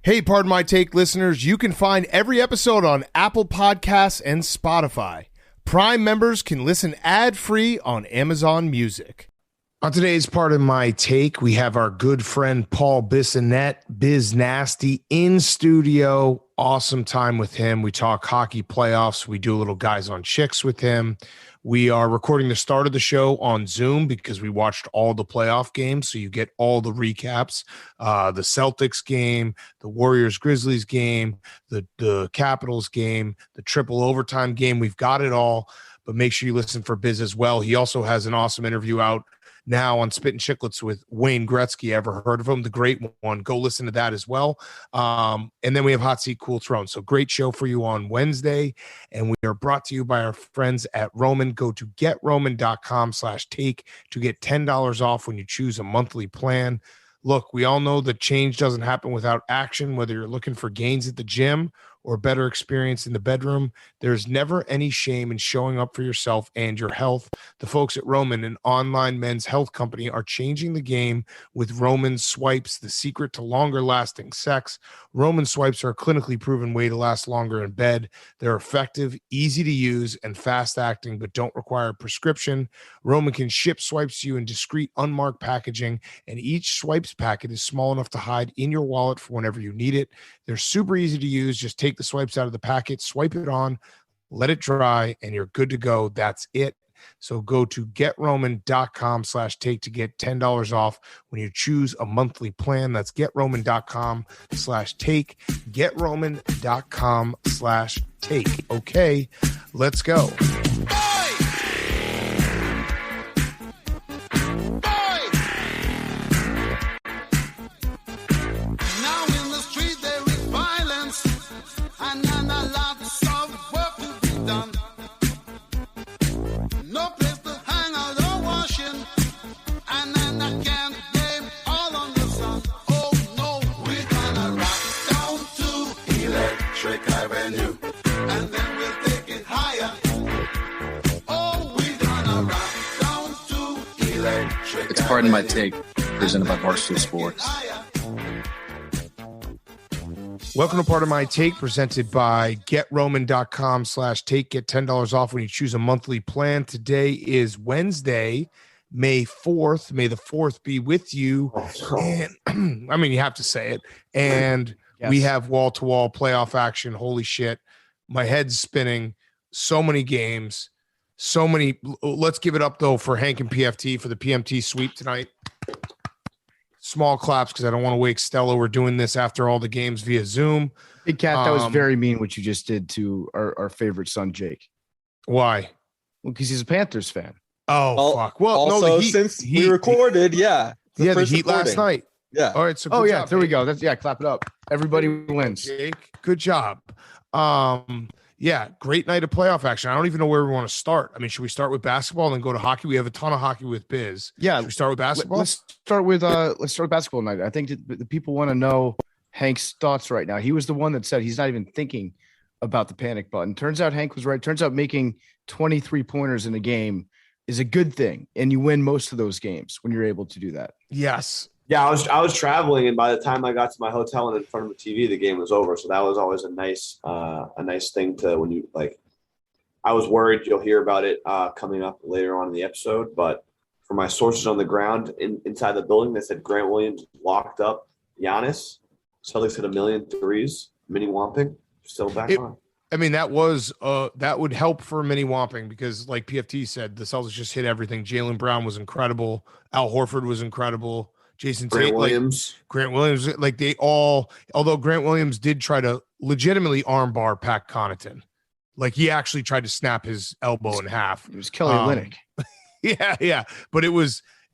Hey, Pardon My Take listeners, you can find every episode on Apple Podcasts and Spotify. Prime members can listen ad-free on Amazon Music. On today's Pardon My Take, we have our good friend Paul Bissonnette, BizNasty, in studio. Awesome time with him. We talk hockey playoffs. We do a little guys on chicks with him. We are recording the start of the show on Zoom because we watched all the playoff games, so you get all the recaps. The Celtics game, the Warriors Grizzlies game, the Capitals game, the triple overtime game. We've got it all, but make sure you listen for Biz as well. He also has an awesome interview out now on Spit and Chicklets with Wayne Gretzky. Ever heard of him? The great one. Go listen to that as well. And then we have Hot Seat Cool Throne. So great show for you on Wednesday. And we are brought to you by our friends at Roman. Go to getroman.com/take to get $10 off when you choose a monthly plan. Look, we all know that change doesn't happen without action, whether you're looking for gains at the gym or better experience in the bedroom. There's never any shame in showing up for yourself and your health. The folks at Roman, an online men's health company, are changing the game with Roman Swipes, the secret to longer lasting sex. Roman Swipes are a clinically proven way to last longer in bed. They're effective, easy to use, and fast acting, but don't require a prescription. Roman can ship swipes to you in discreet, unmarked packaging, and each swipes packet is small enough to hide in your wallet for whenever you need it. They're super easy to use. Just take the swipes out of the packet, swipe it on, let it dry, and you're good to go. That's it. So go to getroman.com/take to get $10 off when you choose a monthly plan. That's getroman.com/take, getroman.com/take. Okay, let's go. It's Pardon My Take, presented by Barstool Sports. Welcome to Pardon My Take, presented by getroman.com/take. Get $10 off when you choose a monthly plan. Today is Wednesday, May 4th. May the 4th be with you. And I mean, you have to say it. And yes, we have wall-to-wall playoff action. Holy shit. My head's spinning. So many games. So many. Let's give it up, though, for Hank and PFT for the PMT sweep tonight. Small claps because I don't want to wake Stella. We're doing this after all the games via Zoom. Big Cat, that was very mean what you just did to our favorite son, Jake. Why? Well, because he's a Panthers fan. Oh, fuck. Well, also, no, the Heat, since we recorded, the Heat last night. Yeah. All right. So good job, there we Jake. go. Clap it up. Everybody wins. Jake, good job. Yeah, great night of playoff action. I don't even know where we want to start. I mean, should we start with basketball and then go to hockey? We have a ton of hockey with Biz. Yeah, should we start with basketball? Let's start with basketball night. I think the people want to know Hank's thoughts right now. He was the one that said he's not even thinking about the panic button. Turns out Hank was right. Turns out making 23 pointers in a game is a good thing, and you win most of those games when you're able to do that. Yes. Yeah, I was traveling, and by the time I got to my hotel and in front of the TV, the game was over. So that was always a nice thing to when you like. I was worried you'll hear about it coming up later on in the episode, but for my sources on the ground inside the building, they said Grant Williams locked up Giannis. Celtics hit 1,000,000 threes. Mini Wamping still back on. I mean, that would help for Mini Wamping because, like PFT said, the Celtics just hit everything. Jaylen Brown was incredible. Al Horford was incredible. Jason Tate, Grant Williams, like they all, although Grant Williams did try to legitimately armbar Pat Connaughton. Like he actually tried to snap his elbow in half. It was Kelly Olynyk. Yeah. But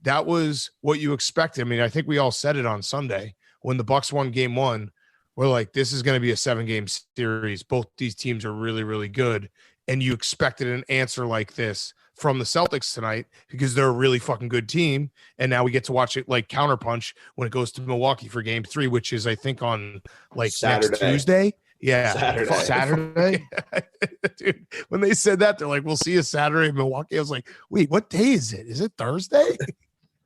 that was what you expected. I mean, I think we all said it on Sunday when the Bucks won game 1. We're like, this is going to be a 7-game series. Both these teams are really, really good. And you expected an answer like this from the Celtics tonight because they're a really fucking good team. And now we get to watch it like counterpunch when it goes to Milwaukee for game 3, which is, I think, on like Saturday. Next Tuesday. Yeah. Saturday. Dude, when they said that, they're like, we'll see you Saturday in Milwaukee. I was like, wait, what day is it? Is it Thursday?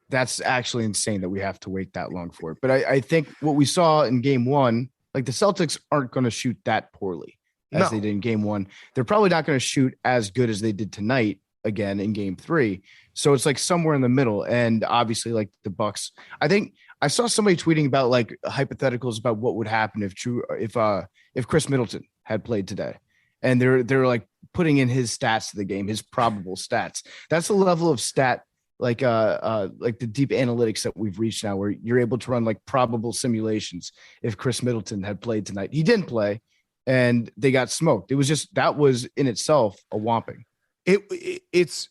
That's actually insane that we have to wait that long for it. But I think what we saw in game 1 Like the Celtics aren't going to shoot that poorly as they did in game 1. They're probably not going to shoot as good as they did tonight again in game 3. So it's like somewhere in the middle. And obviously like the Bucks, I think I saw somebody tweeting about like hypotheticals about what would happen if Chris Middleton had played today. And they're like putting in his stats to the game, his probable stats. That's the level of stat like the deep analytics that we've reached now, where you're able to run like probable simulations if Chris Middleton had played tonight. He didn't play, and they got smoked. It was just that was in itself a whomping. It's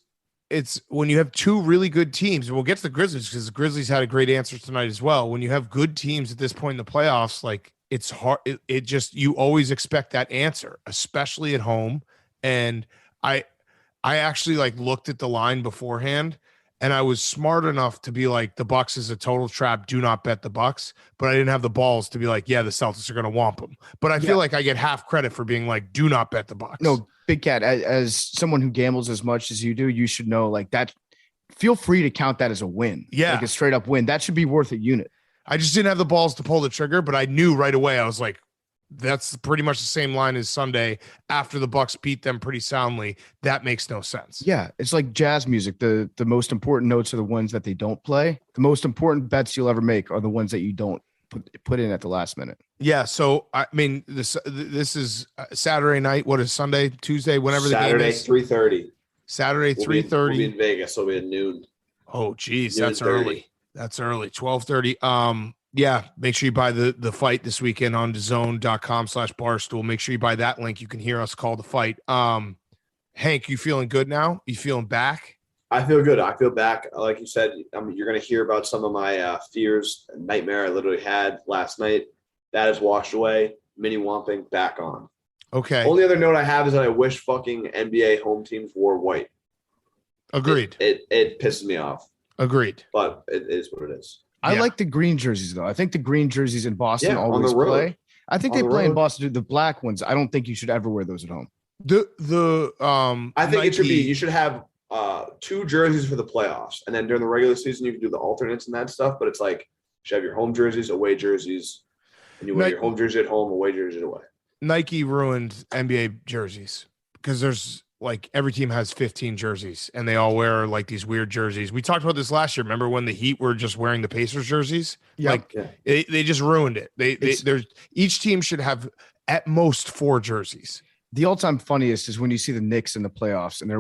when you have two really good teams. We'll get to the Grizzlies because the Grizzlies had a great answer tonight as well. When you have good teams at this point in the playoffs, like it's hard. It just you always expect that answer, especially at home. And I actually like looked at the line beforehand, and I was smart enough to be like, the Bucks is a total trap. Do not bet the Bucks. But I didn't have the balls to be like, yeah, the Celtics are going to whomp them. But I feel like I get half credit for being like, do not bet the Bucks. No, Big Cat, as someone who gambles as much as you do, you should know like that. Feel free to count that as a win. Yeah. Like a straight up win. That should be worth a unit. I just didn't have the balls to pull the trigger, but I knew right away. I was like, that's pretty much the same line as Sunday after the Bucks beat them pretty soundly. That makes no sense. Yeah, it's like jazz music. The most important notes are the ones that they don't play. The most important bets you'll ever make are the ones that you don't put in at the last minute. Yeah, so I mean, this is Saturday night. What is Sunday, Tuesday, whenever Saturday, the game is? 3:30. Saturday, 3:30. We'll be in Vegas. So we'll be at noon. Oh, geez, Noon that's 30. early. That's early. 12:30. Yeah, make sure you buy the fight this weekend on DAZN.com/Barstool. Make sure you buy that link. You can hear us call the fight. Hank, you feeling good now? You feeling back? I feel good. I feel back. Like you said, you're going to hear about some of my fears, nightmare I literally had last night. That is washed away. Mini Womping back on. Okay. Only other note I have is that I wish fucking NBA home teams wore white. Agreed. It pisses me off. Agreed. But it is what it is. I like the green jerseys though. I think the green jerseys in Boston always play. I think they play in Boston. The black ones, I don't think you should ever wear those at home. I think it should be. You should have 2 jerseys for the playoffs, and then during the regular season you can do the alternates and that stuff. But it's like you should have your home jerseys, away jerseys, and you wear your home jersey at home, away jersey away. Nike ruined NBA jerseys because there's like every team has 15 jerseys and they all wear like these weird jerseys. We talked about this last year. Remember when the Heat were just wearing the Pacers jerseys? Yep. They just ruined it. There's each team should have at most 4 jerseys. The all-time funniest is when you see the Knicks in the playoffs and they're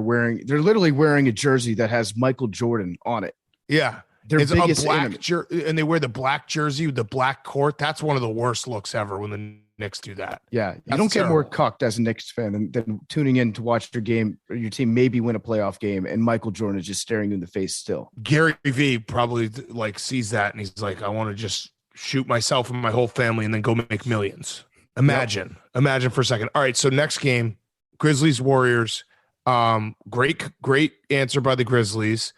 literally wearing a jersey that has Michael Jordan on it. Yeah. It's a black and they wear the black jersey with the black court. That's one of the worst looks ever when the Knicks do that. Yeah. You don't get more cucked as a Knicks fan than tuning in to watch your game or your team maybe win a playoff game and Michael Jordan is just staring you in the face still. Gary V probably like sees that and he's like, I want to just shoot myself and my whole family and then go make millions. Imagine for a second. All right. So next game, Grizzlies, Warriors. Great answer by the Grizzlies.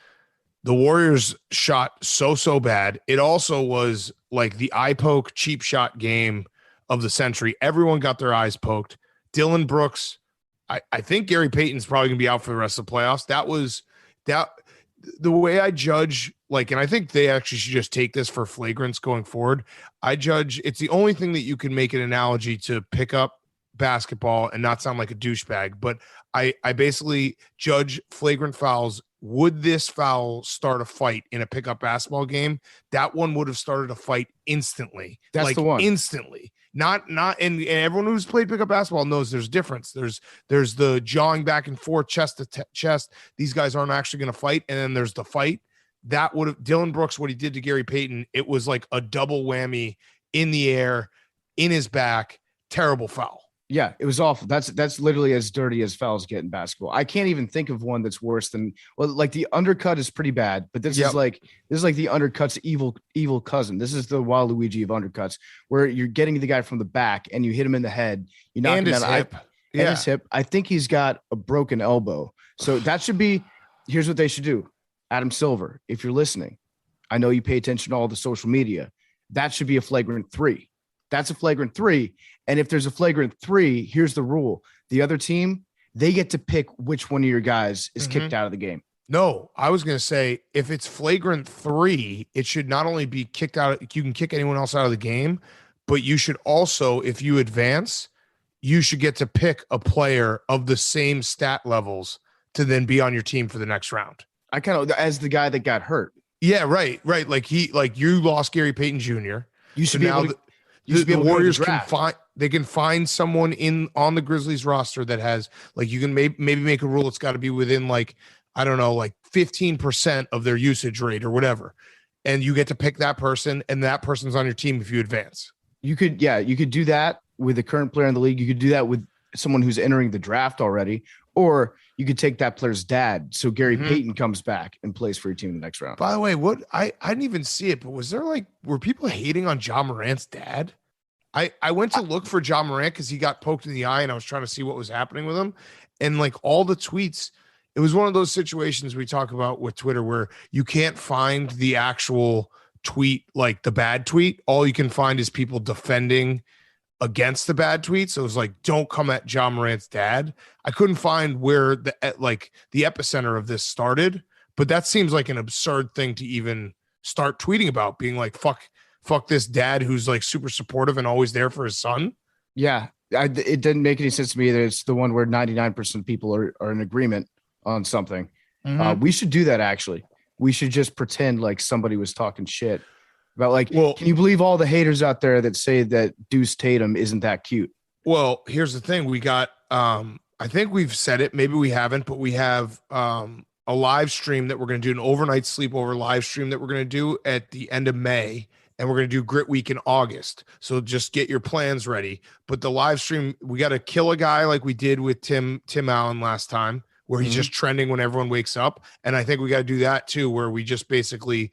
The Warriors shot so bad. It also was like the eye poke cheap shot game of the century. Everyone got their eyes poked. Dylan Brooks. I think Gary Payton's probably gonna be out for the rest of the playoffs. That was the way I judge, like, and I think they actually should just take this for flagrants going forward. I judge it's the only thing that you can make an analogy to pick up basketball and not sound like a douchebag. But I basically judge flagrant fouls. Would this foul start a fight in a pickup basketball game? That one would have started a fight instantly. That's like, the one. Instantly. Not and everyone who's played pickup basketball knows there's difference. There's the jawing back and forth, chest to chest. These guys aren't actually going to fight, and then there's the fight. That would have Dylan Brooks, what he did to Gary Payton, it was like a double whammy in the air, in his back. Terrible foul. Yeah, it was awful. That's literally as dirty as fouls get in basketball. I can't even think of one that's worse than like the undercut is pretty bad, but this is like the undercut's evil cousin. This is the Waluigi of undercuts, where you're getting the guy from the back and you hit him in the head. You knock him down. Hip. And his hip. I think he's got a broken elbow. So that should be. Here's what they should do. Adam Silver, if you're listening, I know you pay attention to all the social media. That should be a flagrant 3. That's a flagrant 3. And if there's a flagrant 3, here's the rule. The other team, they get to pick which one of your guys is kicked out of the game. No, I was going to say if it's flagrant 3, it should not only be kicked out. You can kick anyone else out of the game, but you should also, if you advance, you should get to pick a player of the same stat levels to then be on your team for the next round. I kind of, as the guy that got hurt. Yeah, right. Like you lost Gary Payton Jr. You should be able to. The Warriors can find someone on the Grizzlies roster that has, like, you can maybe make a rule. It's got to be within, like, I don't know, like 15% of their usage rate or whatever. And you get to pick that person, and that person's on your team if you advance. You could do that with the current player in the league. You could do that with someone who's entering the draft already, or you could take that player's dad. So Gary Payton comes back and plays for your team in the next round. By the way, I didn't even see it, but were people hating on Ja Morant's dad? I went to look for Ja Morant because he got poked in the eye, and I was trying to see what was happening with him. And like all the tweets, it was one of those situations we talk about with Twitter where you can't find the actual tweet, like the bad tweet. All you can find is people defending against the bad tweet. So it was like, don't come at Ja Morant's dad. I couldn't find where the epicenter of this started, but that seems like an absurd thing to even start tweeting about, being like, fuck this dad who's like super supportive and always there for his son. Yeah. It didn't make any sense to me either. It's the one where 99% of people are in agreement on something. We should do that. Actually, we should just pretend like somebody was talking shit about, like, can you believe all the haters out there that say that Deuce Tatum isn't that cute? Well, here's the thing. We got, I think we've said it, maybe we haven't, but we have a live stream that we're going to do, an overnight sleepover live stream that we're going to do at the end of May. And we're going to do Grit Week in August. So just get your plans ready. But the live stream, we got to kill a guy like we did with Tim Allen last time, where he's just trending when everyone wakes up. And I think we got to do that too, where we just basically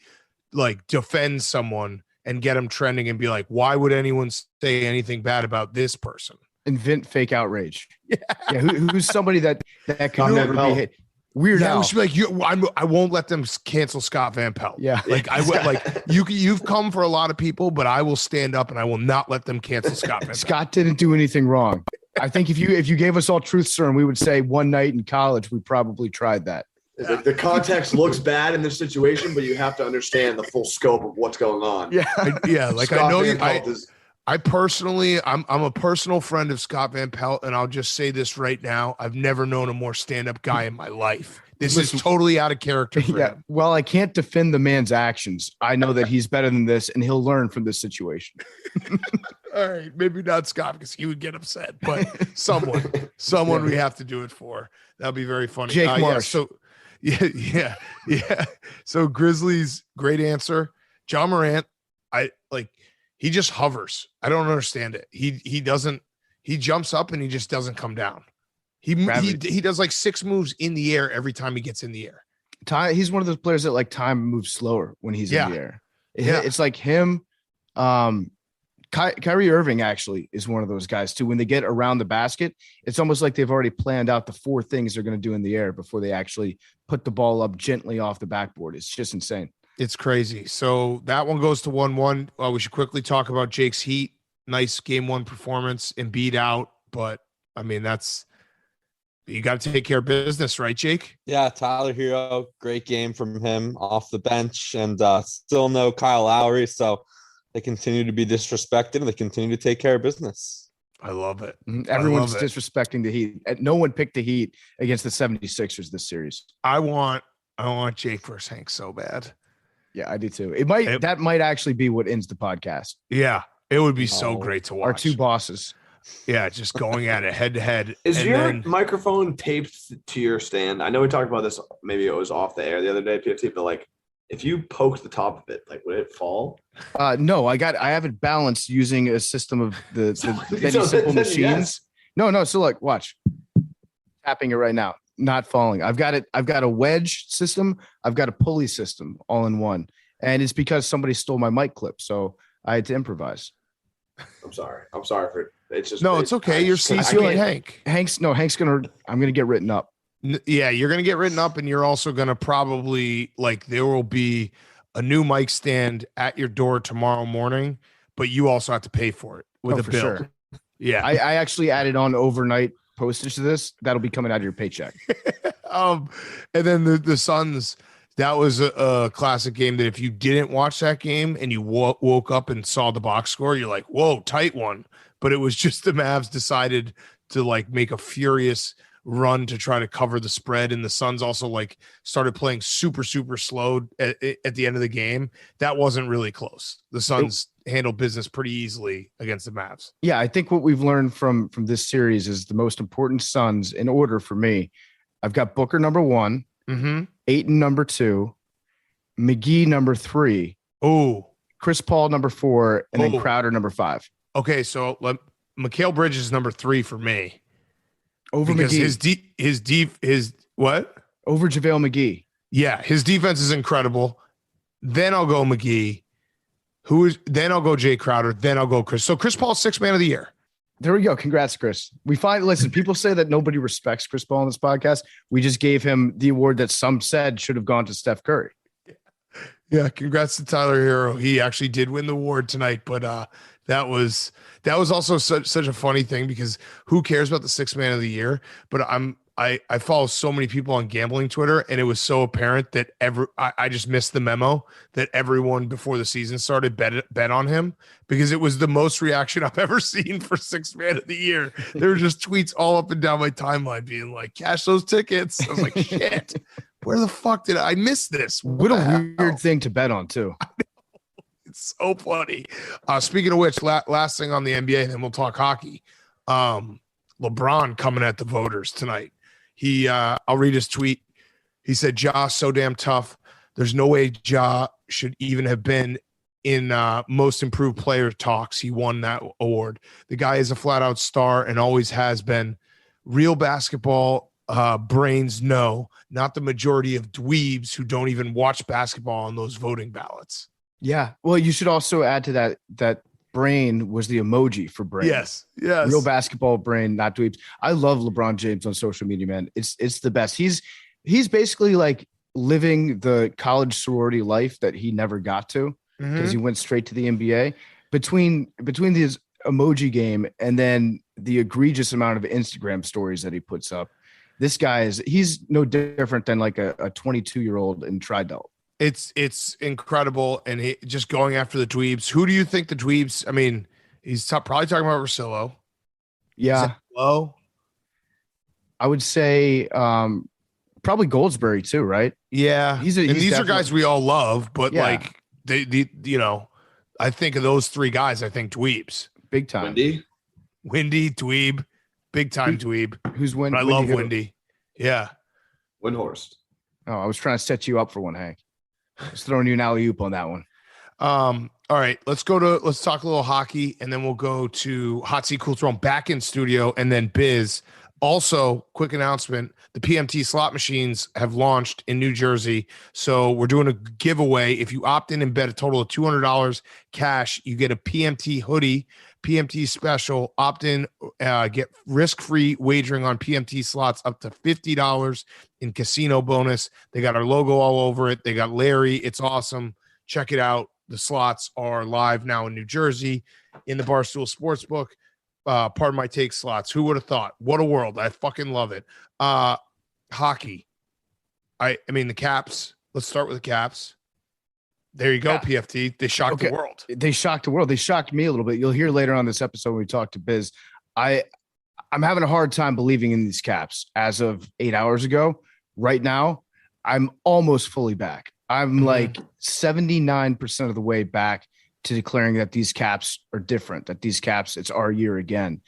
like defend someone and get them trending and be like, why would anyone say anything bad about this person? Invent fake outrage. Yeah. Who's somebody that could never be hit? Weird. Yeah, we should be like, I won't let them cancel Scott Van Pelt. Yeah, like I would, like you've come for a lot of people, but I will stand up and I will not let them cancel Scott Van Pelt. Scott didn't do anything wrong. I think if you gave us all truth serum, we would say one night in college we probably tried that. The context looks bad in this situation, but you have to understand the full scope of what's going on. Yeah. Like Scott, I know you. I personally, I'm a personal friend of Scott Van Pelt, and I'll just say this right now. I've never known a more stand-up guy in my life. This is totally out of character for him. Well, I can't defend the man's actions. I know that he's better than this, and he'll learn from this situation. All right, maybe not Scott, because he would get upset, but someone we have to do it for. That'll be very funny. Jake Marsh. Yeah. So Grizzlies, great answer. Ja Morant, he just hovers. I don't understand it. He jumps up and he just doesn't come down. He does like 6 moves in the air every time he gets in the air. He's one of those players that like time moves slower when he's in the air. It's like him. Kyrie Irving actually is one of those guys too. When they get around the basket, it's almost like they've already planned out the 4 things they're going to do in the air before they actually put the ball up gently off the backboard. It's just insane. It's crazy. So that one goes to 1-1. We should quickly talk about Jake's Heat. Nice game 1 performance and beat out. But I mean, you got to take care of business, right, Jake? Yeah. Tyler Hero, great game from him off the bench, and still no Kyle Lowry. So they continue to be disrespected and they continue to take care of business. I love it. Everyone's disrespecting the Heat. No one picked the Heat against the 76ers this series. I want Jake versus Hank so bad. Yeah, I do too. That might actually be what ends the podcast. Yeah, it would be so great to watch. Our 2 bosses. Yeah, just going at it head to head. Is your microphone taped to your stand? I know we talked about this. Maybe it was off the air the other day, PFT, but like if you poked the top of it, like would it fall? No, I have it balanced using a system of the simple machines. Yes. No. So look, watch. Tapping it right now. Not falling. I've got a wedge system. I've got a pulley system all in one. And it's because somebody stole my mic clip. So I had to improvise. I'm sorry for it. It's just, it's okay. You're CCing Hank. I'm going to get written up. Yeah. You're going to get written up, and you're also going to probably there will be a new mic stand at your door tomorrow morning, but you also have to pay for it with a bill. Sure. Yeah. I actually added on overnight postage to this. That'll be coming out of your paycheck. And then the Suns that was a classic game that if you didn't watch that game and you woke up and saw the box score, you're like, whoa, tight one. But it was just the Mavs decided to like make a furious run to try to cover the spread. And the Suns also like started playing super, super slow at the end of the game. That wasn't really close. The Suns handled business pretty easily against the Mavs. Yeah, I think what we've learned from this series is the most important Suns in order for me. I've got Booker number 1, Ayton number 2, McGee number 3. Oh, Chris Paul number 4, and then Crowder number 5. Okay, so Mikal Bridges is number 3 for me. Over because McGee. his what? Over JaVale McGee. Yeah, his defense is incredible. Then I'll go McGee. Then I'll go Jay Crowder. Then I'll go Chris. So Chris Paul's 6th man of the year. There we go. Congrats, Chris. Listen, people say that nobody respects Chris Paul on this podcast. We just gave him the award that some said should have gone to Steph Curry. Yeah, congrats to Tyler Hero. He actually did win the award tonight, but that was also such a funny thing because who cares about the 6th man of the year? But I follow so many people on gambling Twitter, and it was so apparent that I just missed the memo that everyone before the season started bet on him because it was the most reaction I've ever seen for 6th man of the year. There were just tweets all up and down my timeline being like, cash those tickets. I was like, shit, where the fuck did I miss this? What a weird thing to bet on too. It's so funny. Speaking of which, last thing on the NBA, then we'll talk hockey. LeBron coming at the voters tonight. I'll read his tweet. He said, Ja, so damn tough. There's no way Ja should even have been in most improved player talks. He won that award. The guy is a flat out star and always has been. Real basketball brains know, not the majority of dweebs who don't even watch basketball on those voting ballots. Yeah. Well, you should also add to that brain was the emoji for brain. Yes. Real basketball brain, not dweebs. I love LeBron James on social media, man. It's the best. He's basically like living the college sorority life that he never got to because he went straight to the NBA. Between his emoji game and then the egregious amount of Instagram stories that he puts up, this guy he's no different than like a 22-year-old in Tridelt. It's incredible, and he just going after the dweebs. Who do you think the dweebs? I mean, he's probably talking about Russillo. Yeah, low. I would say probably Goldsberry too, right? Yeah, these are guys we all love, but like they I think of those 3 guys. I think dweebs, big time. Windy, dweeb, big time dweeb. Who's Windy? I love Windy. Yeah, Windhorst. Oh, I was trying to set you up for one, Hank. Just throwing you an alley-oop on that one. All right, let's talk a little hockey, and then we'll go to Hot Seat Cool Throne back in studio, and then Biz. Also, quick announcement, the PMT slot machines have launched in New Jersey, so we're doing a giveaway. If you opt in and bet a total of $200 cash, you get a PMT hoodie, PMT special. Opt in, get risk-free wagering on PMT slots up to $50 in casino bonus. They got our logo all over it. They got Larry. It's awesome. Check it out. The slots are live now in New Jersey in the Barstool Sportsbook. Pardon my take slots. Who would have thought? What a world. I fucking love it. Hockey. I mean, the Caps. Let's start with the Caps. There you go, yeah. PFT. They shocked the world. They shocked the world. They shocked me a little bit. You'll hear later on this episode when we talk to Biz. I'm having a hard time believing in these Caps as of 8 hours ago. Right now, I'm almost fully back. I'm like 79% of the way back to declaring that these Caps are different, that these Caps, it's our year again.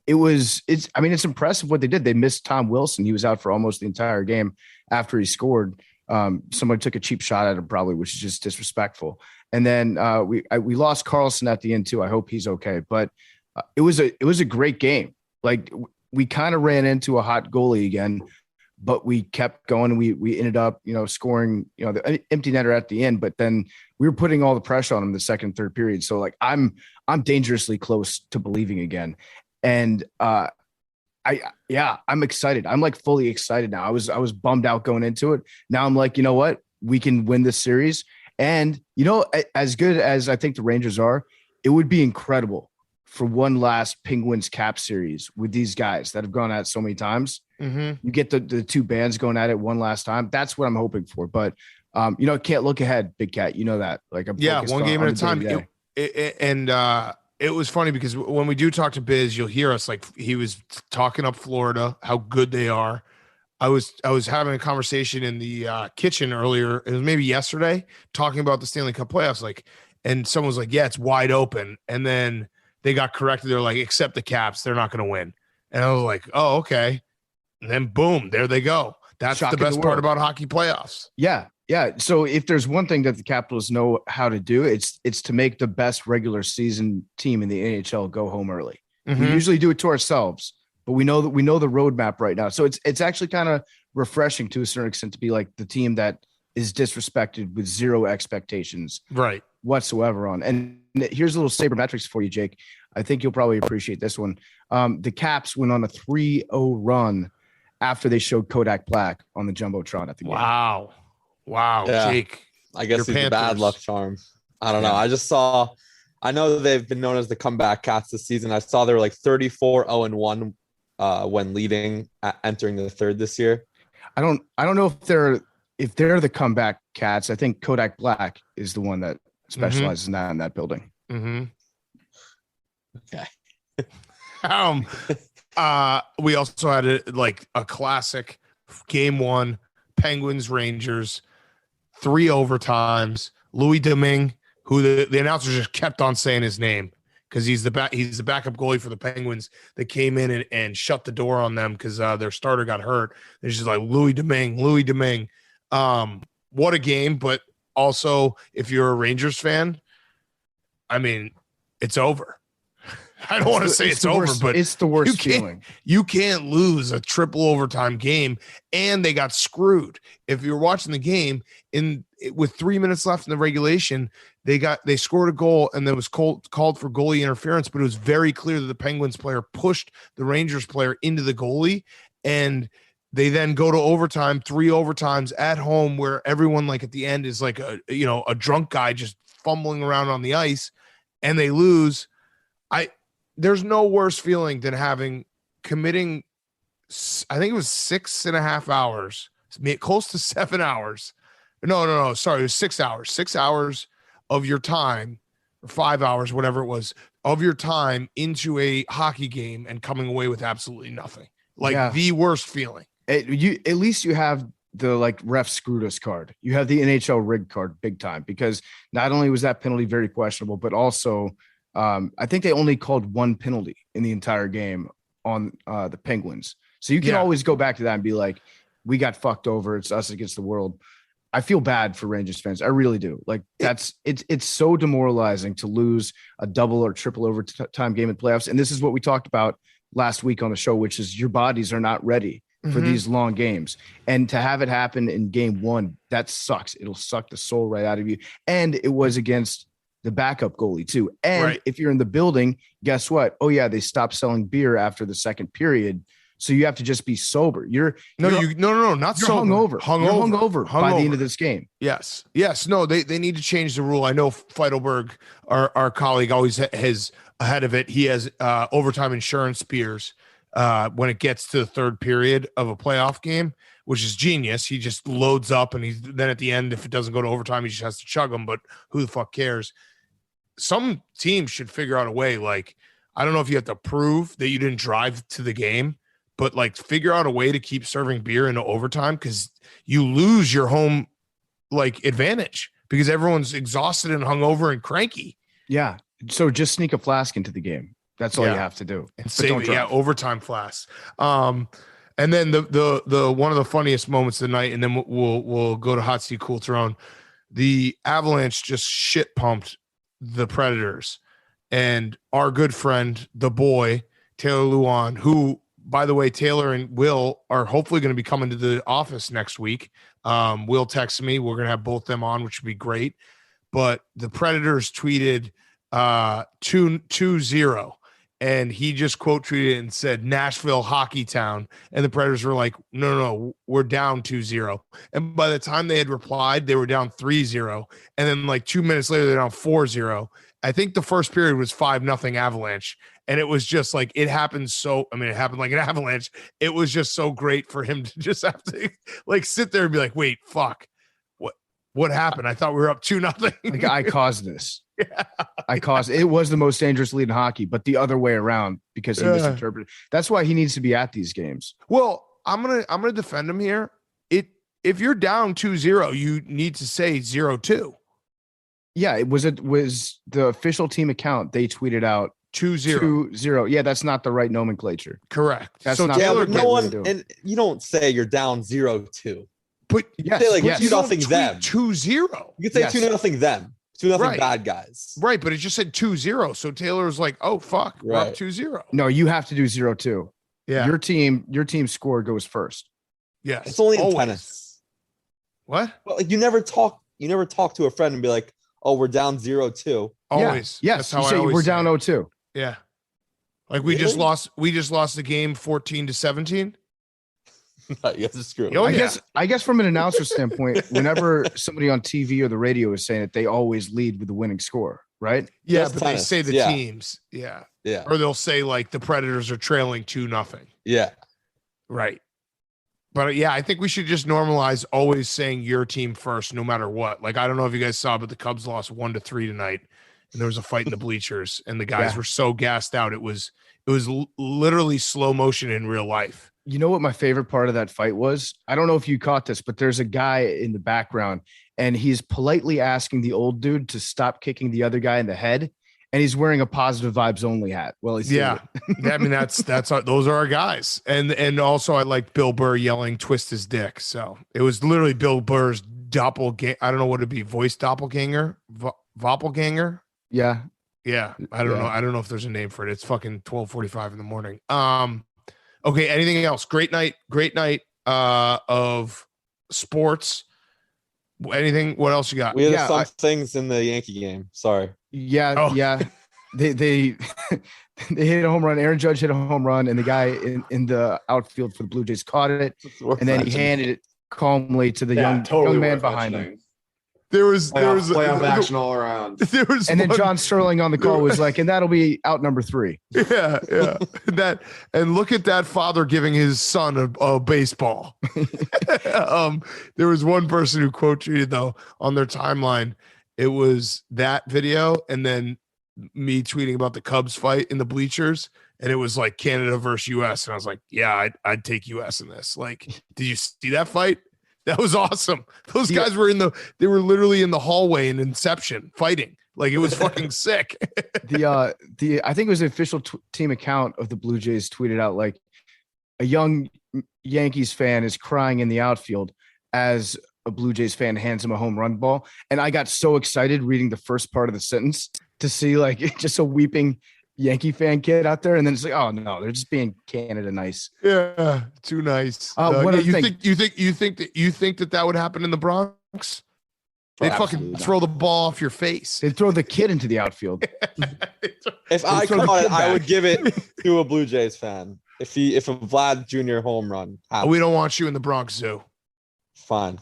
It's impressive what they did. They missed Tom Wilson. He was out for almost the entire game after he scored. Somebody took a cheap shot at him probably, which is just disrespectful. And then we lost Carlson at the end too. I hope he's okay, but it was a great game. Like we kind of ran into a hot goalie again, but we kept going. We ended up, scoring, the empty netter at the end, but then we were putting all the pressure on him the second, third period. So like, I'm dangerously close to believing again. And I'm excited. I'm like fully excited now. I was bummed out going into it. Now I'm like, you know what? We can win this series. And, as good as I think the Rangers are, it would be incredible for one last Penguins Cap series with these guys that have gone at it so many times. Mm-hmm. You get the two bands going at it one last time. That's what I'm hoping for. But can't look ahead, Big Cat. You know that. Like I'm one game at a time. It was funny because when we do talk to Biz, you'll hear us like he was talking up Florida, how good they are. I was having a conversation in the kitchen earlier. It was maybe yesterday, talking about the Stanley Cup playoffs. And someone was like, "Yeah, it's wide open." And then they got corrected. They're like, "Except the Caps, they're not going to win." And I was like, "Oh, okay." And then boom, there they go. That's the best part about hockey playoffs. Yeah. Yeah. So if there's one thing that the Capitals know how to do, it's to make the best regular season team in the NHL go home early. Mm-hmm. We usually do it to ourselves, but we know the roadmap right now. So it's actually kind of refreshing to a certain extent to be like the team that is disrespected with zero expectations whatsoever on. And here's a little sabermetrics for you, Jake. I think you'll probably appreciate this one. The Caps went on a 3-0 run after they showed Kodak Black on the Jumbotron at the game. Wow. Yeah. Jake. I guess he's a bad luck charm. I don't know. I know they've been known as the comeback Cats this season. I saw they were like 34-0-1 when leading entering the third this year. I don't know if they're the comeback Cats. I think Kodak Black is the one that specializes in that building. Mm-hmm. Okay. We also had a classic game one, Penguins Rangers, 3 overtimes. Louis Domingue, who the announcer just kept on saying his name because he's the backup goalie for the Penguins that came in and shut the door on them because their starter got hurt. They're just like Louis Domingue. What a game! But also, if you're a Rangers fan, I mean, it's over. I don't want to say it's over, but it's the worst feeling. You can't lose a triple overtime game, and they got screwed. If you're watching the game with 3 minutes left in the regulation, they scored a goal, and there was called for goalie interference. But it was very clear that the Penguins player pushed the Rangers player into the goalie, and they then go to overtime, 3 overtimes at home, where everyone at the end is like a drunk guy just fumbling around on the ice, and they lose. There's no worse feeling than committing, I think it was 6.5 hours, close to 7 hours. No. Sorry, it was 6 hours. 6 hours of your time, or 5 hours, whatever it was, of your time into a hockey game and coming away with absolutely nothing. The worst feeling. At least you have the ref screwed us card. You have the NHL rig card big time, because not only was that penalty very questionable, but also I think they only called one penalty in the entire game on the Penguins. So you can always go back to that and be like, we got fucked over. It's us against the world. I feel bad for Rangers fans. I really do. It's so demoralizing to lose a double or triple overtime game in playoffs. And this is what we talked about last week on the show, which is your bodies are not ready for these long games. And to have it happen in game one, that sucks. It'll suck the soul right out of you. And it was against the backup goalie too. And if you're in the building, guess what? Oh yeah, they stopped selling beer after the second period. So you have to just be sober. Not sober. Hungover by the end of this game. Yes. No, they need to change the rule. I know Feidelberg, our colleague, always has ahead of it. He has overtime insurance beers when it gets to the third period of a playoff game, which is genius. He just loads up, and then at the end, if it doesn't go to overtime, he just has to chug them. But who the fuck cares? Some teams should figure out a way. I don't know if you have to prove that you didn't drive to the game, but figure out a way to keep serving beer into overtime, because you lose your home advantage because everyone's exhausted and hungover and cranky. Yeah. So just sneak a flask into the game. That's all you have to do. And save it. Yeah, overtime flasks. And then the one of the funniest moments of the night, and then we'll go to Hot Seat Cool Throne. The Avalanche just shit pumped the Predators, and our good friend, the boy, Taylor Luan, who, by the way, Taylor and Will are hopefully going to be coming to the office next week. Will texted me. We're going to have both them on, which would be great. But the Predators tweeted 2-0. And he just quote tweeted and said, Nashville Hockey Town. And the Predators were like, no, we're down 2-0. And by the time they had replied, they were down 3-0. And then 2 minutes later, they're down 4-0. I think the first period was 5-0 Avalanche. And it was just like, it happened like an avalanche. It was just so great for him to just have to like sit there and be like, wait, fuck. What happened? I thought we were up 2-0. Like, I caused this. Yeah. It was the most dangerous lead in hockey, but the other way around because he misinterpreted. That's why he needs to be at these games. Well, I'm gonna defend him here. If you're down 2-0, you need to say 0-2. Yeah, it was the official team account. They tweeted out 2-0. 2-0. Yeah, that's not the right nomenclature. Correct. That's so not Taylor, the no way to one, do it. and you don't say you're down 0-2. but Yes, Say like yes. you don't 2-0 tweet them. 2-0. You could say Yes. 2-0 them. 2-0 Right. bad guys. Right, but it just said 2-0. So Taylor was like, "Oh fuck, we're up Right. 2-0." No, you have to do 0-2. Yeah. Your team score goes first. Yes. It's only in Always. tennis. What? But like you never talk to a friend and be like, "Oh, we're down 0-2." Always. Yeah. That's Yes. how You I say always we're say down it. 0-2. Yeah. Like we just Really? lost the game 14-17. You have to screw it. Oh, I yeah. guess from an announcer standpoint, whenever somebody on TV or the radio is saying it, they always lead with the winning score, right? Yeah, Just but tennis. they say the Yeah. teams. Yeah. Yeah. Or they'll say like the Predators are trailing 2-0. Yeah. Right. But yeah, I think we should just normalize always saying your team first, no matter what. Like, I don't know if you guys saw, but the Cubs lost 1-3 tonight, and there was a fight in the bleachers, and the guys Yeah. were so gassed out. It was literally slow motion in real life. You know what my favorite part of that fight was? I don't know if you caught this, but there's a guy in the background and he's politely asking the old dude to stop kicking the other guy in the head. And he's wearing a positive vibes only hat. Well, he's Yeah, I mean those are our guys, and also I like Bill Burr yelling "twist his dick." So it was literally Bill Burr's doppelganger. I don't know what it'd be, voice doppelganger, voppelganger. Yeah. Yeah, I don't know. I don't know if there's a name for it. It's fucking 12:45 in the morning. Okay. Anything else? Great night of sports. Anything? What else you got? We had Yeah, some things in the Yankee game. Sorry. Yeah. Oh. Yeah. They they hit a home run. Aaron Judge hit a home run, and the guy in the outfield for the Blue Jays caught it, and then he handed it calmly to the young man worth behind him. mentioning. There was Playoff action all around. There was And then one- John Sterling on the call was like, and that'll be out number 3. Yeah. And look at that father giving his son a baseball. There was one person who quote tweeted though on their timeline. It was that video, and then me tweeting about the Cubs fight in the bleachers, and it was like Canada versus US, and I was like, yeah, I'd take US in this. Like, did you see that fight? That was awesome. Those guys were they were literally in the hallway in Inception fighting. Like, it was fucking sick. I think it was the official team account of the Blue Jays tweeted out like a young Yankees fan is crying in the outfield as a Blue Jays fan hands him a home run ball. And I got so excited reading the first part of the sentence to see like just a weeping Yankee fan kid out there. And then it's like, oh no, they're just being Canada nice. Yeah, too nice. What you other thing? think that would happen in the Bronx? They'd fucking Absolutely throw the ball off your face. They throw the kid into the outfield. If I throw the caught kid it, I back. would give it to a Blue Jays fan. If a Vlad Jr. home run happened, We don't want you in the Bronx Zoo. fine.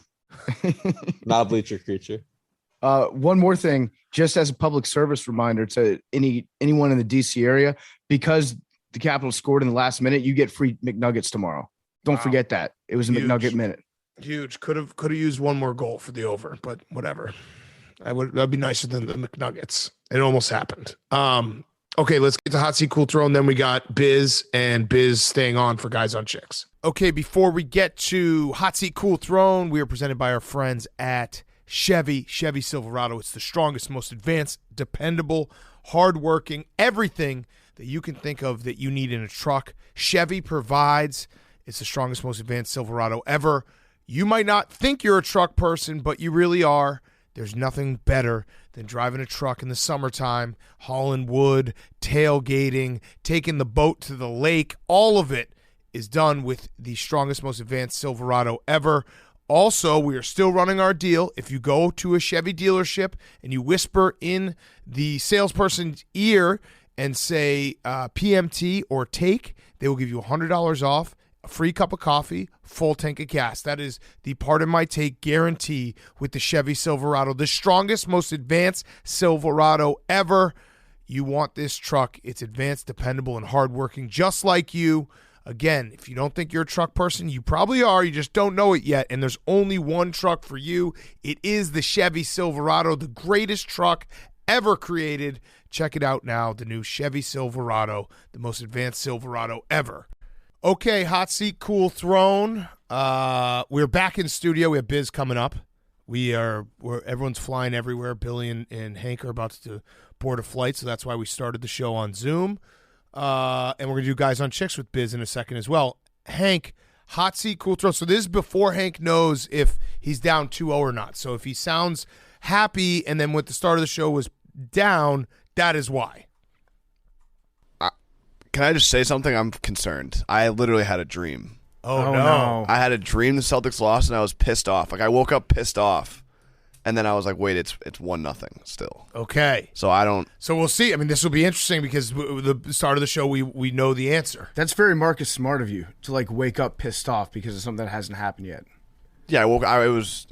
Not a bleacher creature. One more thing, just as a public service reminder to anyone in the DC area, because the Capitals scored in the last minute, you get free McNuggets tomorrow. Don't Wow. forget that. It was a Huge. McNugget minute. Huge. Could have used one more goal for the over, but whatever. That'd be nicer than the McNuggets. It almost happened. Okay, let's get to Hot Seat Cool Throw, and then we got Biz and Biz staying on for Guys on Chicks. Okay, before we get to Hot Seat Cool Throne, we are presented by our friends at Chevy Silverado. It's the strongest, most advanced, dependable, hardworking, everything that you can think of that you need in a truck. Chevy provides. It's the strongest, most advanced Silverado ever. You might not think you're a truck person, but you really are. There's nothing better than driving a truck in the summertime, hauling wood, tailgating, taking the boat to the lake. All of it is done with the strongest, most advanced Silverado ever. Also, we are still running our deal. If you go to a Chevy dealership and you whisper in the salesperson's ear and say PMT or take, they will give you $100 off a free cup of coffee, full tank of gas. That is the Part of My Take guarantee with the Chevy Silverado, the strongest, most advanced Silverado ever. You want this truck. It's advanced, dependable, and hardworking, just like you. Again, if you don't think you're a truck person, you probably are. You just don't know it yet, and there's only one truck for you. It is the Chevy Silverado, the greatest truck ever created. Check it out now, the new Chevy Silverado, the most advanced Silverado ever. Okay, hot seat, cool throne. We're back in studio. We have Biz coming up. Everyone's flying everywhere. Billy and Hank are about to board a flight, so that's why we started the show on Zoom. And we're gonna do Guys on Chicks with Biz in a second as well. Hank, hot seat, cool throne. So this is before Hank knows if he's down 2-0 or not. So if he sounds happy and then with the start of the show was down, that is why. Can I just say something? I'm concerned. I literally had a dream. Oh no. I had a dream the Celtics lost, and I was pissed off. Like, I woke up pissed off, and then I was like, wait, it's 1-0 still. Okay. So we'll see. I mean, this will be interesting because the start of the show, we know the answer. That's very Marcus Smart of you to like wake up pissed off because of something that hasn't happened yet. Yeah, it was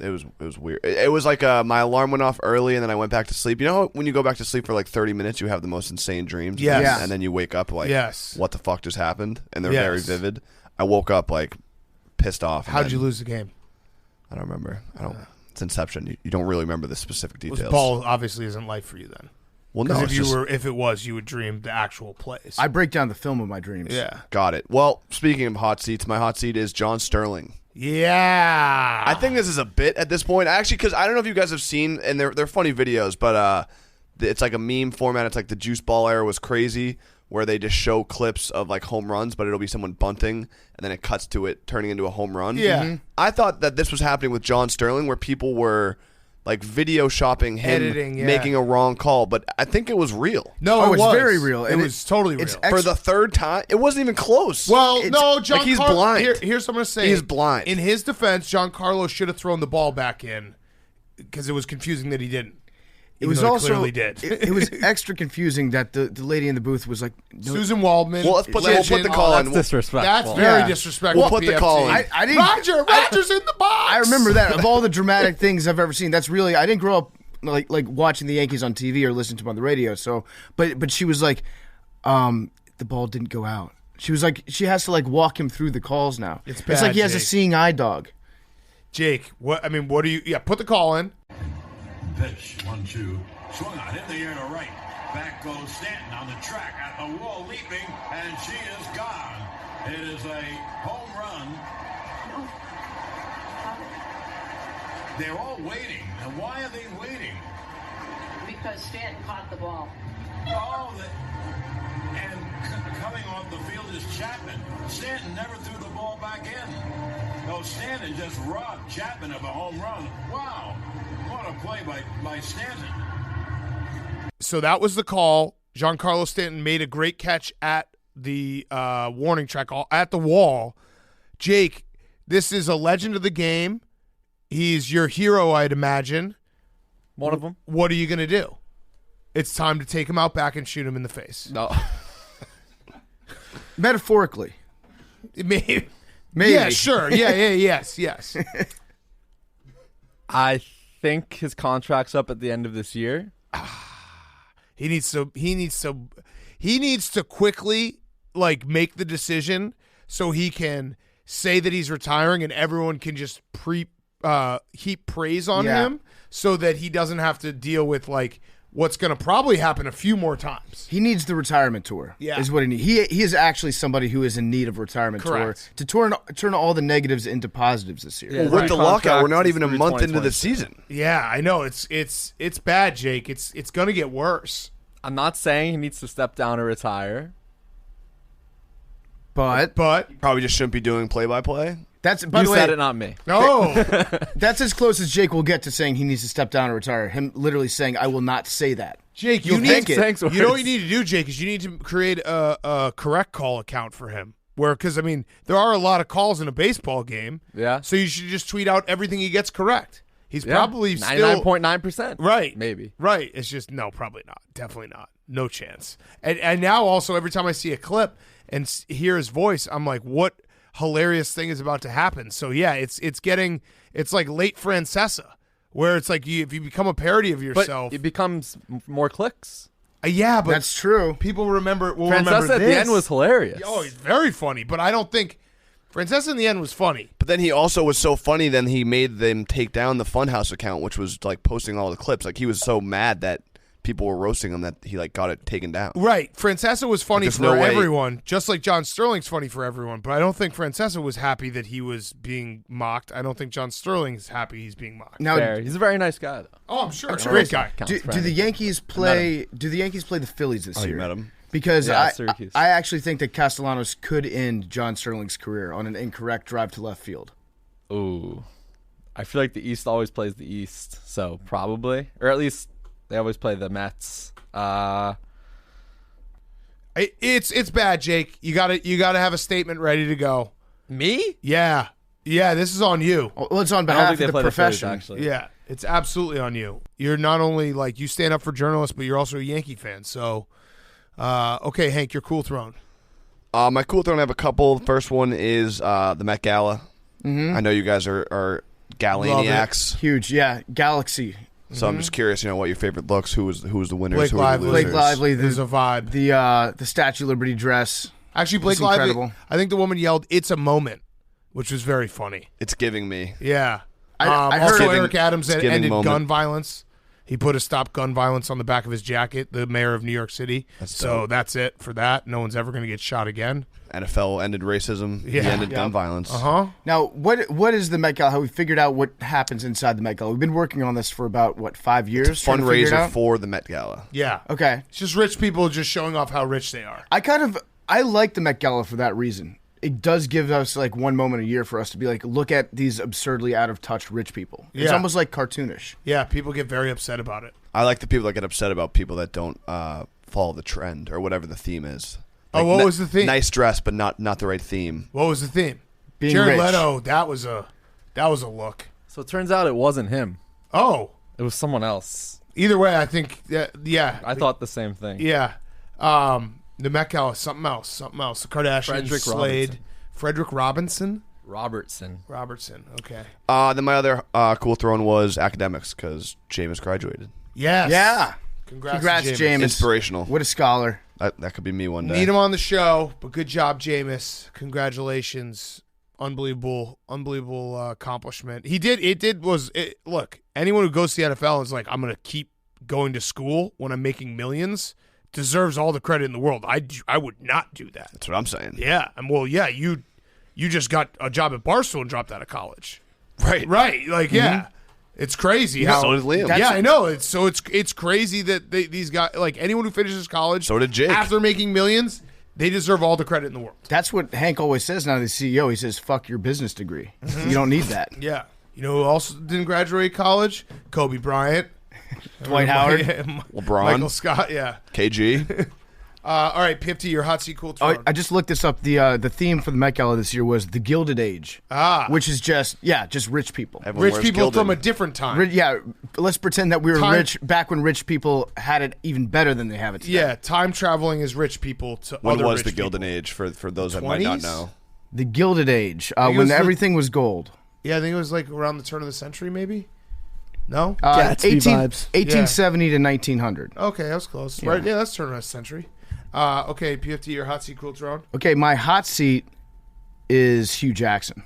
weird. It was like my alarm went off early, and then I went back to sleep. You know when you go back to sleep for like 30 minutes, you have the most insane dreams? Yes. And then you wake up like, yes, what the fuck just happened? And they're very vivid. I woke up like pissed off. How did you lose the game? I don't remember. It's Inception. You don't really remember the specific details. Ball obviously isn't life for you then. Well, no. If it was, you would dream the actual plays. I break down the film of my dreams. Yeah. Got it. Well, speaking of hot seats, my hot seat is John Sterling. Yeah. I think this is a bit at this point. Actually, because I don't know if you guys have seen, and they're funny videos, but it's like a meme format. It's like the juice ball era was crazy, where they just show clips of like home runs, but it'll be someone bunting, and then it cuts to it turning into a home run. Yeah. Mm-hmm. I thought that this was happening with John Sterling, where people were like video shopping him editing, making a wrong call, but I think it was real. No, it's very real. It was totally real. For the third time, it wasn't even close. Well, no, John. Like, he's blind. Here's what I'm gonna say. He's blind. In his defense, Giancarlo should have thrown the ball back in because it was confusing that he didn't. It was also clearly did. it was extra confusing that the lady in the booth was like Susan Waldman. Well, we'll put the call in. That's disrespectful. That's very disrespectful. We'll put the call in. I didn't. Roger's in the box. I remember that. Of all the dramatic things I've ever seen, that's really. I didn't grow up like watching the Yankees on TV or listening to them on the radio. So, but she was like, the ball didn't go out. She was like, she has to like walk him through the calls now. It's bad, like he has a Jake. seeing eye dog. Jake, what do you? Yeah, put the call in. Pitch, 1-2. Swung on in the air to right. Back goes Stanton on the track at the wall, leaping, and she is gone. It is a home run. They're all waiting. And why are they waiting? Because Stanton caught the ball. Oh, and coming off the field is Chapman. Stanton never threw the ball back in. No, Stanton just robbed Chapman of a home run. Wow. What a play by Stanton. So that was the call. Giancarlo Stanton made a great catch at the warning track, at the wall. Jake, this is a legend of the game. He's your hero, I'd imagine. One of them. What are you going to do? It's time to take him out back and shoot him in the face. No. Metaphorically. Maybe. Yeah, sure. Yes. I think his contract's up at the end of this year. He needs to quickly like make the decision so he can say that he's retiring and everyone can just heap praise on him so that he doesn't have to deal with like what's going to probably happen a few more times. He needs the retirement tour. Yeah. Is what he needs. He is actually somebody who is in need of retirement Correct. tour to turn all the negatives into positives this year. Yeah. Well, with the lockout, we're not even a Through month into the 2020. season. Yeah, I know it's bad, Jake. It's going to get worse. I'm not saying he needs to step down or retire. But Probably just shouldn't be doing play-by-play. that's by You the way, said it, not me. No. that's as close as Jake will get to saying he needs to step down or retire. Him literally saying, "I will not say that." Jake, You'll think it. Thanks, You know what you need to do, Jake, is you need to create a correct call account for him. Because, I mean, there are a lot of calls in a baseball game. Yeah. So you should just tweet out everything he gets correct. He's Yeah. probably still 99.9%. right. Maybe. Right. It's just no, probably not. Definitely not. No chance. And now also every time I see a clip and hear his voice, I'm like, what hilarious thing is about to happen. So yeah, it's like late Francesa, where it's like if you become a parody of yourself, But it becomes more clicks. yeah, but That's true. people will remember Francesa at the end was hilarious. Oh, he's very funny, but I don't think Francesa in the end was funny. But then he also was so funny. Then he made them take down the Funhouse account, which was like posting all the clips. Like he was so mad that people were roasting him that he like got it taken down. Right. Francesa was funny There's for no way- everyone, just like John Sterling's funny for everyone. But I don't think Francesa was happy that he was being mocked. I don't think John Sterling's happy he's being mocked. Now, Fair. He's a very nice guy, though. Oh, I'm sure. He's a great guy. do the Yankees play? Do the Yankees play the Phillies this Oh, year? you met him? Because Yeah, Syracuse. I actually think that Castellanos could end John Sterling's career on an incorrect drive to left field. Ooh. I feel like the East always plays the East, so probably. Or at least they always play the Mets. It's bad, Jake. You gotta have a statement ready to go. Me? Yeah. This is on you. Well, it's on I don't behalf think of they the play the Phillies, profession. actually. Yeah, it's absolutely on you. You're not only like you stand up for journalists, but you're also a Yankee fan. So, okay, Hank, your cool throne. My cool throne, I have a couple. First one is the Met Gala. Mm-hmm. I know you guys are Galaniacs, Huge, yeah. Galaxy. so I'm just curious, what your favorite looks, who was the winners, Blake who were Lively. the Blake losers. Lively, There's a vibe. the Statue of Liberty dress. Actually, Blake It's Lively. incredible. I think the woman yelled, "It's a moment," which was very funny. It's giving me. Yeah. I heard- also, Giving- Eric Adams it's giving ended moment. gun violence. He put a stop gun violence on the back of his jacket, the mayor of New York City. So dope. that's it for that. No one's ever going to get shot again. NFL ended racism. Yeah. He ended gun violence. Uh-huh. Now, what is the Met Gala? Have we figured out what happens inside the Met Gala? We've been working on this for about 5 years. trying to figure it Fundraiser out? for the Met Gala. Yeah. Okay, It's just rich people just showing off how rich they are. I like the Met Gala for that reason. It does give us like one moment a year for us to be like, look at these absurdly out of touch rich people. It's Yeah. almost like cartoonish. Yeah, people get very upset about it. I like the people that get upset about people that don't follow the trend or whatever the theme is. Oh, what was the theme? Nice dress, but not the right theme. What was the theme? Being Jared rich. Leto, that was a look. So it turns out it wasn't him. Oh, It was someone else. either way, I think yeah. I thought the same thing. Yeah. The Met Gala, something else. The Kardashians, Frederick Slade. Frederick Robertson? Robertson. Okay. Then my other cool throne was academics because Jameis graduated. Yes. Yeah. Congrats, Congrats, Jameis. Inspirational. What a scholar. That could be me one day. Need him on the show, but good job, Jameis. Congratulations. Unbelievable accomplishment. Look, anyone who goes to the NFL is like, I'm going to keep going to school when I'm making millions, deserves all the credit in the world. I would not do that. That's what I'm saying. Yeah. And you just got a job at Barstool and dropped out of college. Right. Right. Like, yeah. It's crazy how So did Liam. Yeah, I know. It's crazy that these guys, like anyone who finishes college, So did Jake. after making millions, they deserve all the credit in the world. That's what Hank always says now, the CEO. He says, fuck your business degree. You don't need that. Yeah. You know who else didn't graduate college? Kobe Bryant. Dwight Howard. LeBron. Michael Scott, yeah. KG. All right, Pipti, your hot seat cool Oh, throne. I just looked this up. The theme for the Met Gala this year was the Gilded Age, which is just rich people. Everyone Rich wears people gilded. from a different time. Yeah, let's pretend that we were Time- rich back when rich people had it even better than they have it today. Yeah, time traveling is rich people to When other was rich the people. Golden Age for those that might not 20s? know? The Gilded Age, it was when the- everything was gold. Yeah, I think it was like around the turn of the century, maybe? No? Gatsby vibes. 1870 to 1900. Okay, that was close. Right? Yeah, that's turn of the century. Okay, PFT, your hot seat cool throne. Okay, my hot seat is Hugh Jackson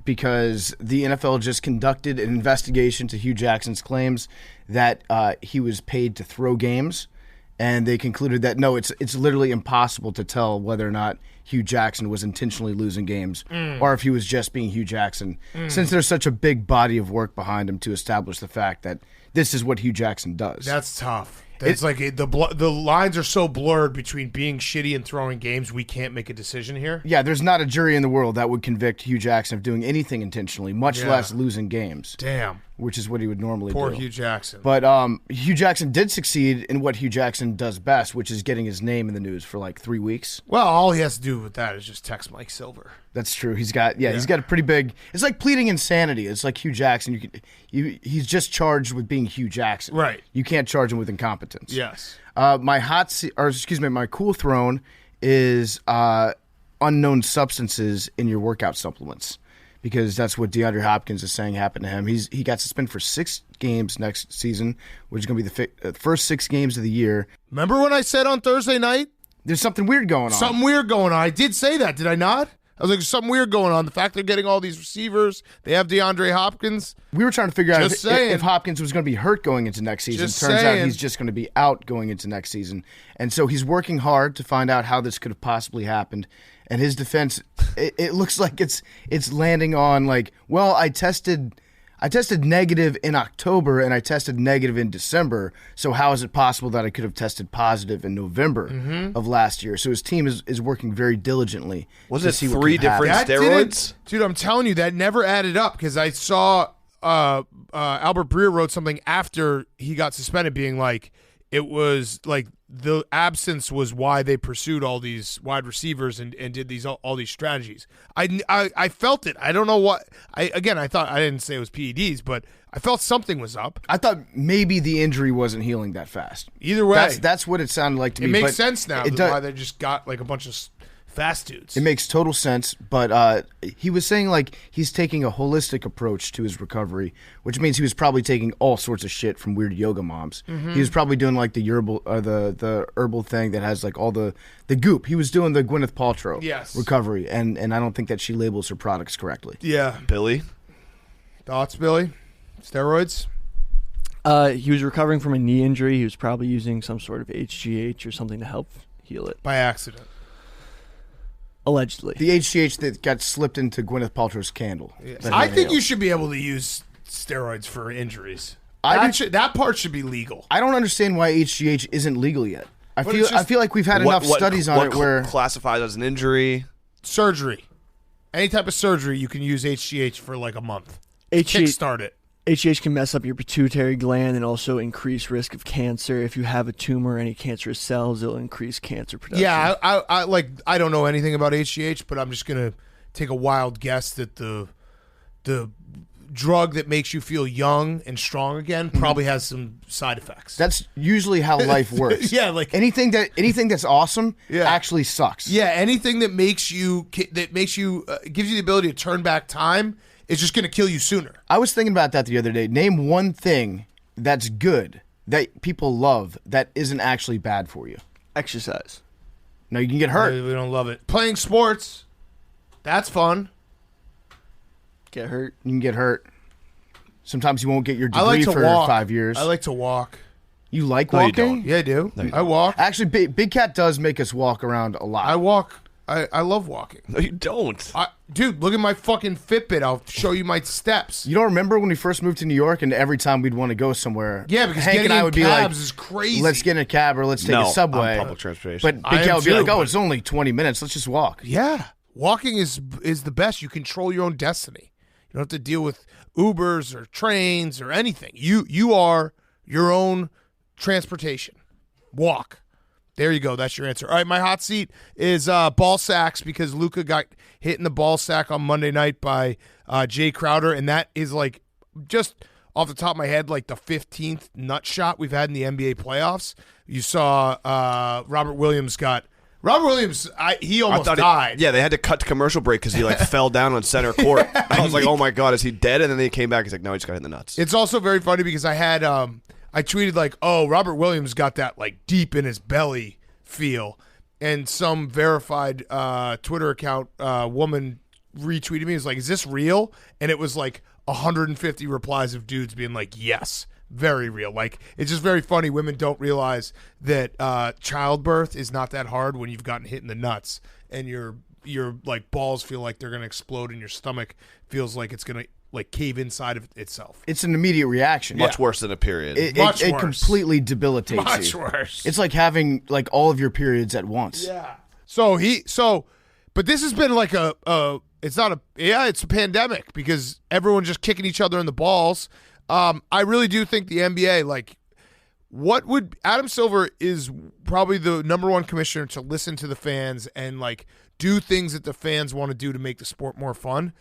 because the NFL just conducted an investigation to Hugh Jackson's claims that he was paid to throw games, and they concluded that no, it's literally impossible to tell whether or not Hugh Jackson was intentionally losing games or if he was just being Hugh Jackson, since there's such a big body of work behind him to establish the fact that this is what Hugh Jackson does. That's tough. It's like the lines are so blurred between being shitty and throwing games, we can't make a decision here. Yeah, there's not a jury in the world that would convict Hugh Jackson of doing anything intentionally, much less losing games, Damn. which is what he would normally Poor do. Hugh Jackson. But Hugh Jackson did succeed in what Hugh Jackson does best, which is getting his name in the news for like 3 weeks. Well, all he has to do with that is just text Mike Silver. That's true. He's got a pretty big. It's like pleading insanity. It's like Hugh Jackson. He's just charged with being Hugh Jackson. Right. You can't charge him with incompetence. Yes. My cool throne is unknown substances in your workout supplements, because that's what DeAndre Hopkins is saying happened to him. He got suspended for 6 games next season, which is going to be the first 6 games of the year. Remember when I said on Thursday night? There's something weird going on. Something weird going on. I did say that, did I not? I was like, there's something weird going on. The fact they're getting all these receivers, they have DeAndre Hopkins. We were trying to figure out if Hopkins was going to be hurt going into next season. Turns out he's just going to be out going into next season. And so he's working hard to find out how this could have possibly happened. And his defense, it looks like it's landing on like, well, I tested negative in October and I tested negative in December. So how is it possible that I could have tested positive in November of last year? So his team is working very diligently. Was it 3 different steroids? Dude, I'm telling you, that never added up, because I saw Albert Breer wrote something after he got suspended being like, it was like the absence was why they pursued all these wide receivers and did all these strategies. I felt it. I don't know what. I thought, I didn't say it was PEDs, but I felt something was up. I thought maybe the injury wasn't healing that fast. Either way, that's what it sounded like to me. It makes sense now why they just got like a bunch of fast dudes. It makes total sense, but he was saying like he's taking a holistic approach to his recovery, which means he was probably taking all sorts of shit from weird yoga moms. He was probably doing like the herbal thing that has like all the goop. He was doing the Gwyneth Paltrow recovery, and I don't think that she labels her products correctly. Yeah. Billy? Thoughts, Billy? Steroids? He was recovering from a knee injury. He was probably using some sort of HGH or something to help heal it. By accident. Allegedly. The HGH that got slipped into Gwyneth Paltrow's candle. Yes. I think you should be able to use steroids for injuries. That part should be legal. I don't understand why HGH isn't legal yet. I feel like we've had enough studies on it where classifies as an injury. Surgery. Any type of surgery, you can use HGH for like a month. HGH Kickstart it. HGH can mess up your pituitary gland and also increase risk of cancer. If you have a tumor or any cancerous cells, it'll increase cancer production. Yeah, I don't know anything about HGH, but I'm just gonna take a wild guess that the drug that makes you feel young and strong again probably has some side effects. That's usually how life works. Yeah, like anything that's awesome actually sucks. Yeah, anything that gives you the ability to turn back time. It's just going to kill you sooner. I was thinking about that the other day. Name one thing that's good, that people love, that isn't actually bad for you. Exercise. No, you can get hurt. We don't love it. Playing sports, that's fun. Get hurt. You can get hurt. Sometimes you won't get your degree for 5 years. I like to walk. You like walking? You don't. Yeah, I do. No, I walk. Actually, Big Cat does make us walk around a lot. I walk. I love walking. No, you don't. Dude, look at my fucking Fitbit. I'll show you my steps. You don't remember when we first moved to New York and every time we'd want to go somewhere? Yeah, because Hank and I would be like, is crazy. Let's get in a cab or let's take a subway. Public transportation. But Big Cat would be like, it's only 20 minutes. Let's just walk. Yeah. Walking is the best. You control your own destiny. You don't have to deal with Ubers or trains or anything. You are your own transportation. Walk. There you go. That's your answer. All right, my hot seat is ball sacks, because Luka got hit in the ball sack on Monday night by Jay Crowder, and that is like, just off the top of my head, like the 15th nut shot we've had in the NBA playoffs. You saw Robert Williams, he almost died. They had to cut to commercial break because he like fell down on center court. I was like, oh my God, is he dead? And then he came back. He's like, no, he just got hit in the nuts. It's also very funny because I had I tweeted like, oh, Robert Williams got that like deep in his belly feel, and some verified Twitter account woman retweeted me. It was like, is this real? And it was like 150 replies of dudes being like, yes, very real. Like, it's just very funny. Women don't realize that childbirth is not that hard when you've gotten hit in the nuts and your like balls feel like they're gonna explode and your stomach feels like it's gonna like cave inside of itself. It's an immediate reaction. Much worse than a period. It completely debilitates you. Much worse. It's like having like all of your periods at once. Yeah. But this has been like it's a pandemic because everyone's just kicking each other in the balls. I really do think the NBA, like, Adam Silver is probably the number one commissioner to listen to the fans and like do things that the fans want to do to make the sport more fun.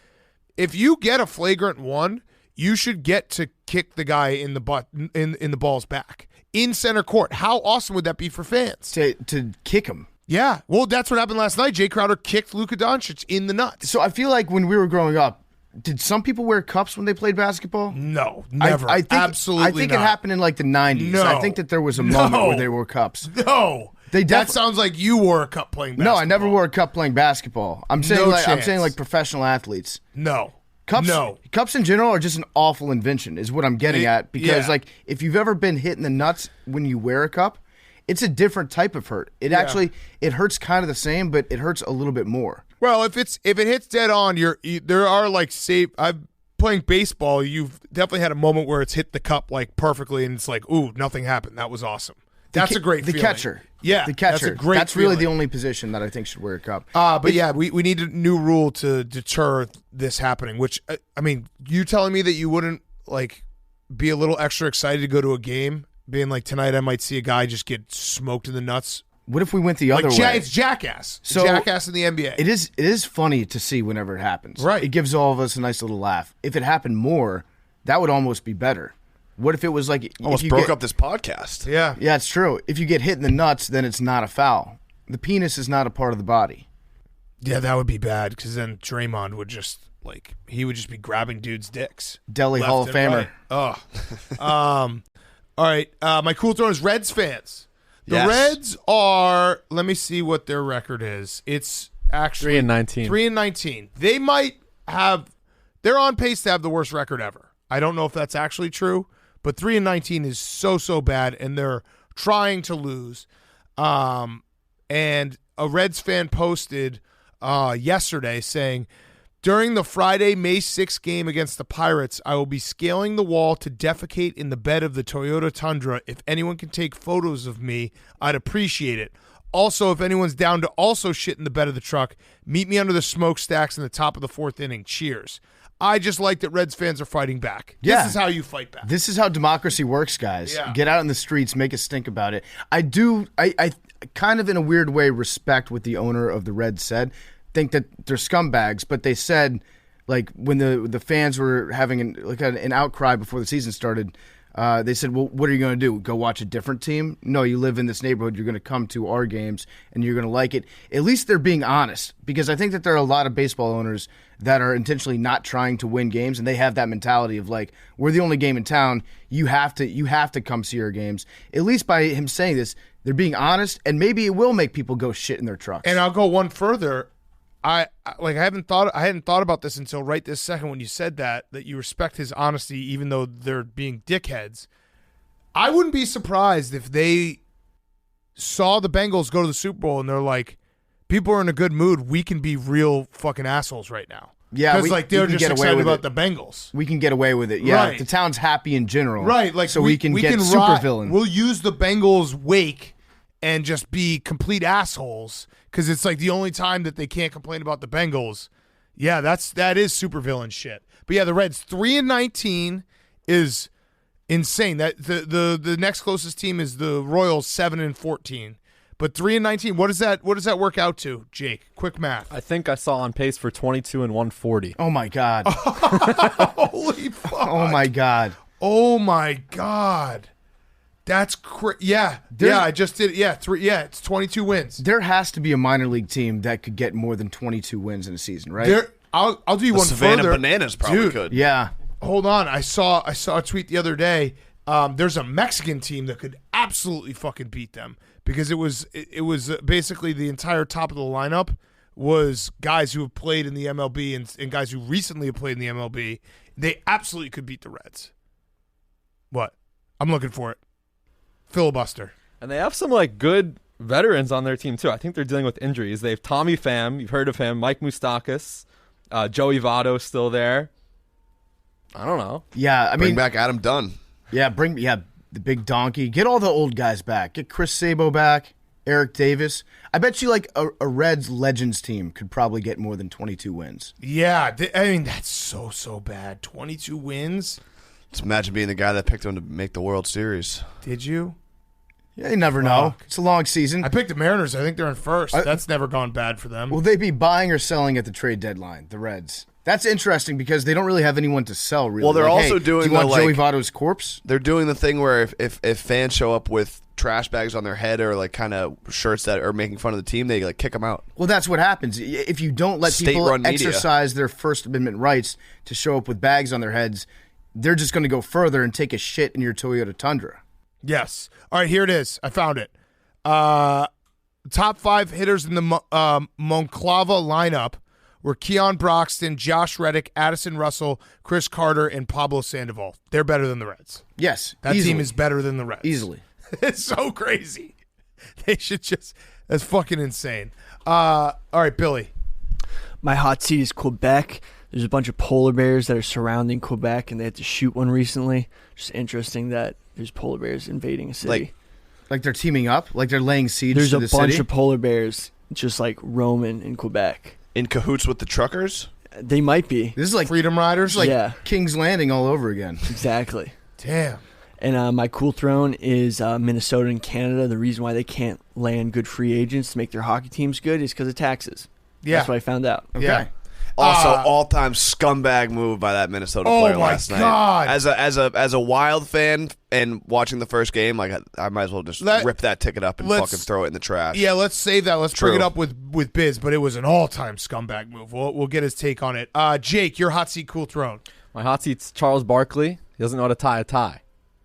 If you get a flagrant one, you should get to kick the guy in the butt in the ball's back in center court. How awesome would that be for fans? To kick him. Yeah, well, that's what happened last night. Jay Crowder kicked Luka Doncic in the nuts. So I feel like when we were growing up, did some people wear cups when they played basketball? No, never. I think, Absolutely I think not. it happened in like the 90s. No. I think that there was a moment where they wore cups. No. That sounds like you wore a cup playing basketball. No, I never wore a cup playing basketball. I'm saying like professional athletes. No. Cups in general are just an awful invention, is what I'm getting at. Because like if you've ever been hit in the nuts when you wear a cup, it's a different type of hurt. It actually hurts kind of the same, but it hurts a little bit more. Well, if it hits dead on, there are like I'm playing baseball. You've definitely had a moment where it's hit the cup like perfectly, and it's like, ooh, nothing happened. That was awesome. That's a great feeling. The catcher. Yeah, the catcher. That's a great That's really feeling. the only position that I think should wear a cup. But yeah, we need a new rule to deter this happening. Which I mean, you telling me that you wouldn't like be a little extra excited to go to a game, being like tonight I might see a guy just get smoked in the nuts. What if we went the other way? It's Jackass. So Jackass in the NBA. It is funny to see whenever it happens. Right. It gives all of us a nice little laugh. If it happened more, that would almost be better. What if it was like almost broke up this podcast? Yeah. Yeah, it's true. If you get hit in the nuts, then it's not a foul. The penis is not a part of the body. Yeah, that would be bad because then Draymond would just he would just be grabbing dudes' dicks. Delhi Hall of Famer. Right. Oh. All right. My cool throw is Reds fans. The Reds are. Let me see what their record is. It's actually 3-19. 3-19. They might have. They're on pace to have the worst record ever. I don't know if that's actually true, but 3-19 is so bad, and they're trying to lose. And a Reds fan posted yesterday saying, during the Friday, May 6th game against the Pirates, I will be scaling the wall to defecate in the bed of the Toyota Tundra. If anyone can take photos of me, I'd appreciate it. Also, if anyone's down to also shit in the bed of the truck, meet me under the smokestacks in the top of the 4th inning. Cheers. I just like that Reds fans are fighting back. Yeah. This is how you fight back. This is how democracy works, guys. Yeah. Get out in the streets, make a stink about it. I kind of in a weird way respect what the owner of the Reds said. Think that they're scumbags, but they said, like, when the fans were having an outcry before the season started, they said, well, what are you going to do? Go watch a different team? No, you live in this neighborhood. You're going to come to our games, and you're going to like it. At least they're being honest, because I think that there are a lot of baseball owners that are intentionally not trying to win games, and they have that mentality of, like, we're the only game in town. You have to come see our games. At least by him saying this, they're being honest, and maybe it will make people go shit in their trucks. And I'll go one further. I hadn't thought about this until right this second when you said that you respect his honesty even though they're being dickheads. I wouldn't be surprised if they saw the Bengals go to the Super Bowl and they're like, people are in a good mood. We can be real fucking assholes right now. Yeah, because they're just excited about the Bengals. We can get away with it. Yeah, right. The town's happy in general. Right, like so we can get super villain. We'll use the Bengals' wake and just be complete assholes. Because it's like the only time that they can't complain about the Bengals. Yeah, that is supervillain shit. But yeah, the Reds 3-19 is insane. That the next closest team is the Royals 7-14. But 3-19, what does that work out to, Jake? Quick math. I think I saw on pace for 22 and 140. Oh my god! Holy fuck! Oh my god! Oh my god! That's yeah. I just did it. Yeah, it's 22 wins. There has to be a minor league team that could get more than 22 wins in a season, right? I'll do you one Savannah further. Bananas probably Dude, could. Yeah. Hold on. I saw a tweet the other day. There's a Mexican team that could absolutely fucking beat them because it was basically the entire top of the lineup was guys who have played in the MLB and guys who recently have played in the MLB. They absolutely could beat the Reds. What? I'm looking for it. Filibuster. And they have some like good veterans on their team too. I think they're dealing with injuries. They have Tommy Pham, you've heard of him, Mike Moustakas, Joey Votto's still there. I don't know. Yeah, I mean, Bring back Adam Dunn. Yeah, the big donkey. Get all the old guys back. Get Chris Sabo back, Eric Davis. I bet you like a Reds Legends team could probably get more than 22 wins. Yeah, I mean that's so bad. 22 wins. Just imagine being the guy that picked them to make the World Series. Did you? Yeah, you never know. It's a long season. I picked the Mariners. I think they're in first. That's never gone bad for them. Will they be buying or selling at the trade deadline, the Reds? That's interesting because they don't really have anyone to sell. Really, Well, they're like, also hey, doing do you want the, Joey like- Votto's corpse? They're doing the thing where if fans show up with trash bags on their head or like kind of shirts that are making fun of the team, they like kick them out. Well, that's what happens if you don't let people State-run media. exercise their First Amendment rights to show up with bags on their heads. They're just going to go further and take a shit in your Toyota Tundra. Yes. All right, here it is. I found it. Top 5 hitters in the Monclova lineup were Keon Broxton, Josh Reddick, Addison Russell, Chris Carter, and Pablo Sandoval. They're better than the Reds. Yes, That easily. team is better than the Reds. Easily. It's so crazy. They should just – that's fucking insane. All right, Billy. My hot seat is Quebec. There's a bunch of polar bears that are surrounding Quebec, and they had to shoot one recently. Just interesting that there's polar bears invading a city. Like they're teaming up? Like they're laying siege There's to a the bunch city? of polar bears just like roaming in Quebec. In cahoots with the truckers? They might be. This is like Freedom Riders? like Yeah. King's Landing all over again. Exactly. Damn. And my cool throne is Minnesota and Canada. The reason why they can't land good free agents to make their hockey teams good is because of taxes. Yeah. That's what I found out. Okay. Yeah. Also, all-time scumbag move by that Minnesota Oh player my last God. night. As a Wild fan and watching the first game, like I might as well just rip that ticket up and let's- fucking throw it in the trash. Yeah, let's save that. Let's bring True. it up with Biz, but it was an all-time scumbag move. We'll get his take on it. Jake, your hot seat, cool throne. My hot seat's Charles Barkley. He doesn't know how to tie a tie.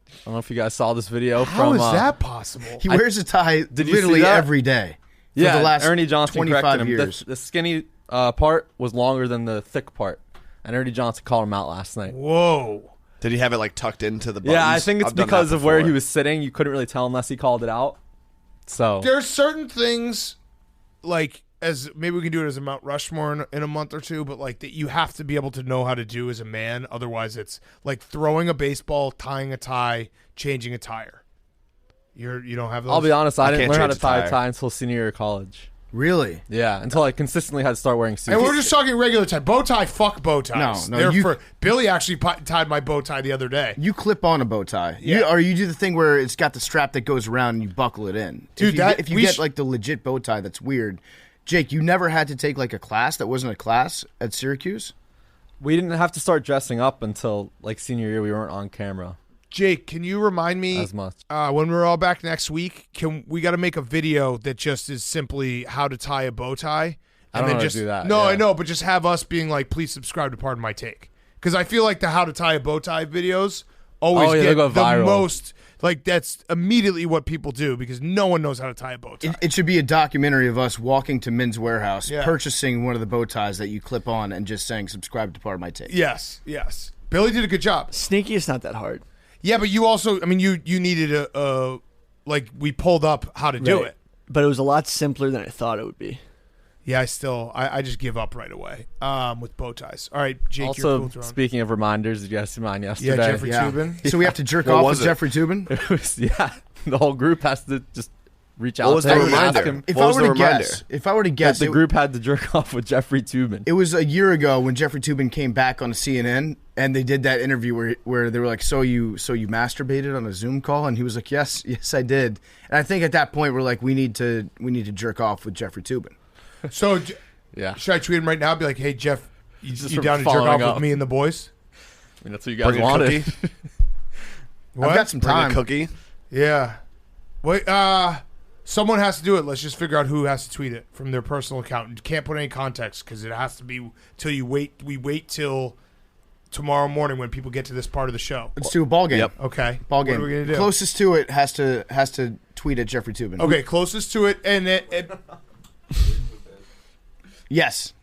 I don't know if you guys saw this video How from. is that possible? He wears a tie Did you see literally that? every day. For Yeah, the last Ernie Johnson 25 corrected him. years. The skinny part was longer than the thick part, and Ernie Johnson called him out last night. Whoa. Did he have it like tucked into the buttons? Yeah, I think it's I've done because that of where before. he was sitting. You couldn't really tell unless he called it out. So There's certain things, like, as maybe we can do it as a Mount Rushmore in a month or two, but like that you have to be able to know how to do as a man. Otherwise, it's like throwing a baseball, tying a tie, changing a tire. You don't have those? I'll be honest, I didn't can't learn how to change a tie a tire. tie until senior year of college. Really? Yeah, until I consistently had to start wearing suits. And we're just talking regular tie. Bow tie, fuck bow ties. No, They're Billy actually tied my bow tie the other day. You clip on a bow tie. Yeah. Or you do the thing where it's got the strap that goes around and you buckle it in. Dude, if you get like the legit bow tie, that's weird. Jake, you never had to take like a class that wasn't a class at Syracuse? We didn't have to start dressing up until like senior year. We weren't on camera Jake, can you remind me as much. when we're all back next week? We got to make a video that just is simply how to tie a bow tie, I don't know how to do that, No, yeah. I know, but just have us being like, please subscribe to Pardon My Take, because I feel like the how to tie a bow tie videos always Oh, yeah, get they go the viral. most. Like that's immediately what people do because no one knows how to tie a bow tie. It should be a documentary of us walking to Men's Warehouse, Yeah. purchasing one of the bow ties that you clip on and just saying subscribe to Part of My Take. Yes. Billy did a good job. Sneaky is not that hard. Yeah, but you also, I mean, you needed a like we pulled up how to do Right. it. But it was a lot simpler than I thought it would be. Yeah, I just give up right away with bow ties. All right, Jake, Also, you're cool throwing. speaking of reminders, did you guys see mine yesterday? Yeah, Jeffrey Yeah. Tubin. So we have to jerk What off was with it? Jeffrey Tubin? It was, yeah, the whole group has to just reach out What was to the him and reminder? ask him. If What I was were the to reminder? guess, The group had to jerk off with Jeffrey Tubin. it was a year ago when Jeffrey Tubin came back on CNN and they did that interview where they were like, so you masturbated on a Zoom call? And he was like, yes, I did. And I think at that point we're like, we need to jerk off with Jeffrey Tubin. So Yeah, should I tweet him right now? Be like, hey Jeff, you Just down to jerk following off up. with me and the boys? I mean, that's what you guys Bring a wanted. cookie. What? I've got some Bring time. a cookie. Yeah. Wait. Someone has to do it. Let's just figure out who has to tweet it from their personal account. You can't put any context because it has to be till you wait. We wait till tomorrow morning when people get to this part of the show. Let's do a ball game. Yep. Okay. Ball What game. are we gonna do? Closest to it has to tweet at Jeffrey Tubin. Okay, closest to it, and Yes.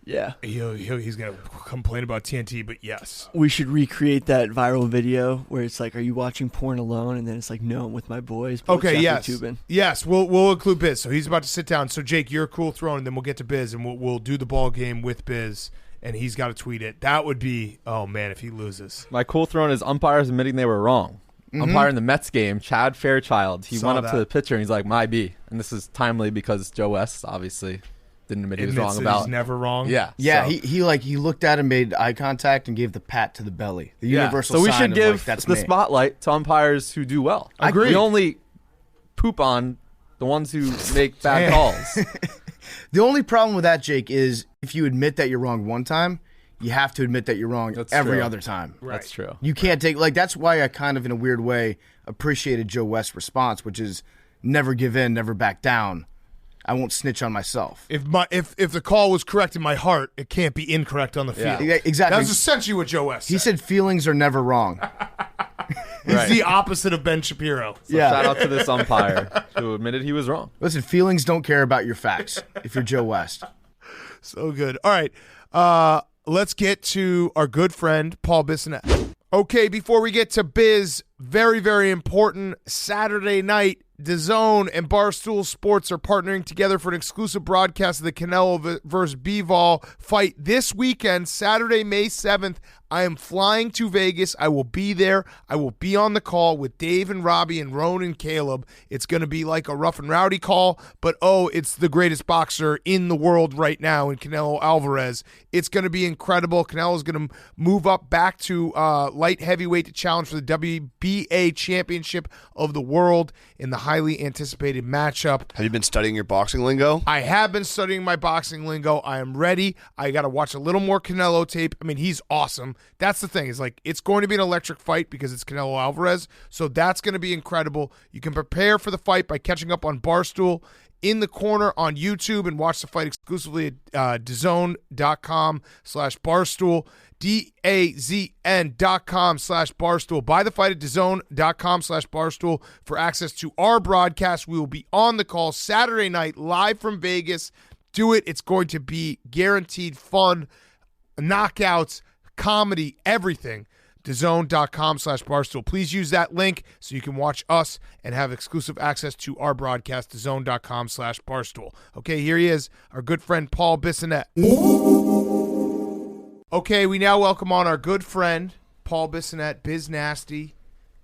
Yeah. he's gonna complain about TNT, but yes. We should recreate that viral video where it's like, are you watching porn alone? And then it's like, no, I'm with my boys. but with Okay, Jeffrey yes, Tubin. yes. We'll include Biz. So he's about to sit down. So Jake, you're a cool throwing, and then we'll get to Biz, and we'll do the ball game with Biz, and he's got to tweet it. That would be, oh man, if he loses. My cool throne is umpires admitting they were wrong. Umpire in the Mets game, Chad Fairchild, he Saw went up that. to the pitcher and he's like, my B. And this is timely because Joe West obviously didn't admit he was Admits wrong that about. he's never wrong. Yeah. Yeah, so- he looked at him, made eye contact, and gave the pat to the belly. The yeah. universal So we sign should of, give like, that's the me. spotlight to umpires who do well. Agreed. We only poop on the ones who make bad calls. The only problem with that, Jake, is if you admit that you're wrong one time, you have to admit that you're wrong every other time. Right. That's true. You can't take that's why I kind of in a weird way appreciated Joe West's response, which is never give in, never back down. I won't snitch on myself. If the call was correct in my heart, it can't be incorrect on the field. Yeah, exactly. That's essentially what Joe West said. He said feelings are never wrong. He's the opposite of Ben Shapiro. So shout out to this umpire who admitted he was wrong. Listen, feelings don't care about your facts if you're Joe West. So good. All right. Let's get to our good friend, Paul Bissonnette. Okay, before we get to Biz, very, very important, Saturday night, DAZN and Barstool Sports are partnering together for an exclusive broadcast of the Canelo versus Bivol fight this weekend, Saturday, May 7th. I am flying to Vegas. I will be there. I will be on the call with Dave and Robbie and Roan and Caleb. It's going to be like a rough and rowdy call, but it's the greatest boxer in the world right now in Canelo Alvarez. It's going to be incredible. Canelo's going to move up back to light heavyweight to challenge for the WBA championship of the world in the highly anticipated matchup. Have you been studying your boxing lingo? I have been studying my boxing lingo. I am ready. I got to watch a little more Canelo tape. I mean, he's awesome. That's the thing. It's going to be an electric fight because it's Canelo Alvarez. So that's going to be incredible. You can prepare for the fight by catching up on Barstool in the Corner on YouTube and watch the fight exclusively at DAZN.com/Barstool. DAZN.com/Barstool. Buy the fight at DAZN.com/Barstool for access to our broadcast. We will be on the call Saturday night live from Vegas. Do it. It's going to be guaranteed fun, knockouts, comedy, everything. DAZN.com/Barstool. Please use that link so you can watch us and have exclusive access to our broadcast. DAZN.com/Barstool. Okay, here he is, our good friend Paul Bissonnette. Okay, we now welcome on our good friend Paul Bissonnette, BizNasty.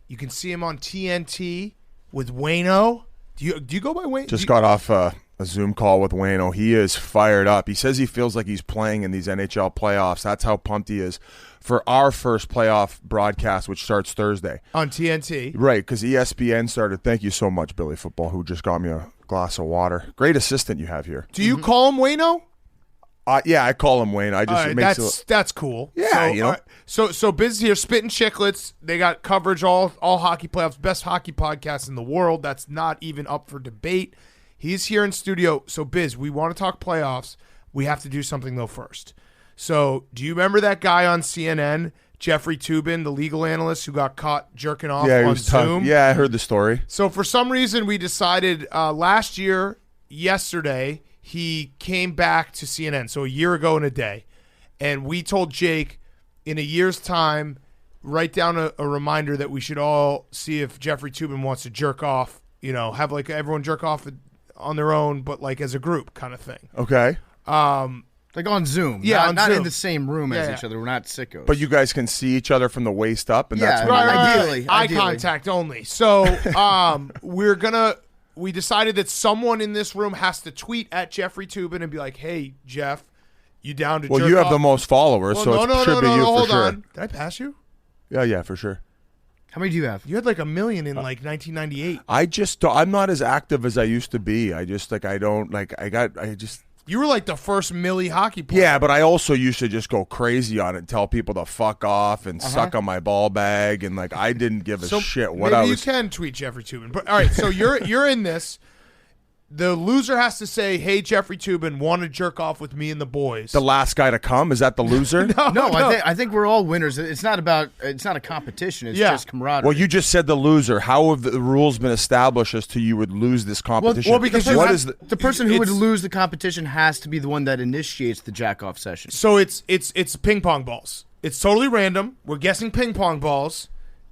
You can see him on TNT with Wayno. Do you go by Wayne? Just got off a Zoom call with Wayno. He is fired up. He says he feels like he's playing in these NHL playoffs. That's how pumped he is for our first playoff broadcast, which starts Thursday. On TNT. Right, because ESPN started. Thank you so much, Billy Football, who just got me a glass of water. Great assistant you have here. Do you call him Wayno? Yeah, I call him Wayne. I just right, it makes that's cool. Yeah, So Biz here, Spittin' Chicklets. They got coverage all hockey playoffs, best hockey podcast in the world. That's not even up for debate. He's here in studio. So Biz, we want to talk playoffs. We have to do something though first. So do you remember that guy on CNN, Jeffrey Toobin, the legal analyst who got caught jerking off on Zoom? Yeah, I heard the story. So for some reason we decided yesterday, he came back to CNN, so a year ago in a day. And we told Jake, in a year's time, write down a reminder that we should all see if Jeffrey Toobin wants to jerk off, have like everyone jerk off on their own, but like as a group kind of thing. Okay. Like on Zoom. Yeah, not Zoom. in the same room as each other. We're not sickos. But you guys can see each other from the waist up, and that's right, Ideally. Eye ideally. contact only. So we decided that someone in this room has to tweet at Jeffrey Toobin and be like, hey, Jeff, you down to jerk off? Well, you have the most followers, so it should be you for hold sure. on. Did I pass you? Yeah, for sure. How many do you have? You had like 1 million in like 1998. I'm not as active as I used to be. You were like the first Millie hockey player. Yeah, but I also used to just go crazy on it and tell people to fuck off and suck on my ball bag, and like I didn't give a shit what I was. Maybe you can tweet Jeffrey Toobin. But all right, so you're in this. The loser has to say, "Hey, Jeffrey Toobin, want to jerk off with me and the boys?" The last guy to come, is that the loser? No. I think we're all winners. It's not a competition. It's just camaraderie. Well, you just said the loser. How have the rules been established as to you would lose this competition? Well, because the person who would lose the competition has to be the one that initiates the jack-off session. So it's ping pong balls. It's totally random. We're guessing ping pong balls.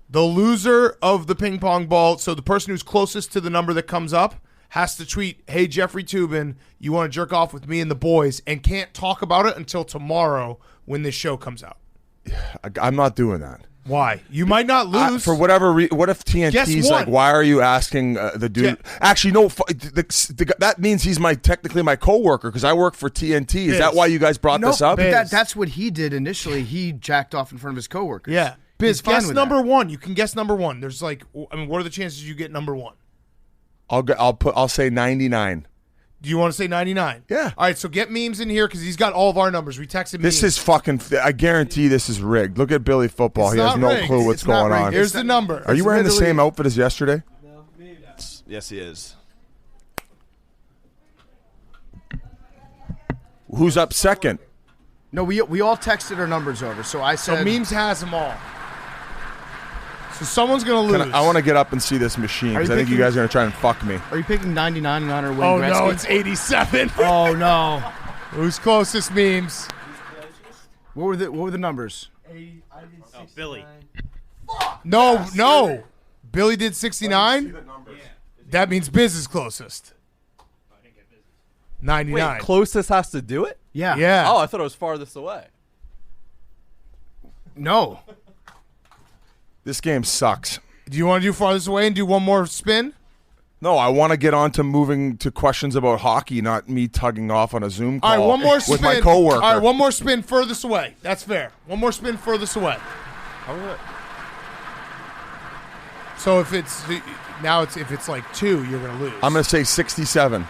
The loser of the ping pong ball, so the person who's closest to the number that comes up, has to tweet, hey, Jeffrey Toobin, you want to jerk off with me and the boys, and can't talk about it until tomorrow when this show comes out. I'm not doing that. Why? You might not lose. For whatever reason. What if TNT's like, why are you asking the dude? Actually, no, that means he's technically my coworker because I work for TNT. Is that why you guys brought this up? But that's what he did initially. He jacked off in front of his coworkers. Yeah. Biz, guess number one. You can guess number one. There's what are the chances you get number one? I'll say 99. Do you want to say 99? Yeah. All right, so get memes in here because he's got all of our numbers. We texted memes. This is fucking. I guarantee this is rigged. Look at Billy football. It's He has not no rigged. clue what's It's not going rigged. on. Here's the number. Are you wearing the same outfit as yesterday? Yes, he is. Who's up second? No, we all texted our numbers over. So I So said memes has them all. So someone's going to lose. I want to get up and see this machine because I think you guys are going to try and fuck me. Are you picking 99 in honor of Wayne Oh, Gretzky? no, it's 87. Oh, no. Who's closest, memes? What were the numbers? Billy. No. Billy did 69? That means Biz is closest. 99. Wait, closest has to do it? Yeah. Oh, I thought it was farthest away. No. This game sucks. Do you want to do farthest away and do one more spin? No, I want to get on to moving to questions about hockey, not me tugging off on a Zoom call All right, one more spin. with my coworker. All right, one more spin furthest away. That's fair. One more spin furthest away. So if it's if it's like 2, you're going to lose. I'm going to say 67.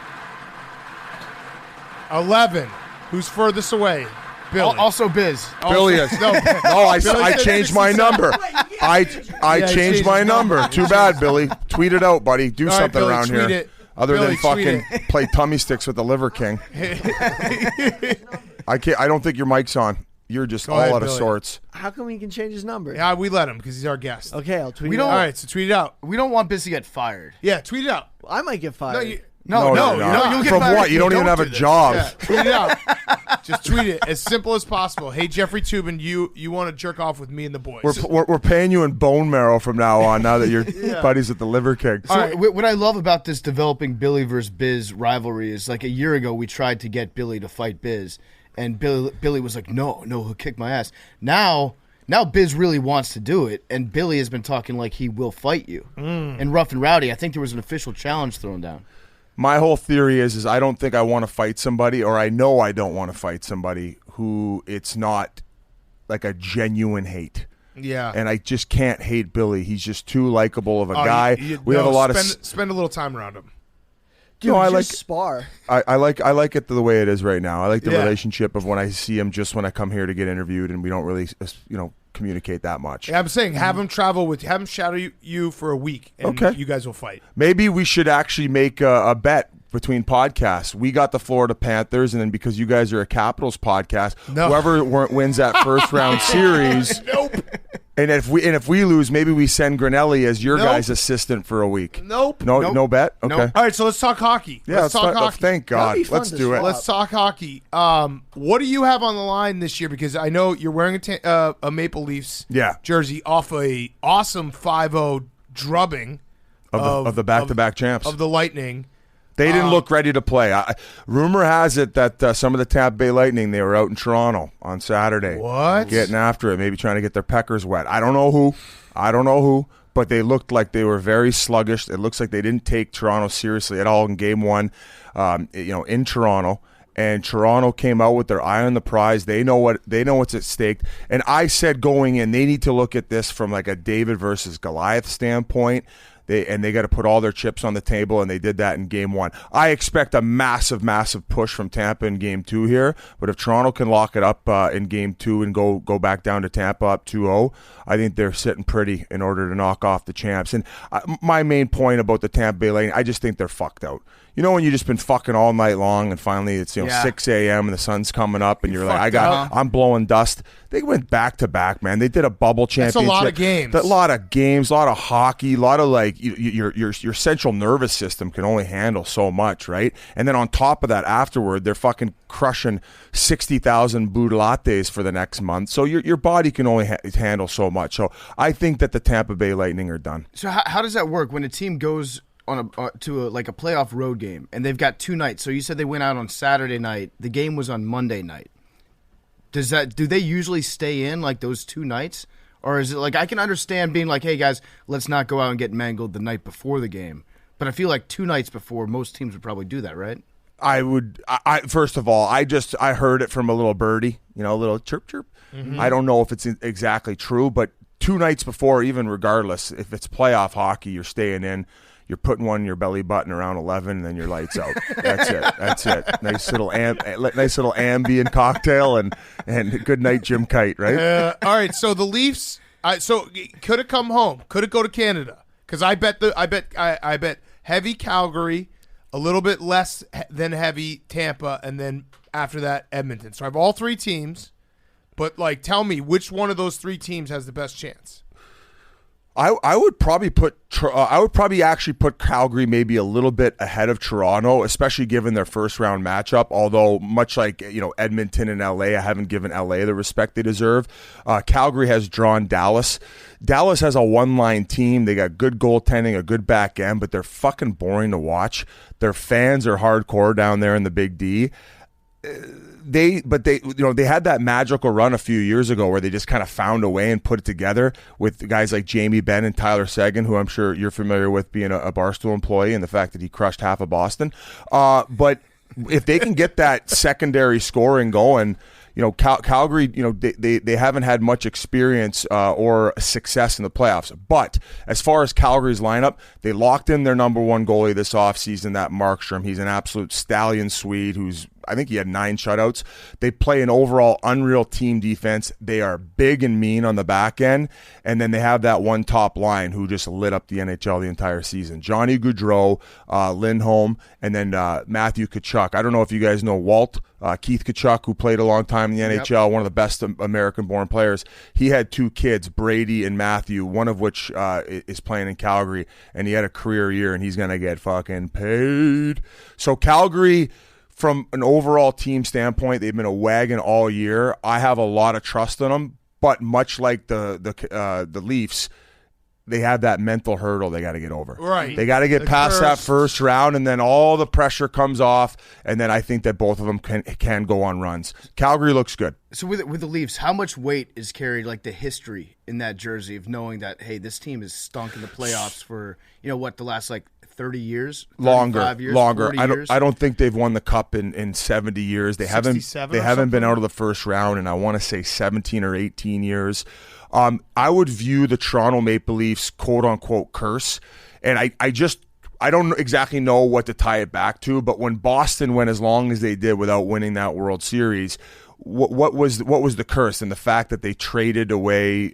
11. Who's furthest away? Billy. Also Biz. Billy is. No, I said changed my 67. number. I he changed my his number. number. Too bad, Billy. Tweet it out, buddy. Do All right, something Billy, around tweet here. it. Other Billy, than fucking tweet play tummy sticks with the Liver King. I don't think your mic's on. You're just all ahead, out of Billy. sorts. How come we can change his number? Yeah, we let him because he's our guest. Okay, I'll tweet We it don't- out. All right, so tweet it out. We don't want Biz to get fired. Yeah, tweet it out. I might get fired. No, you're not. you'll get From fired what? if You don't even have a do this. job. Yeah, tweet it out. Just tweet it as simple as possible. Hey, Jeffrey Tubin, you want to jerk off with me and the boys? We're paying you in bone marrow from now on. Now that you're buddies with the Liver King. So what I love about this developing Billy versus Biz rivalry is like a year ago we tried to get Billy to fight Biz, and Billy was like, no, he'll kick my ass. Now Biz really wants to do it, and Billy has been talking like he will fight you. And Rough and Rowdy, I think there was an official challenge thrown down. My whole theory is I don't think I want to fight somebody, or I know I don't want to fight somebody who it's not like a genuine hate. Yeah. And I just can't hate Billy. He's just too likable of a guy. We have a lot of spend a little time around him. Dude, I just like spar. I like it the way it is right now. I like the Yeah. relationship of when I see him just when I come here to get interviewed, and we don't really communicate that much. Yeah, I'm saying have him have him shadow you for a week, and Okay. you guys will fight. Maybe we should actually make a bet between podcasts. We got the Florida Panthers, and then because you guys are a Capitals podcast, whoever wins that first round series. Nope. And if we lose, maybe we send Grinelli as your guys' assistant for a week. Nope. No bet. Okay. Nope. All right, so let's talk hockey. Yeah, let's talk hockey. Thank God. Let's do it. Let's talk hockey. What do you have on the line this year? Because I know you're wearing a Maple Leafs jersey off a awesome 5-0 drubbing of the back-to-back champs of the Lightning. They didn't look ready to play. Rumor has it that some of the Tampa Bay Lightning, they were out in Toronto on Saturday. What? Getting after it, maybe trying to get their peckers wet. I don't know who, but they looked like they were very sluggish. It looks like they didn't take Toronto seriously at all in Game 1, in Toronto. And Toronto came out with their eye on the prize. They know what's at stake. And I said going in, they need to look at this from like a David versus Goliath standpoint. They got to put all their chips on the table, and they did that in Game 1. I expect a massive, massive push from Tampa in Game 2 here, but if Toronto can lock it up in Game 2 and go back down to Tampa up 2-0, I think they're sitting pretty in order to knock off the champs. And my main point about the Tampa Bay Lightning, I just think they're fucked out. You know when you just been fucking all night long, and finally it's 6 a.m. and the sun's coming up, and you're like, I'm blowing dust. They went back to back, man. They did a bubble championship. That's a lot of games. A lot of games, a lot of hockey, a lot of like your central nervous system can only handle so much, right? And then on top of that, afterward, they're fucking crushing 60,000 Blue Lattes for the next month. So your body can only handle so much. So I think that the Tampa Bay Lightning are done. So how does that work when a team goes on to a playoff road game and they've got 2 nights? So you said they went out on Saturday night. The game was on Monday night. Do they usually stay in like those 2 nights? Or is it like I can understand being like, hey guys, let's not go out and get mangled the night before the game. But I feel like 2 nights before, most teams would probably do that, right? I would. First of all, I heard it from a little birdie, a little chirp chirp. Mm-hmm. I don't know if it's exactly true, but 2 nights before, even regardless, if it's playoff hockey, you're staying in. you're putting one in your belly button around 11, and then your lights out. That's it. Nice little ambient cocktail and good night, Jim Kite. Right. All right. So the Leafs. So could it come home? Could it go to Canada? Because I bet heavy Calgary, a little bit less than heavy Tampa, and then after that Edmonton. So I have all three teams, but like, tell me which one of those three teams has the best chance. I would probably actually put Calgary maybe a little bit ahead of Toronto, especially given their first round matchup. Although much like Edmonton and LA, I haven't given LA the respect they deserve. Calgary has drawn Dallas. Dallas has a one-line team. They got good goaltending, a good back end, but they're fucking boring to watch. Their fans are hardcore down there in the Big D. They had that magical run a few years ago where they just kind of found a way and put it together with guys like Jamie Benn and Tyler Seguin, who I'm sure you're familiar with being a Barstool employee and the fact that he crushed half of Boston. But if they can get that secondary scoring going, Calgary, they haven't had much experience or success in the playoffs. But as far as Calgary's lineup, they locked in their number one goalie this offseason, that Markstrom. He's an absolute stallion Swede I think he had 9 shutouts. They play an overall unreal team defense. They are big and mean on the back end. And then they have that one top line who just lit up the NHL the entire season. Johnny Gaudreau, Lindholm, and then Matthew Tkachuk. I don't know if you guys know Walt, Keith Tkachuk, who played a long time in the NHL, one of the best American-born players. He had 2 kids, Brady and Matthew, one of which is playing in Calgary, and he had a career year, and he's going to get fucking paid. So Calgary, from an overall team standpoint, they've been a wagon all year. I have a lot of trust in them, but much like the Leafs, they have that mental hurdle they got to get over. Right. They got to get past that first round, and then all the pressure comes off, and then I think that both of them can go on runs. Calgary looks good. So with the Leafs, how much weight is carried, like the history in that jersey of knowing that, hey, this team has stunk in the playoffs for, the last 30 years, longer. Years? I don't think they've won the cup in 70 years. They haven't been out of the first round in, I want to say, 17 or 18 years. I would view the Toronto Maple Leafs quote unquote curse, and I don't exactly know what to tie it back to. But when Boston went as long as they did without winning that World Series, what was the curse? And the fact that they traded away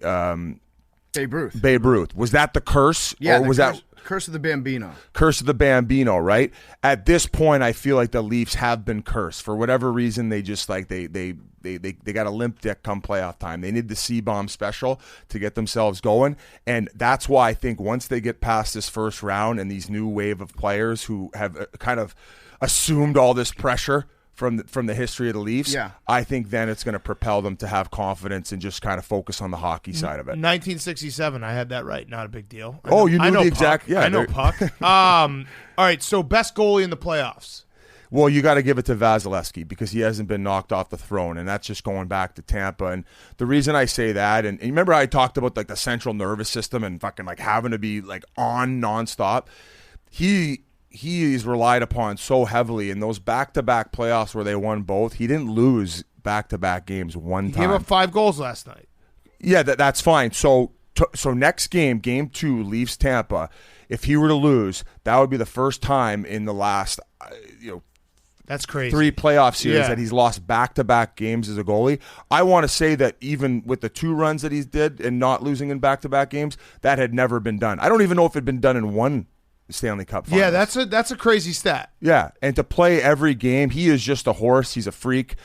Babe Ruth, was that the curse? Yeah, or was that Curse of the Bambino? Curse of the Bambino, right? At this point, I feel like the Leafs have been cursed for whatever reason. They just they got a limp dick come playoff time. They need the C-bomb special to get themselves going, and that's why I think once they get past this first round and these new wave of players who have kind of assumed all this pressure from the history of the Leafs, I think then it's going to propel them to have confidence and just kind of focus on the hockey side of it. 1967, I had that right. Not a big deal. You knew the exact. Yeah, I know puck. All right, so best goalie in the playoffs. Well, you got to give it to Vasilevsky because he hasn't been knocked off the throne, and that's just going back to Tampa. And the reason I say that, and you remember I talked about the central nervous system and fucking having to be on nonstop. He is relied upon so heavily in those back-to-back playoffs where they won both. He didn't lose back-to-back games one time. He gave up 5 goals last night. Yeah, that's fine. So next game, Game 2, Leafs Tampa. If he were to lose, that would be the first time in the last that's crazy 3 playoff series that he's lost back-to-back games as a goalie. I want to say that even with the 2 runs that he did and not losing in back-to-back games, that had never been done. I don't even know if it had been done in one Stanley Cup Finals. Yeah, that's a crazy stat. Yeah, and to play every game, he is just a horse. He's a freak.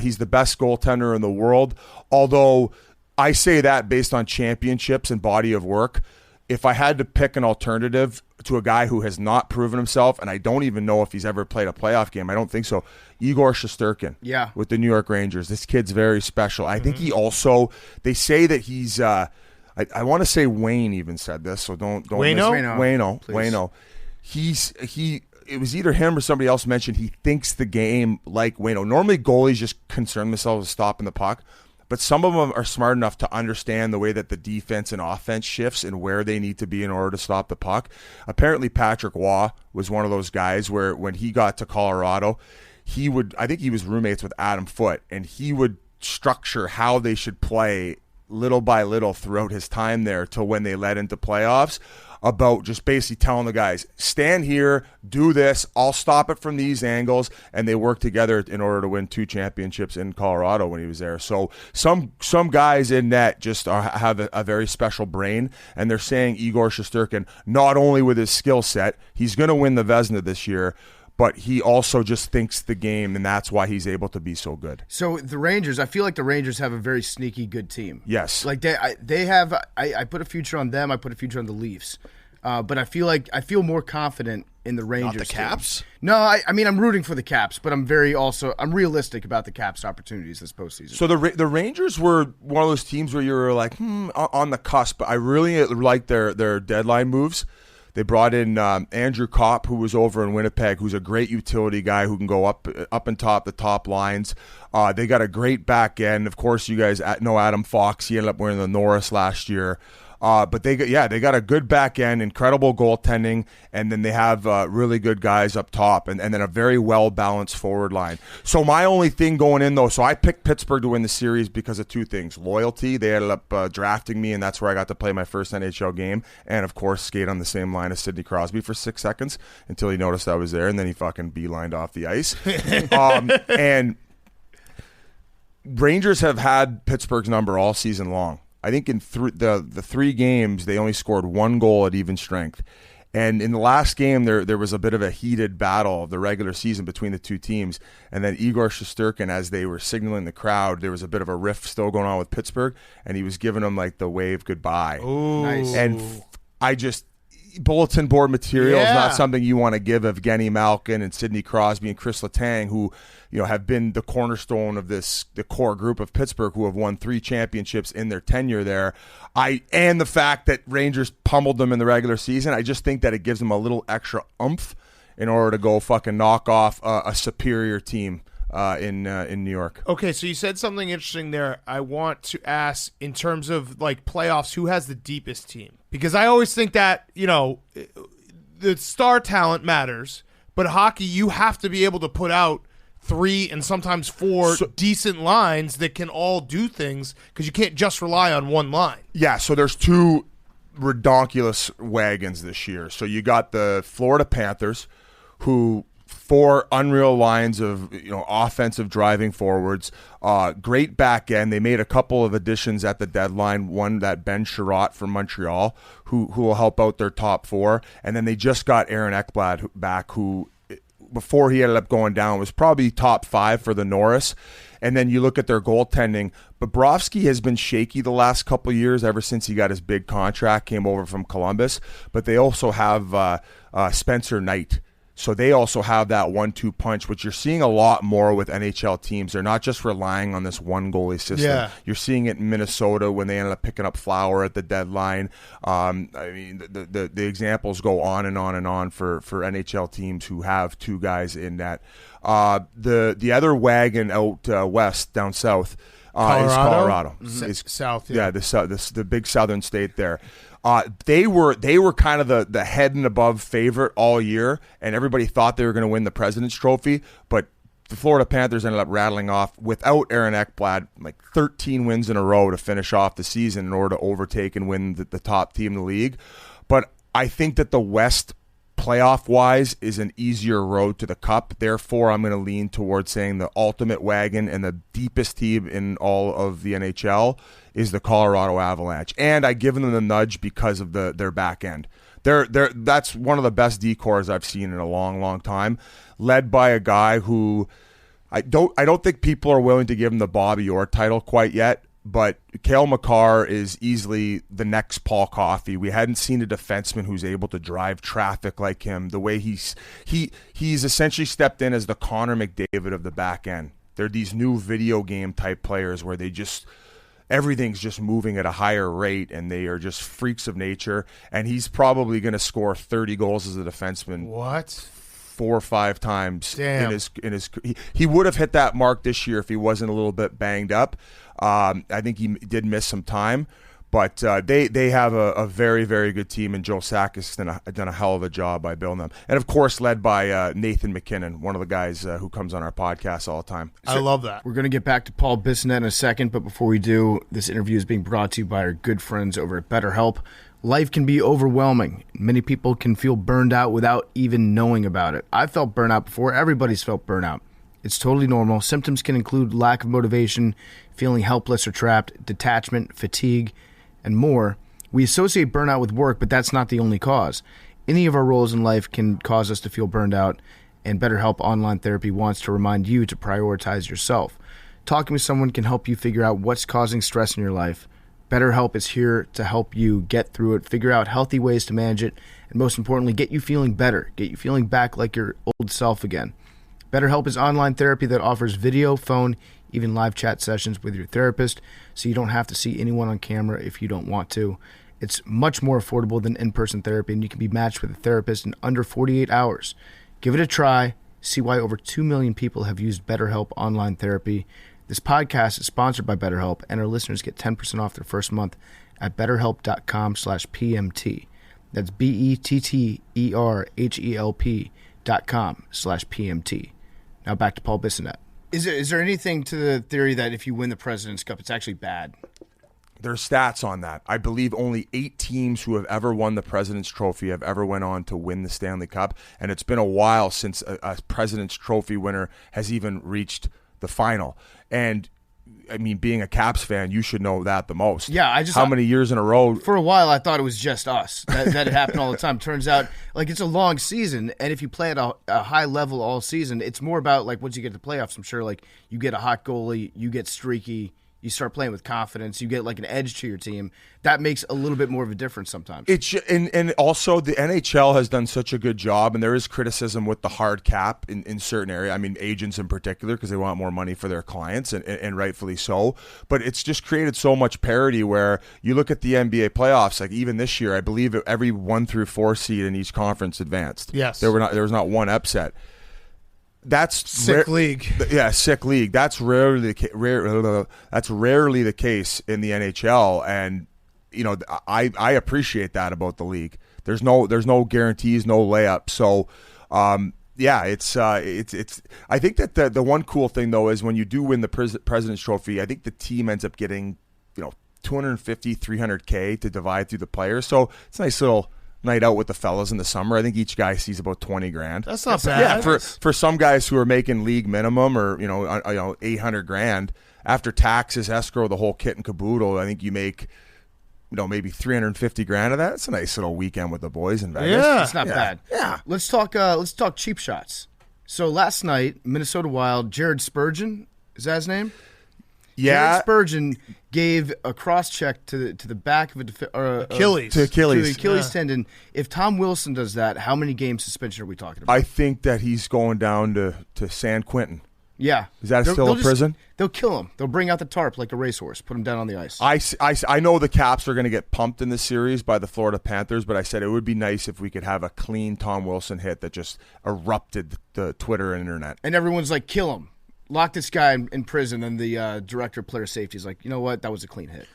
He's the best goaltender in the world. Although I say that based on championships and body of work. If I had to pick an alternative to a guy who has not proven himself, and I don't even know if he's ever played a playoff game, I don't think so, Igor Shesterkin with the New York Rangers. This kid's very special. I think he also, they say that he's, I want to say Wayne even said this, so don't Wayno. It was either him or somebody else mentioned he thinks the game like Wayno. Normally goalies just concern themselves with stopping the puck. But some of them are smart enough to understand the way that the defense and offense shifts and where they need to be in order to stop the puck. Apparently, Patrick Waugh was one of those guys where when he got to Colorado, I think he was roommates with Adam Foote, and he would structure how they should play little by little throughout his time there till when they led into playoffs about just basically telling the guys, stand here, do this, I'll stop it from these angles, and they worked together in order to win 2 championships in Colorado when he was there. So some guys in net just have a very special brain, and they're saying Igor Shesterkin, not only with his skill set, he's going to win the Vezina this year, but he also just thinks the game, and that's why he's able to be so good. So the Rangers, I feel like the Rangers have a very sneaky good team. Yes. Like they have, I put a future on them, I put a future on the Leafs. But I feel more confident in the Rangers. Not the Caps? Team. No, I mean, I'm rooting for the Caps, but I'm realistic about the Caps' opportunities this postseason. So the Rangers were one of those teams where you were like, on the cusp. But I really like their deadline moves. They brought in Andrew Kopp, who was over in Winnipeg, who's a great utility guy who can go up and top the top lines. They got a great back end. Of course, you guys know Adam Fox. He ended up wearing the Norris last year. But they got a good back end, incredible goaltending, and then they have really good guys up top, and then a very well-balanced forward line. So my only thing going in, though, so I picked Pittsburgh to win the series because of 2 things. Loyalty, they ended up drafting me, and that's where I got to play my first NHL game, and, of course, skate on the same line as Sidney Crosby for 6 seconds until he noticed I was there, and then he fucking beelined off the ice. And Rangers have had Pittsburgh's number all season long. I think in the 3 games, they only scored 1 goal at even strength. And in the last game, there was a bit of a heated battle of the regular season between the 2 teams. And then Igor Shesterkin, as they were signaling the crowd, there was a bit of a rift still going on with Pittsburgh, and he was giving them like the wave goodbye. Ooh. Nice. And bulletin board material is not something you want to give Evgeny Malkin and Sidney Crosby and Chris Letang, who have been the cornerstone of the core group of Pittsburgh, who have won 3 championships in their tenure there. And the fact that Rangers pummeled them in the regular season, I just think that it gives them a little extra oomph in order to go fucking knock off a superior team in New York. Okay, so you said something interesting there. I want to ask, in terms of like playoffs, who has the deepest team? Because I always think that, the star talent matters, but hockey, you have to be able to put out 3 and sometimes 4 decent lines that can all do things, because you can't just rely on one line. Yeah, so there's 2 redonkulous wagons this year. So you got the Florida Panthers, who 4 unreal lines of offensive driving forwards, great back end. They made a couple of additions at the deadline. One, that Ben Sherratt from Montreal, who will help out their top 4, and then they just got Aaron Ekblad back, who before he ended up going down was probably top 5 for the Norris. And then you look at their goaltending. Bobrovsky has been shaky the last couple of years ever since he got his big contract, came over from Columbus. But they also have Spencer Knight. So they also have that 1-2 punch, which you're seeing a lot more with NHL teams. They're not just relying on this one goalie system. Yeah. You're seeing it in Minnesota when they ended up picking up Flower at the deadline. I mean, the examples go on and on and on for NHL teams who have 2 guys in net. The other wagon out west, down south, is Colorado. South, yeah, the big southern state there. They were kind of the head and above favorite all year, and everybody thought they were going to win the President's Trophy, but the Florida Panthers ended up rattling off, without Aaron Ekblad, like 13 wins in a row to finish off the season in order to overtake and win the top team in the league. But I think that the West, playoff-wise, is an easier road to the Cup. Therefore, I'm going to lean towards saying the ultimate wagon and the deepest team in all of the NHL is the Colorado Avalanche. And I give them the nudge because of their back end. That's one of the best decors I've seen in a long, long time, led by a guy who I don't think people are willing to give him the Bobby Orr title quite yet. But Cale Makar is easily the next Paul Coffey. We hadn't seen a defenseman who's able to drive traffic like him. The way he's essentially stepped in as the Connor McDavid of the back end. They're these new video game type players where everything's just moving at a higher rate, and they are just freaks of nature. And he's probably going to score 30 goals as a defenseman. What? 4 or 5 times. Damn. He would have hit that mark this year if he wasn't a little bit banged up. I think he did miss some time, But they have a very, very good team, and Joe Sack has done a hell of a job by building them. And, of course, led by Nathan McKinnon, one of the guys who comes on our podcast all the time. I love that. We're going to get back to Paul Bissonnette in a second, but before we do, this interview is being brought to you by our good friends over at BetterHelp. Life can be overwhelming. Many people can feel burned out without even knowing about it. I've felt burnout before. Everybody's felt burnout. It's totally normal. Symptoms can include lack of motivation, feeling helpless or trapped, detachment, fatigue, and more. We associate burnout with work, but that's not the only cause. Any of our roles in life can cause us to feel burned out, and BetterHelp Online Therapy wants to remind you to prioritize yourself. Talking with someone can help you figure out what's causing stress in your life. BetterHelp is here to help you get through it, figure out healthy ways to manage it, and most importantly, get you feeling better, get you feeling back like your old self again. BetterHelp is online therapy that offers video, phone, even live chat sessions with your therapist, so you don't have to see anyone on camera if you don't want to. It's much more affordable than in-person therapy, and you can be matched with a therapist in under 48 hours. Give it a try. See why over 2 million people have used BetterHelp online therapy. This podcast is sponsored by BetterHelp, and our listeners get 10% off their first month at betterhelp.com/PMT. That's BetterHelp.com/PMT. Now back to Paul Bissonnette. Is there anything to the theory that if you win the President's Cup, it's actually bad? There's stats on that. I believe only 8 teams who have ever won the President's Trophy have ever went on to win the Stanley Cup, and it's been a while since a President's Trophy winner has even reached the final. And I mean, being a Caps fan, you should know that the most. Yeah, how many years in a row? For a while, I thought it was just us that it happened all the time. Turns out, like, it's a long season, and if you play at a high level all season, it's more about like once you get to the playoffs. I'm sure, like, you get a hot goalie, you get streaky. You start playing with confidence. You get like an edge to your team. That makes a little bit more of a difference sometimes. And also the NHL has done such a good job, and there is criticism with the hard cap in certain areas. I mean, agents in particular, because they want more money for their clients, and rightfully so. But it's just created so much parity where you look at the NBA playoffs, like even this year, I believe every 1 through 4 seed in each conference advanced. Yes. There was not one upset. That's sick league. Yeah, sick league. That's rarely the case in the NHL, and you know I appreciate that about the league. There's no guarantees, no layup. So yeah, it's I think that the one cool thing though is when you do win the President's Trophy, I think the team ends up getting $250, $300K to divide through the players. So it's a nice little night out with the fellas in the summer. I think each guy sees about $20,000. That's not bad. Yeah, for some guys who are making league minimum or $800,000 after taxes, escrow, the whole kit and caboodle, I think you make maybe $350,000 of that. It's a nice little weekend with the boys in Vegas. Yeah, it's not bad. Yeah, let's talk cheap shots. So last night, Minnesota Wild, Jared Spurgeon, is that his name? Yeah, Jared Spurgeon gave a cross check to the back of Achilles tendon. If Tom Wilson does that, how many game suspension are we talking about? I think that he's going down to San Quentin. Yeah, is that still a prison? They'll kill him. They'll bring out the tarp like a racehorse, put him down on the ice. I know the Caps are going to get pumped in this series by the Florida Panthers, but I said it would be nice if we could have a clean Tom Wilson hit that just erupted the Twitter and internet. And everyone's like, kill him. Lock this guy in prison, and the director of player safety is like, you know what? That was a clean hit.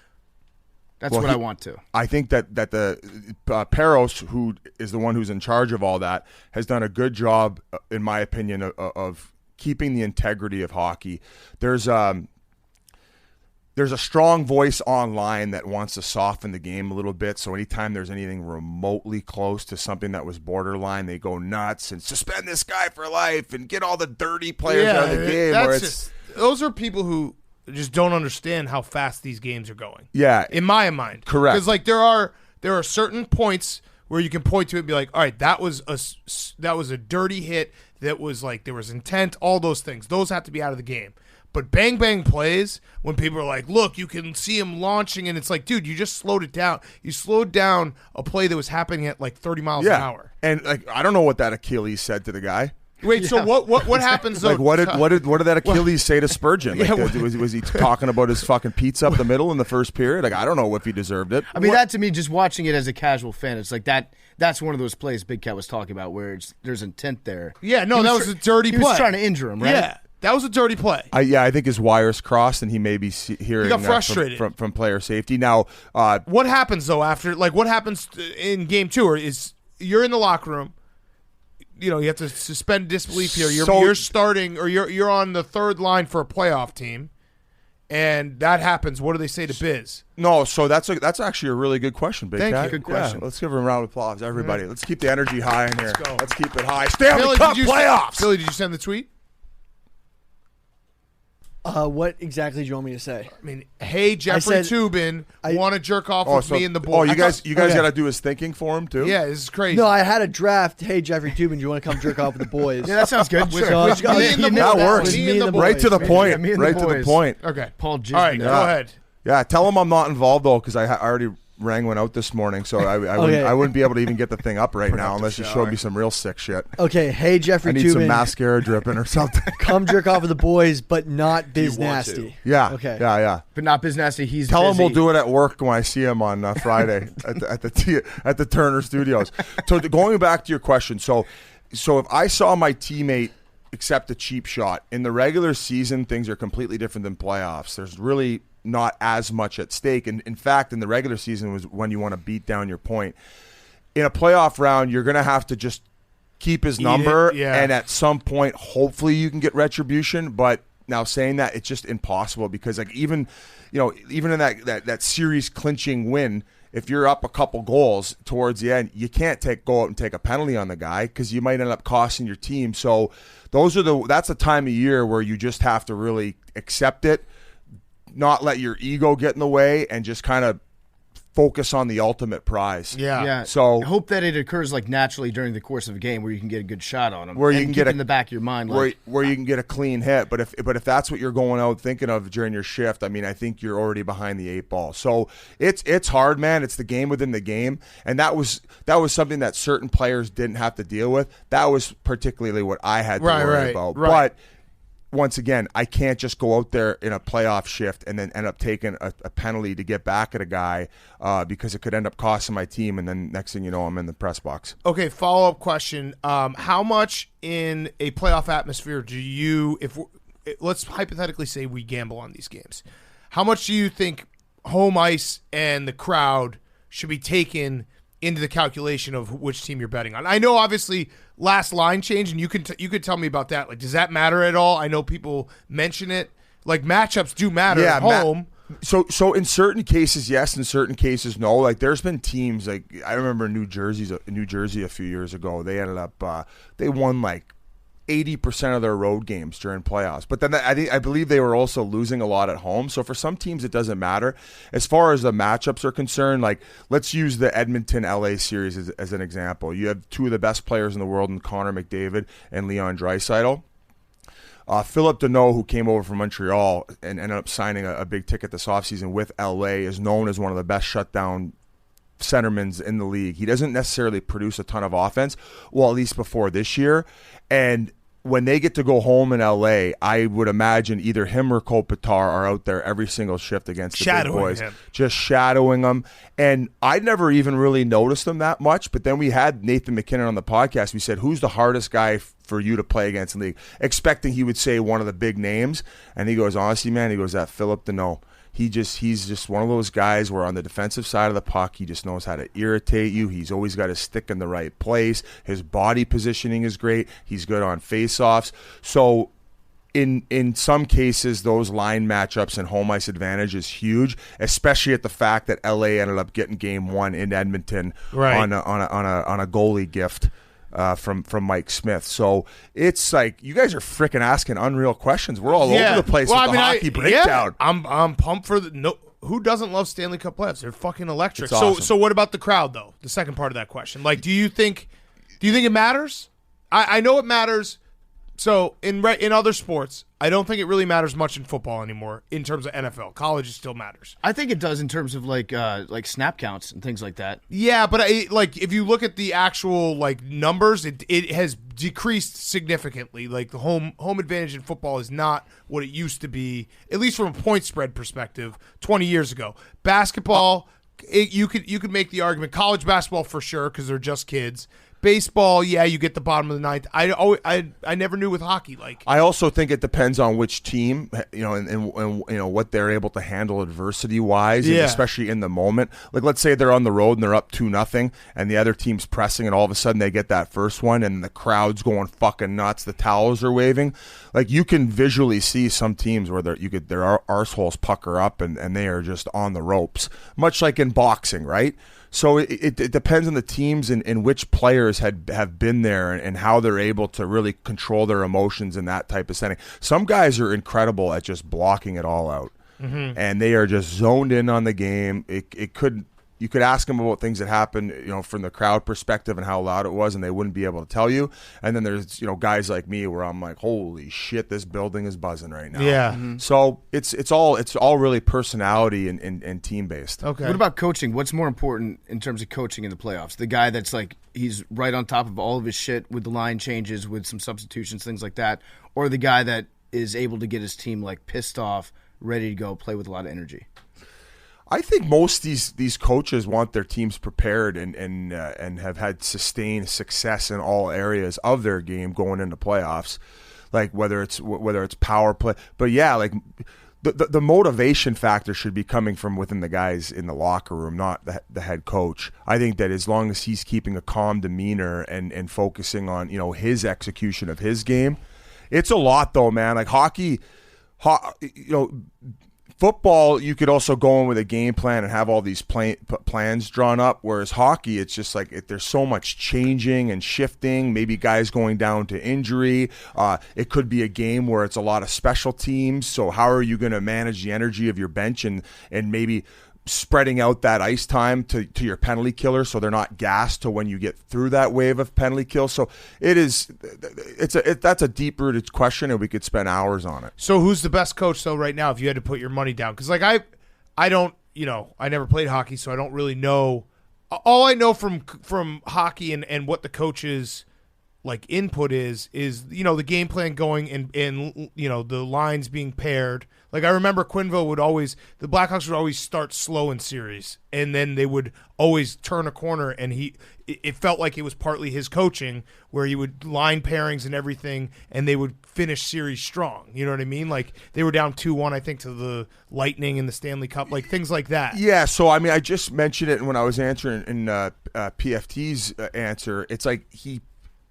That's what I want to. I think that the Peros, who is the one who's in charge of all that, has done a good job, in my opinion, of keeping the integrity of hockey. There's a strong voice online that wants to soften the game a little bit. So anytime there's anything remotely close to something that was borderline, they go nuts and suspend this guy for life and get all the dirty players out of the game. Those are people who just don't understand how fast these games are going. Yeah, in my mind, correct. Because like there are certain points where you can point to it and be like, all right, that was a dirty hit. That was like there was intent. All those things. Those have to be out of the game. But bang bang plays, when people are like, look, you can see him launching, and it's like, dude, you just slowed it down. You slowed down a play that was happening at like 30 miles an hour. And like I don't know what that Achilles said to the guy. Wait, so what happens though? Like what did that Achilles say to Spurgeon? Like, was he talking about his fucking pizza up the middle in the first period? Like I don't know if he deserved it. I mean, that to me, just watching it as a casual fan, it's like that's one of those plays Big Cat was talking about where there's intent there. Yeah, no, that was a dirty play. He was trying to injure him, right? Yeah. That was a dirty play. I think his wires crossed, and he may be hearing he got frustrated from player safety. Now, what happens though after? Like, what happens in game 2? Or is you're in the locker room? You know, you have to suspend disbelief here. You're starting, or you're on the third line for a playoff team, and that happens. What do they say to Biz? No, so that's actually a really good question, Big Thank Cat. you. Good question. Let's give him a round of applause, everybody. Let's keep the energy high in here. Let's go. Let's keep it high. Stanley Billy, Cup playoffs. Billy, did you send the tweet? What exactly do you want me to say? I mean, hey, Jeffrey Toobin, want to jerk off with me and the boys. Oh, you guys got to do his thinking for him too. Yeah, this is crazy. No, I had a draft. Hey, Jeffrey Toobin, do you want to come jerk off with the boys? Yeah, that sounds good. With Sure. me and the That boys. works. Me and the boys. Right to the point. me and the Right to the boys. point. Okay. Paul All right, go ahead. Yeah, tell him I'm not involved though, because I already rang one out this morning, so I wouldn't be able to even get the thing up right now unless you showed me some real sick shit. Okay, hey, Jeffrey I need Toobin, some mascara dripping or something. come jerk off with the boys, but not you want BizNasty. Yeah. Okay. Yeah. But not BizNasty. He's Tell him busy. we'll do it at work when I see him on Friday at the Turner Studios. So going back to your question, so if I saw my teammate accept a cheap shot in the regular season, things are completely different than playoffs. There's really not as much at stake, and in fact, in the regular season was when you want to beat down your point. In a playoff round, you're going to have to just keep his number, and at some point, hopefully, you can get retribution. But now saying that, it's just impossible because like even in that series clinching win, if you're up a couple goals towards the end, you can't go out and take a penalty on the guy because you might end up costing your team. So that's a time of year where you just have to really accept it, not let your ego get in the way, and just kind of focus on the ultimate prize. Yeah. So I hope that it occurs like naturally during the course of a game where you can get a good shot on him. Where you and can keep get in the back of your mind, where you can get a clean hit. But if that's what you're going out thinking of during your shift, I mean, I think you're already behind the 8 ball. So it's hard, man. It's the game within the game, and that was something that certain players didn't have to deal with. That was particularly what I had to worry about. Right. But once again, I can't just go out there in a playoff shift and then end up taking a penalty to get back at a guy because it could end up costing my team, and then next thing you know, I'm in the press box. Okay, follow-up question. How much in a playoff atmosphere do you, let's hypothetically say we gamble on these games, how much do you think home ice and the crowd should be taken into the calculation of which team you're betting on? I know, obviously, last line change, and you could tell me about that. Like, does that matter at all? I know people mention it. Like, matchups do matter at home. So in certain cases, yes. In certain cases, no. Like, there's been teams, like, I remember New Jersey a few years ago. They ended up they won like 80% of their road games during playoffs. But then I believe they were also losing a lot at home. So for some teams, it doesn't matter. As far as the matchups are concerned, like, let's use the Edmonton-LA series as an example. You have two of the best players in the world in Connor McDavid and Leon Draisaitl. Philip Deneau, who came over from Montreal and ended up signing a big ticket this offseason with LA, is known as one of the best shutdown centermen in the league. He doesn't necessarily produce a ton of offense, well, at least before this year. And when they get to go home in LA, I would imagine either him or Kopitar are out there every single shift against the big boys, just shadowing them. And I'd never even really noticed them that much. But then we had Nathan McKinnon on the podcast. We said, who's the hardest guy for you to play against in the league? Expecting he would say one of the big names. And he goes, honestly, man, that Philip Deneau. He's just one of those guys where on the defensive side of the puck, he just knows how to irritate you. He's always got his stick in the right place. His body positioning is great. He's good on faceoffs. So in some cases, those line matchups and home ice advantage is huge, especially at the fact that LA ended up getting game 1 in Edmonton on a goalie gift from Mike Smith. So it's like you guys are freaking asking unreal questions. We're all over the place with the hockey breakdown. I'm pumped for who doesn't love Stanley Cup playoffs? They're fucking electric. It's awesome. So what about the crowd though? The second part of that question. Like, do you think it matters? I know it matters. So in other sports, I don't think it really matters much in football anymore in terms of NFL. College still matters. I think it does in terms of like snap counts and things like that. Yeah, but if you look at the actual like numbers, it has decreased significantly. Like the home advantage in football is not what it used to be, at least from a point spread perspective, 20 years ago. Basketball, you could make the argument. College basketball for sure because they're just kids. baseball, yeah, you get the bottom of the ninth. I never knew with hockey. Like, I also think it depends on which team, and what they're able to handle adversity wise, and especially in the moment. Like, let's say they're on the road and they're up 2-0, and the other team's pressing, and all of a sudden they get that first one, and the crowd's going fucking nuts. The towels are waving. Like, you can visually see some teams where their arseholes pucker up, and they are just on the ropes, much like in boxing, right? So it depends on the teams and which players have been there and how they're able to really control their emotions in that type of setting. Some guys are incredible at just blocking it all out, and they are just zoned in on the game. You could ask them about things that happened, from the crowd perspective and how loud it was, and they wouldn't be able to tell you. And then there's, guys like me where I'm like, holy shit, this building is buzzing right now. Yeah. So it's all really personality and team based. Okay. What about coaching? What's more important in terms of coaching in the playoffs? The guy that's like, he's right on top of all of his shit with the line changes, with some substitutions, things like that, or the guy that is able to get his team like pissed off, ready to go, play with a lot of energy? I think most these coaches want their teams prepared and have had sustained success in all areas of their game going into playoffs, like whether it's power play. But yeah, like the motivation factor should be coming from within the guys in the locker room, not the head coach. I think that as long as he's keeping a calm demeanor and focusing on his execution of his game, it's a lot though, man. Like hockey. Football, you could also go in with a game plan and have all these plans drawn up, whereas hockey, it's just like there's so much changing and shifting, maybe guys going down to injury. It could be a game where it's a lot of special teams, so how are you going to manage the energy of your bench and maybe spreading out that ice time to your penalty killer so they're not gassed to when you get through that wave of penalty kill. So that's a deep-rooted question, and we could spend hours on it. So who's the best coach though right now if you had to put your money down? Because like I don't, I never played hockey, so I don't really know. All I know from hockey and what the coach's like input is the game plan going and the lines being paired. Like I remember Quenneville the Blackhawks would always start slow in series, and then they would always turn a corner, and it felt like it was partly his coaching where he would line pairings and everything, and they would finish series strong. You know what I mean? Like they were down 2-1, I think, to the Lightning in the Stanley Cup, like things like that. Yeah, so I mean, I just mentioned it when I was answering in PFT's answer. It's like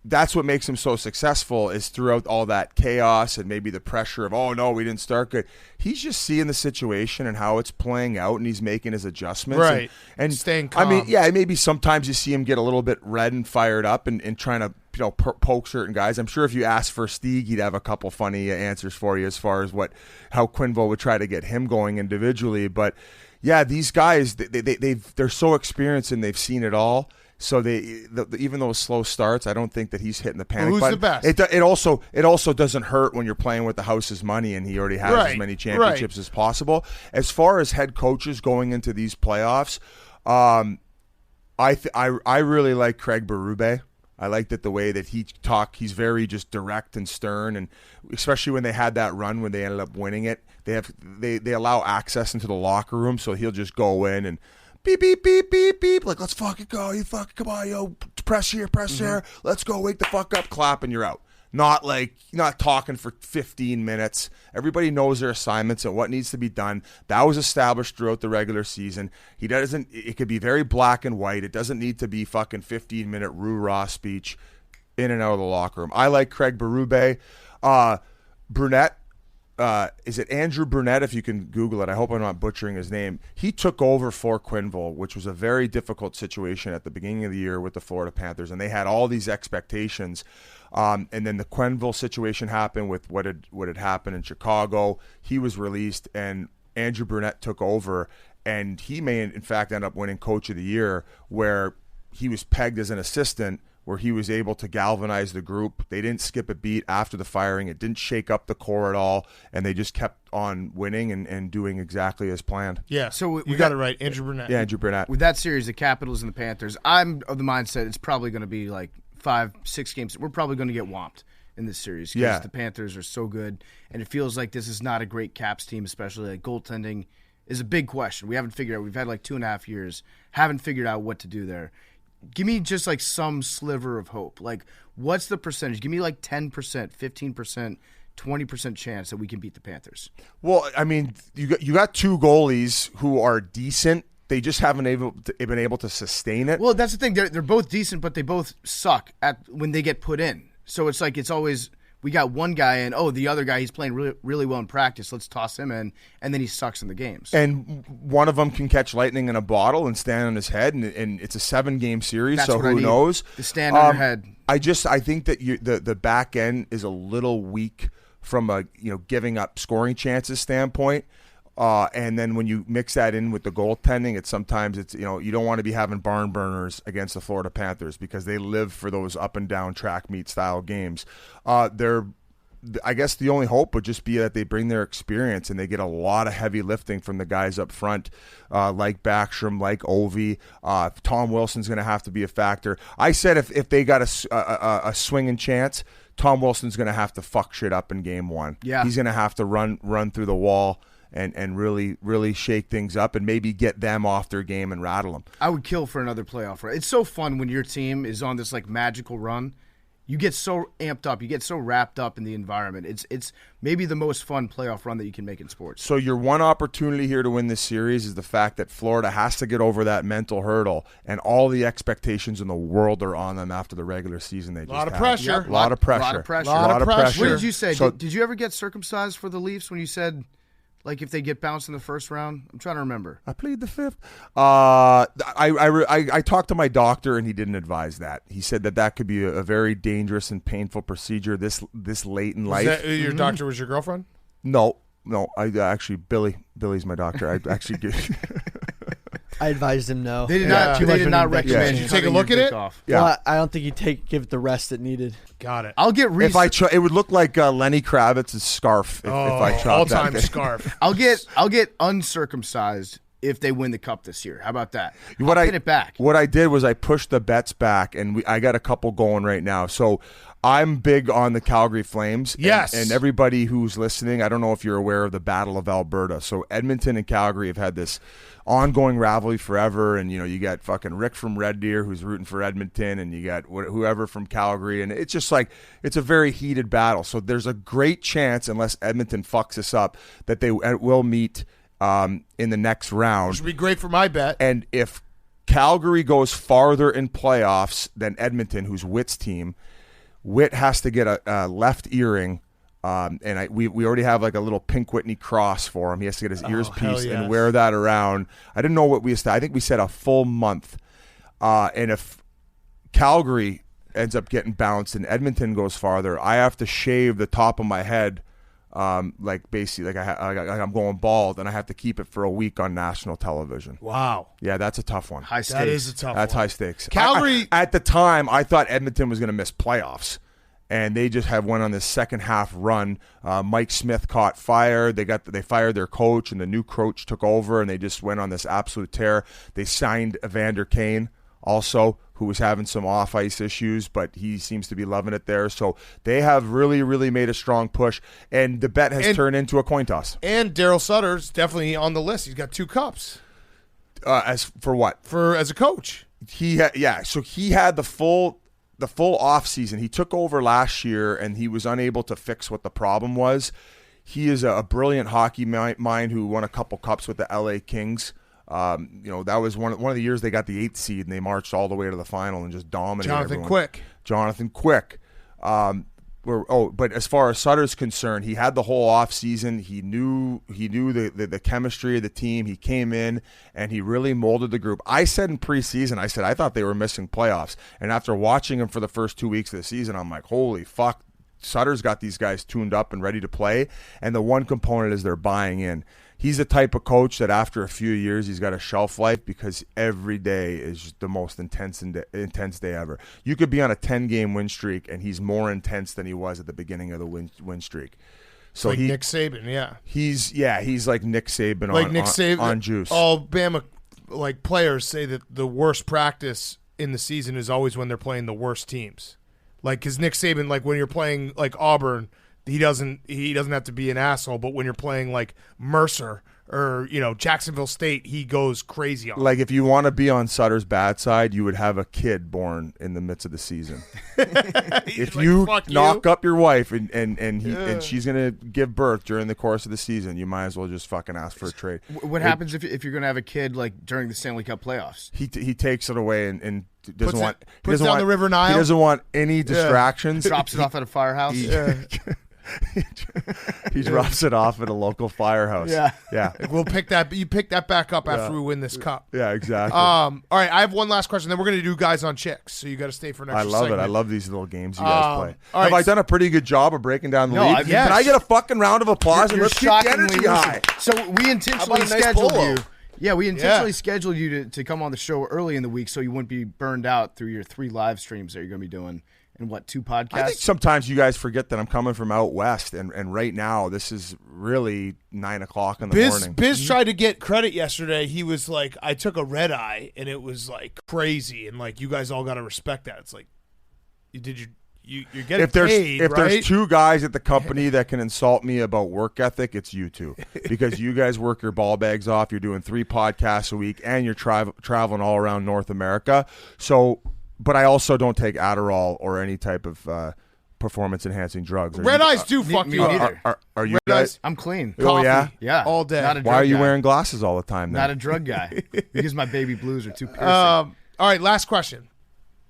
that's what makes him so successful is throughout all that chaos and maybe the pressure of, oh, no, we didn't start good. He's just seeing the situation and how it's playing out, and he's making his adjustments. Right. And staying calm. I mean, yeah, maybe sometimes you see him get a little bit red and fired up and trying to poke certain guys. I'm sure if you asked for Stieg, he'd have a couple funny answers for you as far as how Quenneville would try to get him going individually. But, yeah, these guys, they're so experienced and they've seen it all. So even those slow starts, I don't think that he's hitting the panic button. Who's the best? It also doesn't hurt when you're playing with the house's money and he already has as many championships as possible. As far as head coaches going into these playoffs, I really like Craig Berube. I like that the way that he's very just direct and stern, and especially when they had that run when they ended up winning it, they allow access into the locker room, so he'll just go in and beep, beep, beep, beep, beep. Like, let's fucking go. You fucking come on, yo. Press here, press there. Let's go. Wake the fuck up. Clap, and you're out. Not talking for 15 minutes. Everybody knows their assignments and what needs to be done. That was established throughout the regular season. It could be very black and white. It doesn't need to be fucking 15-minute roo-rah speech in and out of the locker room. I like Craig Berube. Brunette. Is it Andrew Burnett? If you can Google it, I hope I'm not butchering his name. He took over for Quenneville, which was a very difficult situation at the beginning of the year with the Florida Panthers, and they had all these expectations. And then the Quenneville situation happened with what had happened in Chicago. He was released, and Andrew Burnett took over, and he may in fact end up winning Coach of the Year, where he was pegged as an assistant, where he was able to galvanize the group. They didn't skip a beat after the firing. It didn't shake up the core at all, and they just kept on winning and doing exactly as planned. Yeah, so you got it right, Andrew Burnett. Yeah, Andrew Burnett. With that series, the Capitals and the Panthers, I'm of the mindset it's probably going to be like 5-6 games. We're probably going to get whomped in this series because the Panthers are so good, and it feels like this is not a great Caps team, especially like goaltending is a big question. We haven't figured out. We've had like 2.5 years, haven't figured out what to do there. give me just like some sliver of hope. Like, what's the percentage? Give me like 10%, 15%, 20% chance that we can beat the Panthers. Well, I mean, you got two goalies who are decent. They just haven't been able to sustain it. Well, that's the thing. They're both decent, but they both suck when they get put in. So it's like it's always we got one guy and the other guy he's playing really, really well in practice. Let's toss him in, and then he sucks in the games. And one of them can catch lightning in a bottle and stand on his head, and it's a 7-game series. That's so what I who need. knows? The stand on your head. I think that the back end is a little weak from a giving up scoring chances standpoint. And then when you mix that in with the goaltending, sometimes you don't want to be having barn burners against the Florida Panthers because they live for those up and down track meet style games. I guess the only hope would just be that they bring their experience and they get a lot of heavy lifting from the guys up front, like Backstrom, like Ovi. Tom Wilson's going to have to be a factor. I said if they got a swinging chance, Tom Wilson's going to have to fuck shit up in game one. Yeah. He's going to have to run through the wall and really, really shake things up and maybe get them off their game and rattle them. I would kill for another playoff run. It's so fun when your team is on this like magical run. You get so amped up. You get so wrapped up in the environment. It's maybe the most fun playoff run that you can make in sports. So your one opportunity here to win this series is the fact that Florida has to get over that mental hurdle, and all the expectations in the world are on them after the regular season. They just lot of had. pressure. Yep. A lot of pressure. What did you say? Did you ever get circumcised for the Leafs when you said, like, if they get bounced in the first round? I'm trying to remember. I plead the fifth. I talked to my doctor, and he didn't advise that. He said that could be a very dangerous and painful procedure this late in life. Your doctor was your girlfriend? No. I actually Billy's my doctor. I actually do. I advised him no. They did not recommend you take a look at it. Off. Yeah. Well, I don't think you give it the rest it needed. Got it. I'll get it would look like Lenny Kravitz's scarf if I chopped that all-time thing. scarf. I'll get uncircumcised if they win the cup this year. How about that? I'll pin it back. What I did was I pushed the bets back, and I got a couple going right now. So I'm big on the Calgary Flames. Yes. And everybody who's listening, I don't know if you're aware of the Battle of Alberta. So Edmonton and Calgary have had this ongoing rivalry forever, and you got fucking Rick from Red Deer who's rooting for Edmonton, and you got whoever from Calgary, and it's just like it's a very heated battle. So there's a great chance, unless Edmonton fucks us up, that they will meet in the next round. Which would be great for my bet. And if Calgary goes farther in playoffs than Edmonton, who's Witt's team, Witt has to get a left earring. And we already have like a little Pink Whitney cross for him. He has to get his ears pieced and wear that around. I didn't know what we said. I think we said a full month. And if Calgary ends up getting bounced and Edmonton goes farther, I have to shave the top of my head, like basically like I'm going bald, and I have to keep it for a week on national television. Wow. Yeah, that's a tough one. High stakes. That is a tough That's one. high stakes. Calgary at the time, I thought Edmonton was going to miss playoffs. And they just went on this second half run. Mike Smith caught fire. They fired their coach, and the new coach took over, and they just went on this absolute tear. They signed Evander Kane also, who was having some off ice issues, but he seems to be loving it there. So they have really, really made a strong push, and the bet has turned into a coin toss. And Daryl Sutter's definitely on the list. He's got 2 cups. As for what? As a coach. So he had the full off season. He took over last year, and he was unable to fix what the problem was. He is a brilliant hockey mind who won a couple cups with the LA Kings. That was one of the years they got the 8th seed, and they marched all the way to the final and just dominated everyone. Jonathan Quick. But as far as Sutter's concerned, he had the whole off season. He knew the chemistry of the team. He came in and he really molded the group. I said in preseason, I thought they were missing playoffs. And after watching him for the first 2 weeks of the season, I'm like, holy fuck, Sutter's got these guys tuned up and ready to play. And the one component is they're buying in. He's the type of coach that after a few years, he's got a shelf life because every day is the most intense day ever. You could be on a 10-game win streak, and he's more intense than he was at the beginning of the win streak. So like Nick Saban, yeah. He's like Nick Saban, on juice. All Bama players say that the worst practice in the season is always when they're playing the worst teams. Because Nick Saban, when you're playing like Auburn, he doesn't have to be an asshole, but when you're playing like Mercer or Jacksonville State, he goes crazy on. Like if you want to be on Sutter's bad side, you would have a kid born in the midst of the season. If you knock up your wife and she's gonna give birth during the course of the season, you might as well just fucking ask for a trade. What happens if you're gonna have a kid like during the Stanley Cup playoffs? He takes it away and doesn't want the River Nile. He doesn't want any distractions. Drops it off at a firehouse. He drops it off at a local firehouse. Yeah. We'll pick that. You pick that back up after we win this cup. Yeah, exactly. All right, I have one last question. Then we're going to do guys on chicks. So you got to stay for an extra I love segment. it. I love these little games you guys play. All Have right, I done a pretty good job of breaking down the league? Yes. Can I get a fucking round of applause and You're let's keep the shockingly energy high? So we intentionally How about a nice scheduled polo? you. Yeah, we intentionally scheduled you to come on the show early in the week so you wouldn't be burned out through your 3 live streams that you're going to be doing and 2 podcasts. I think sometimes you guys forget that I'm coming from out west, and right now this is really 9 o'clock in the morning. Biz tried to get credit yesterday. He was like, I took a red eye, and it was like crazy, and like you guys all got to respect that. It's like, you're getting paid, if right? there's 2 guys at the company that can insult me about work ethic, it's you 2, because you guys work your ball bags off. You're doing 3 podcasts a week, and you're traveling all around North America. So, but I also don't take Adderall or any type of performance enhancing drugs. Red eyes do fuck you up. Are you Red guys? eyes, I'm clean. Oh yeah, Yeah, all day. Not a drug Why are you guy. wearing glasses all the time? Then? Not a drug guy because my baby blues are too piercing. All right, last question,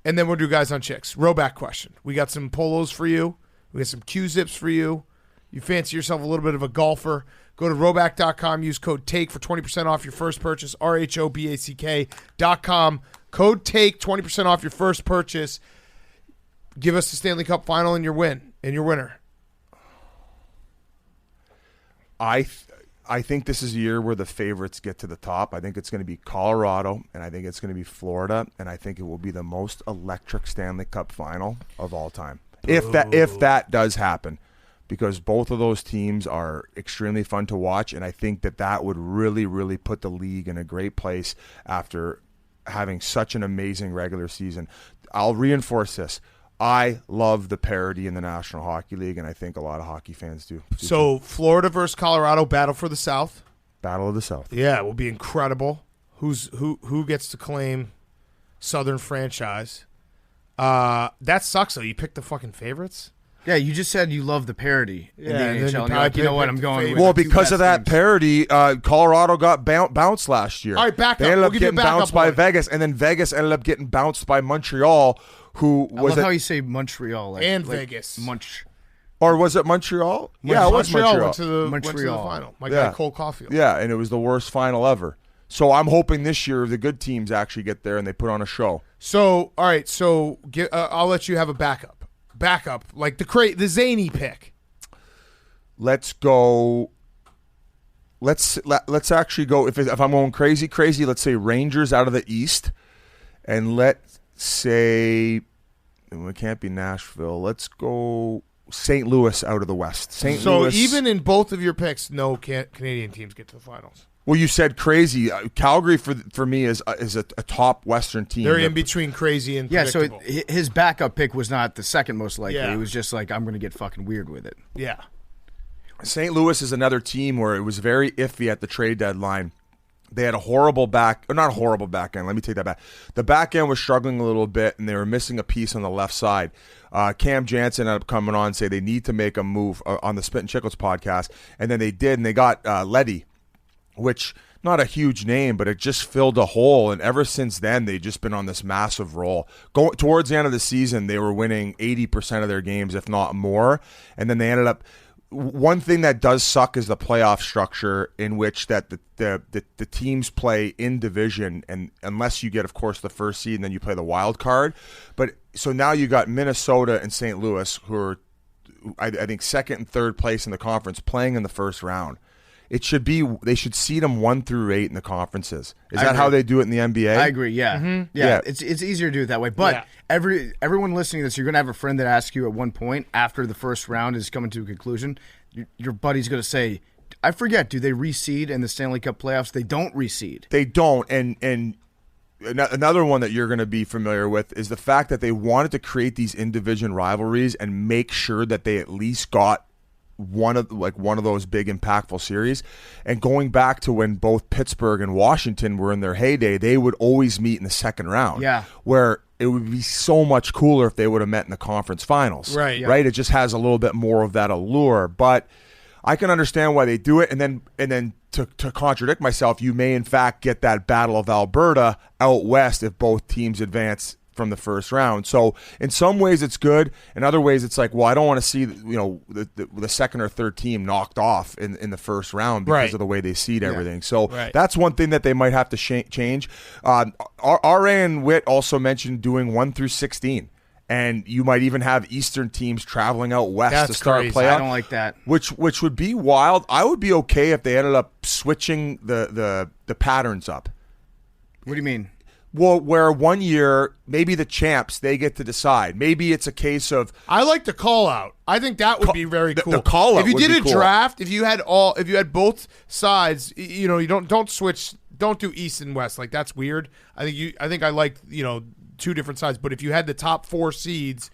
and then we'll do guys on chicks. Rowback question. We got some polos for you. We got some Q-zips for you. You fancy yourself a little bit of a golfer? Go to rowback.com. Use code TAKE for 20% off your first purchase. RHOBACK.com. Code TAKE, 20% off your first purchase. Give us the Stanley Cup final and your winner. I think this is a year where the favorites get to the top. I think it's going to be Colorado, and I think it's going to be Florida, and I think it will be the most electric Stanley Cup final of all time. If that does happen, because both of those teams are extremely fun to watch, and I think that would really, really put the league in a great place after having such an amazing regular season. I'll reinforce this. I love the parity in the National Hockey League, and I think a lot of hockey fans do. So Florida versus Colorado, battle for the South. Battle of the South. Yeah, it will be incredible. Who gets to claim Southern franchise? That sucks though. You picked the fucking favorites. Yeah, you just said you love the parody in Yeah, the and then NHL. you And you're like, you know what? I'm picked going. the with Well, the 2 because best of that teams. parity, Colorado got bounced last year. All right, back They up. ended We'll up give you a getting backup bounced by one. Vegas, and then Vegas ended up getting bounced by Montreal, who I was love how it, you say Montreal And Vegas. or was it Montreal? Yeah, it was Montreal Montreal. went to the Montreal. final. My Yeah. guy Cole Caulfield. Yeah, and it was the worst final ever. So I'm hoping this year the good teams actually get there and they put on a show. So all right, so I'll let you have a backup, like the zany pick. Let's go. Let's actually go. If I'm going crazy, let's say Rangers out of the East, and let's say it can't be Nashville. Let's go St. Louis out of the West. St. Louis. Even in both of your picks, no Canadian teams get to the finals. Well, you said crazy. Calgary for me is a top Western team. They're in between crazy and Yeah, so predictable. his backup pick was not the second most likely. Yeah. It was just like, I'm going to get fucking weird with it. Yeah. St. Louis is another team where it was very iffy at the trade deadline. They had not a horrible back end. Let me take that back. The back end was struggling a little bit, and they were missing a piece on the left side. Cam Jansen ended up coming on and say they need to make a move on the Spit and Chickles podcast, and then they did, and they got Leddy, which not a huge name, but it just filled a hole. And ever since then, they've just been on this massive roll. Towards the end of the season, they were winning 80% of their games, if not more, and then they ended up. One thing that does suck is the playoff structure in which that the teams play in division, and unless you get, of course, the first seed, and then you play the wild card. But so now you got Minnesota and St. Louis, who are, I think, second and third place in the conference, playing in the first round. They should seed them 1 through 8 in the conferences. Is that how they do it in the NBA? I agree. Yeah, Mm-hmm. yeah. It's easier to do it that way. But Yeah. everyone listening to this, you're gonna have a friend that asks you at one point after the first round is coming to a conclusion. Your buddy's gonna say, "I forget. Do they reseed in the Stanley Cup playoffs? They don't reseed. They don't." And another one that you're going to be familiar with is the fact that they wanted to create these in-division rivalries and make sure that they at least got one of those big impactful series. And going back to when both Pittsburgh and Washington were in their heyday, they would always meet in the second round. Yeah. Where it would be so much cooler if they would have met in the conference finals. Right. Yeah. Right? It just has a little bit more of that allure. But I can understand why they do it. And then to contradict myself, you may in fact get that Battle of Alberta out west if both teams advance from the first round. So in some ways it's good. In other ways it's like, well, I don't want to see the second or third team knocked off in the first round because of the way they seed everything. So that's one thing that they might have to change. RA and Witt also mentioned doing 1 through 16. And you might even have Eastern teams traveling out west to start playoff. I don't like that. Which would be wild. I would be okay if they ended up switching the patterns up. What do you mean? Well, where one year, maybe the champs, they get to decide. Maybe it's a case of... I like the call-out. I think that would be very cool. The call-out if you would did be a cool. draft, if you had both sides, you don't switch, don't do East and West. Like, that's weird. I think I like, two different sides. But if you had the top 4 seeds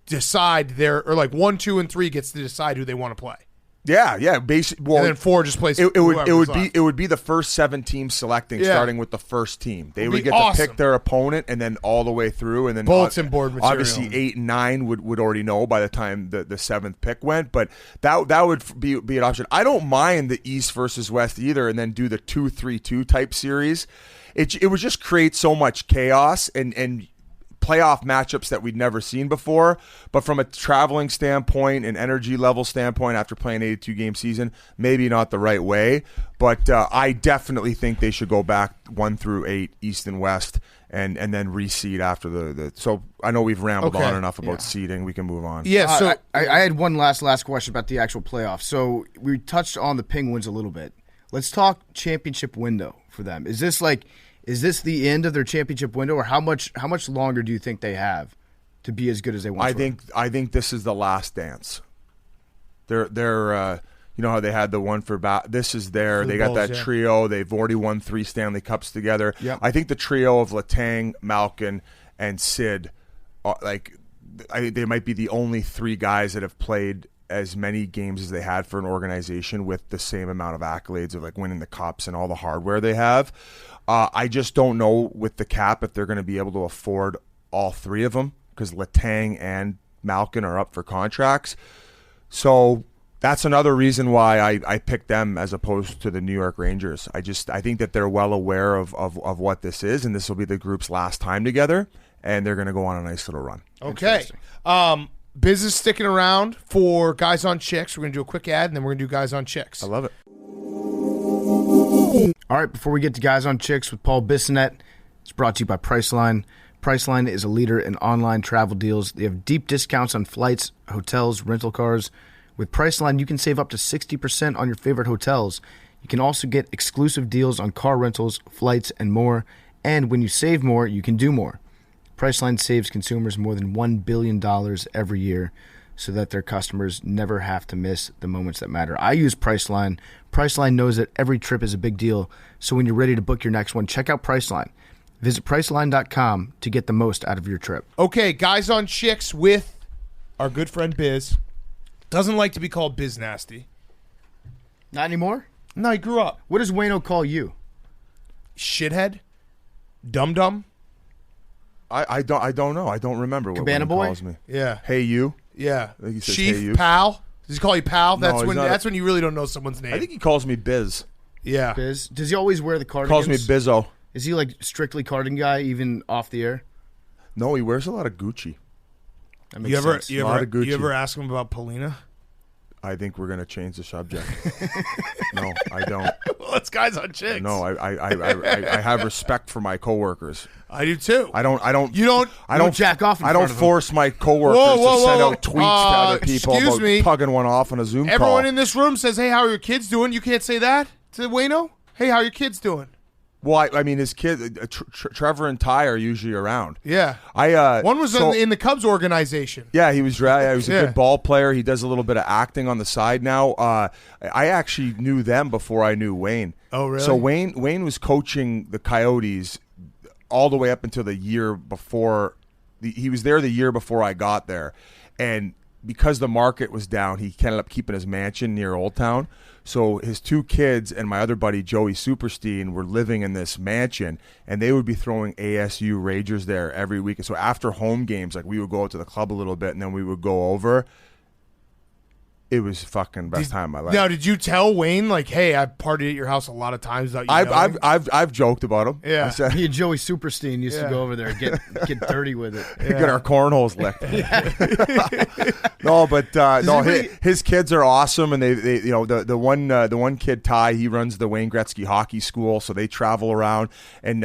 decide or like 1, 2, and 3 gets to decide who they want to play. Yeah. Basically, well, and then 4 just plays. It would be the first 7 teams selecting, starting with the first team. They would get to pick their opponent, and then all the way through, and then bulletin board material. Obviously, 8 and 9 would already know by the time the 7th pick went. But that would be an option. I don't mind the East versus West either, and then do the 2-3-2 type series. It would just create so much chaos and playoff matchups that we'd never seen before. But from a traveling standpoint and energy level standpoint, after playing an 82-game season, maybe not the right way. But I definitely think they should go back 1 through 8, East and West, and then reseed after the. So I know we've rambled on enough about seeding. We can move on. Yeah. So I had one last question about the actual playoffs. So we touched on the Penguins a little bit. Let's talk championship window for them. Is this the end of their championship window, or how much longer do you think they have to be as good as they want? I think this is the last dance. They're you know how they had the one for this is they got that trio. They've already won 3 Stanley Cups together. Yep. I think the trio of Letang, Malkin, and Sid, they might be the only 3 guys that have played as many games as they had for an organization with the same amount of accolades of like winning the cups and all the hardware they have. I just don't know with the cap if they're going to be able to afford all 3 of them, because Letang and Malkin are up for contracts. So that's another reason why I picked them as opposed to the New York Rangers. I think that they're well aware of what this is, and this will be the group's last time together, and they're going to go on a nice little run. Okay. Biz is sticking around for Guys on Chicks. We're going to do a quick ad, and then we're going to do Guys on Chicks. I love it. All right, before we get to Guys on Chicks with Paul Bissonnette, it's brought to you by Priceline. Priceline is a leader in online travel deals. They have deep discounts on flights, hotels, rental cars. With Priceline, you can save up to 60% on your favorite hotels. You can also get exclusive deals on car rentals, flights, and more. And when you save more, you can do more. Priceline saves consumers more than $1 billion every year so that their customers never have to miss the moments that matter. I use Priceline. Priceline knows that every trip is a big deal, so when you're ready to book your next one, check out Priceline. Visit Priceline.com to get the most out of your trip. Okay, Guys on Chicks with our good friend Biz. Doesn't like to be called BizNasty. Not anymore? No, he grew up. What does Wayno call you? Shithead? Dum-dum? I don't know. I don't remember what Cabana Wayne Boy? calls me. Yeah. Hey, you? Yeah. I think he says, Chief, hey, you. pal? Does he call you pal? No, That's when you really don't know someone's name. I think he calls me Biz. Yeah. Biz? Does he always wear the He cardigans? calls me Bizzo. Is he like strictly cardigan guy, even off the air? No, he wears a lot of Gucci. That makes sense. A lot of Gucci. You ever ask him about Polina? I think we're going to change the subject. No, I don't. Well, it's Guys on Chicks. No, I have respect for my coworkers. I do too. I don't jack off in I don't front of force my coworkers to send out tweets to other people excuse about me. tugging one off on a Zoom call. Everyone in this room says, "Hey, how are your kids doing?" You can't say that to Wayno. Hey, how are your kids doing? Well, I mean, his kid, Trevor and Ty are usually around. Yeah. One was in the Cubs organization. Yeah, he was a good ball player. He does a little bit of acting on the side now. I actually knew them before I knew Wayne. Oh, really? So Wayne was coaching the Coyotes all the way up until the year before. He was there the year before I got there. And because the market was down, he ended up keeping his mansion near Old Town. So his 2 kids and my other buddy, Joey Superstein, were living in this mansion, and they would be throwing ASU Ragers there every week. And so after home games, like, we would go out to the club a little bit, and then we would go over. It was fucking best time of my life. Now, did you tell Wayne, like, hey, I partied at your house a lot of times without you knowing? I've joked about him. Yeah. I said, Me and Joey Superstein used to go over there and get dirty with it. get our cornholes licked. No, but his kids are awesome, and they the one kid, Ty, he runs the Wayne Gretzky hockey school, so they travel around. And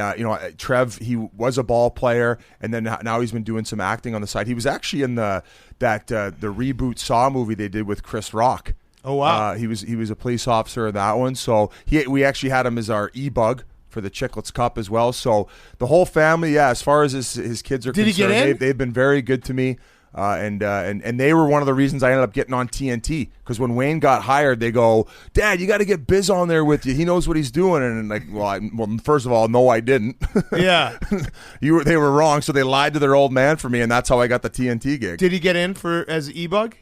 Trev, he was a ball player, and then now he's been doing some acting on the side. He was actually in the reboot Saw movie they did with Chris Rock. Oh wow! He was a police officer in that one. So we actually had him as our e-bug for the Chicklets Cup as well. So the whole family, as far as his kids are concerned, he get in? They've been very good to me. And they were one of the reasons I ended up getting on TNT, because when Wayne got hired, they go, Dad, you got to get Biz on there with you. He knows what he's doing. And like, well, first of all, no, I didn't. Yeah, they were wrong. So they lied to their old man for me, and that's how I got the TNT gig. Did he get in as e-bug?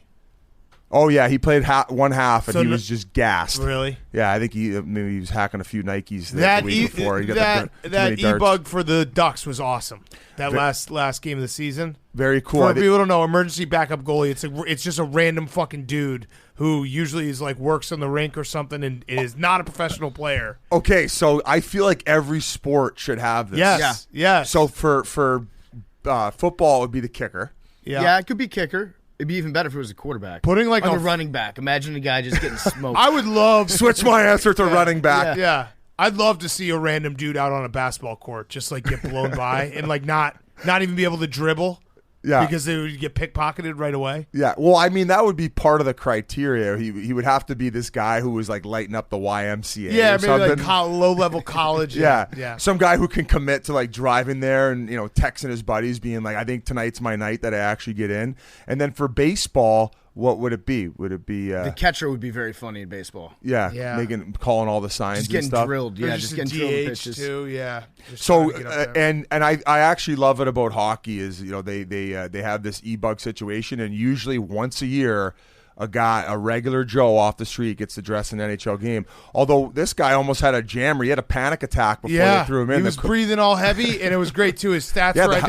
Oh yeah, he played one half, and he was just gassed. Really? Yeah, I think maybe he was hacking a few Nikes the week before. He got that e-bug for the Ducks was awesome. That last game of the season. Very cool. For people who don't know, emergency backup goalie. It's just a random fucking dude who usually is like works on the rink or something and is not a professional player. Okay, so I feel like every sport should have this. Yes. Yeah. Yes. So for football, it would be the kicker. Yeah, it could be kicker. It'd be even better if it was a quarterback. Putting like a running back. Imagine a guy just getting smoked. I would love switch my answer to running back. Yeah. I'd love to see a random dude out on a basketball court just like get blown by and like not even be able to dribble. Yeah, because they would get pickpocketed right away. Yeah, well, I mean, that would be part of the criteria. He would have to be this guy who was like lighting up the YMCA. Yeah, or maybe something. like low-level college. Yeah, some guy who can commit to like driving there and texting his buddies, being like, "I think tonight's my night that I actually get in." And then for baseball, what would it be? Would it be the catcher would be very funny in baseball. Yeah. Calling all the signs, just getting and stuff. Drilled. Yeah, just getting drilled with pitches too. Yeah. So and I actually love it about hockey is they have this e-bug situation, and usually once a year a regular Joe off the street gets to dress in an NHL game. Although this guy almost had a jammer. He had a panic attack before they threw him in. He was breathing all heavy, and it was great too. His stats were, I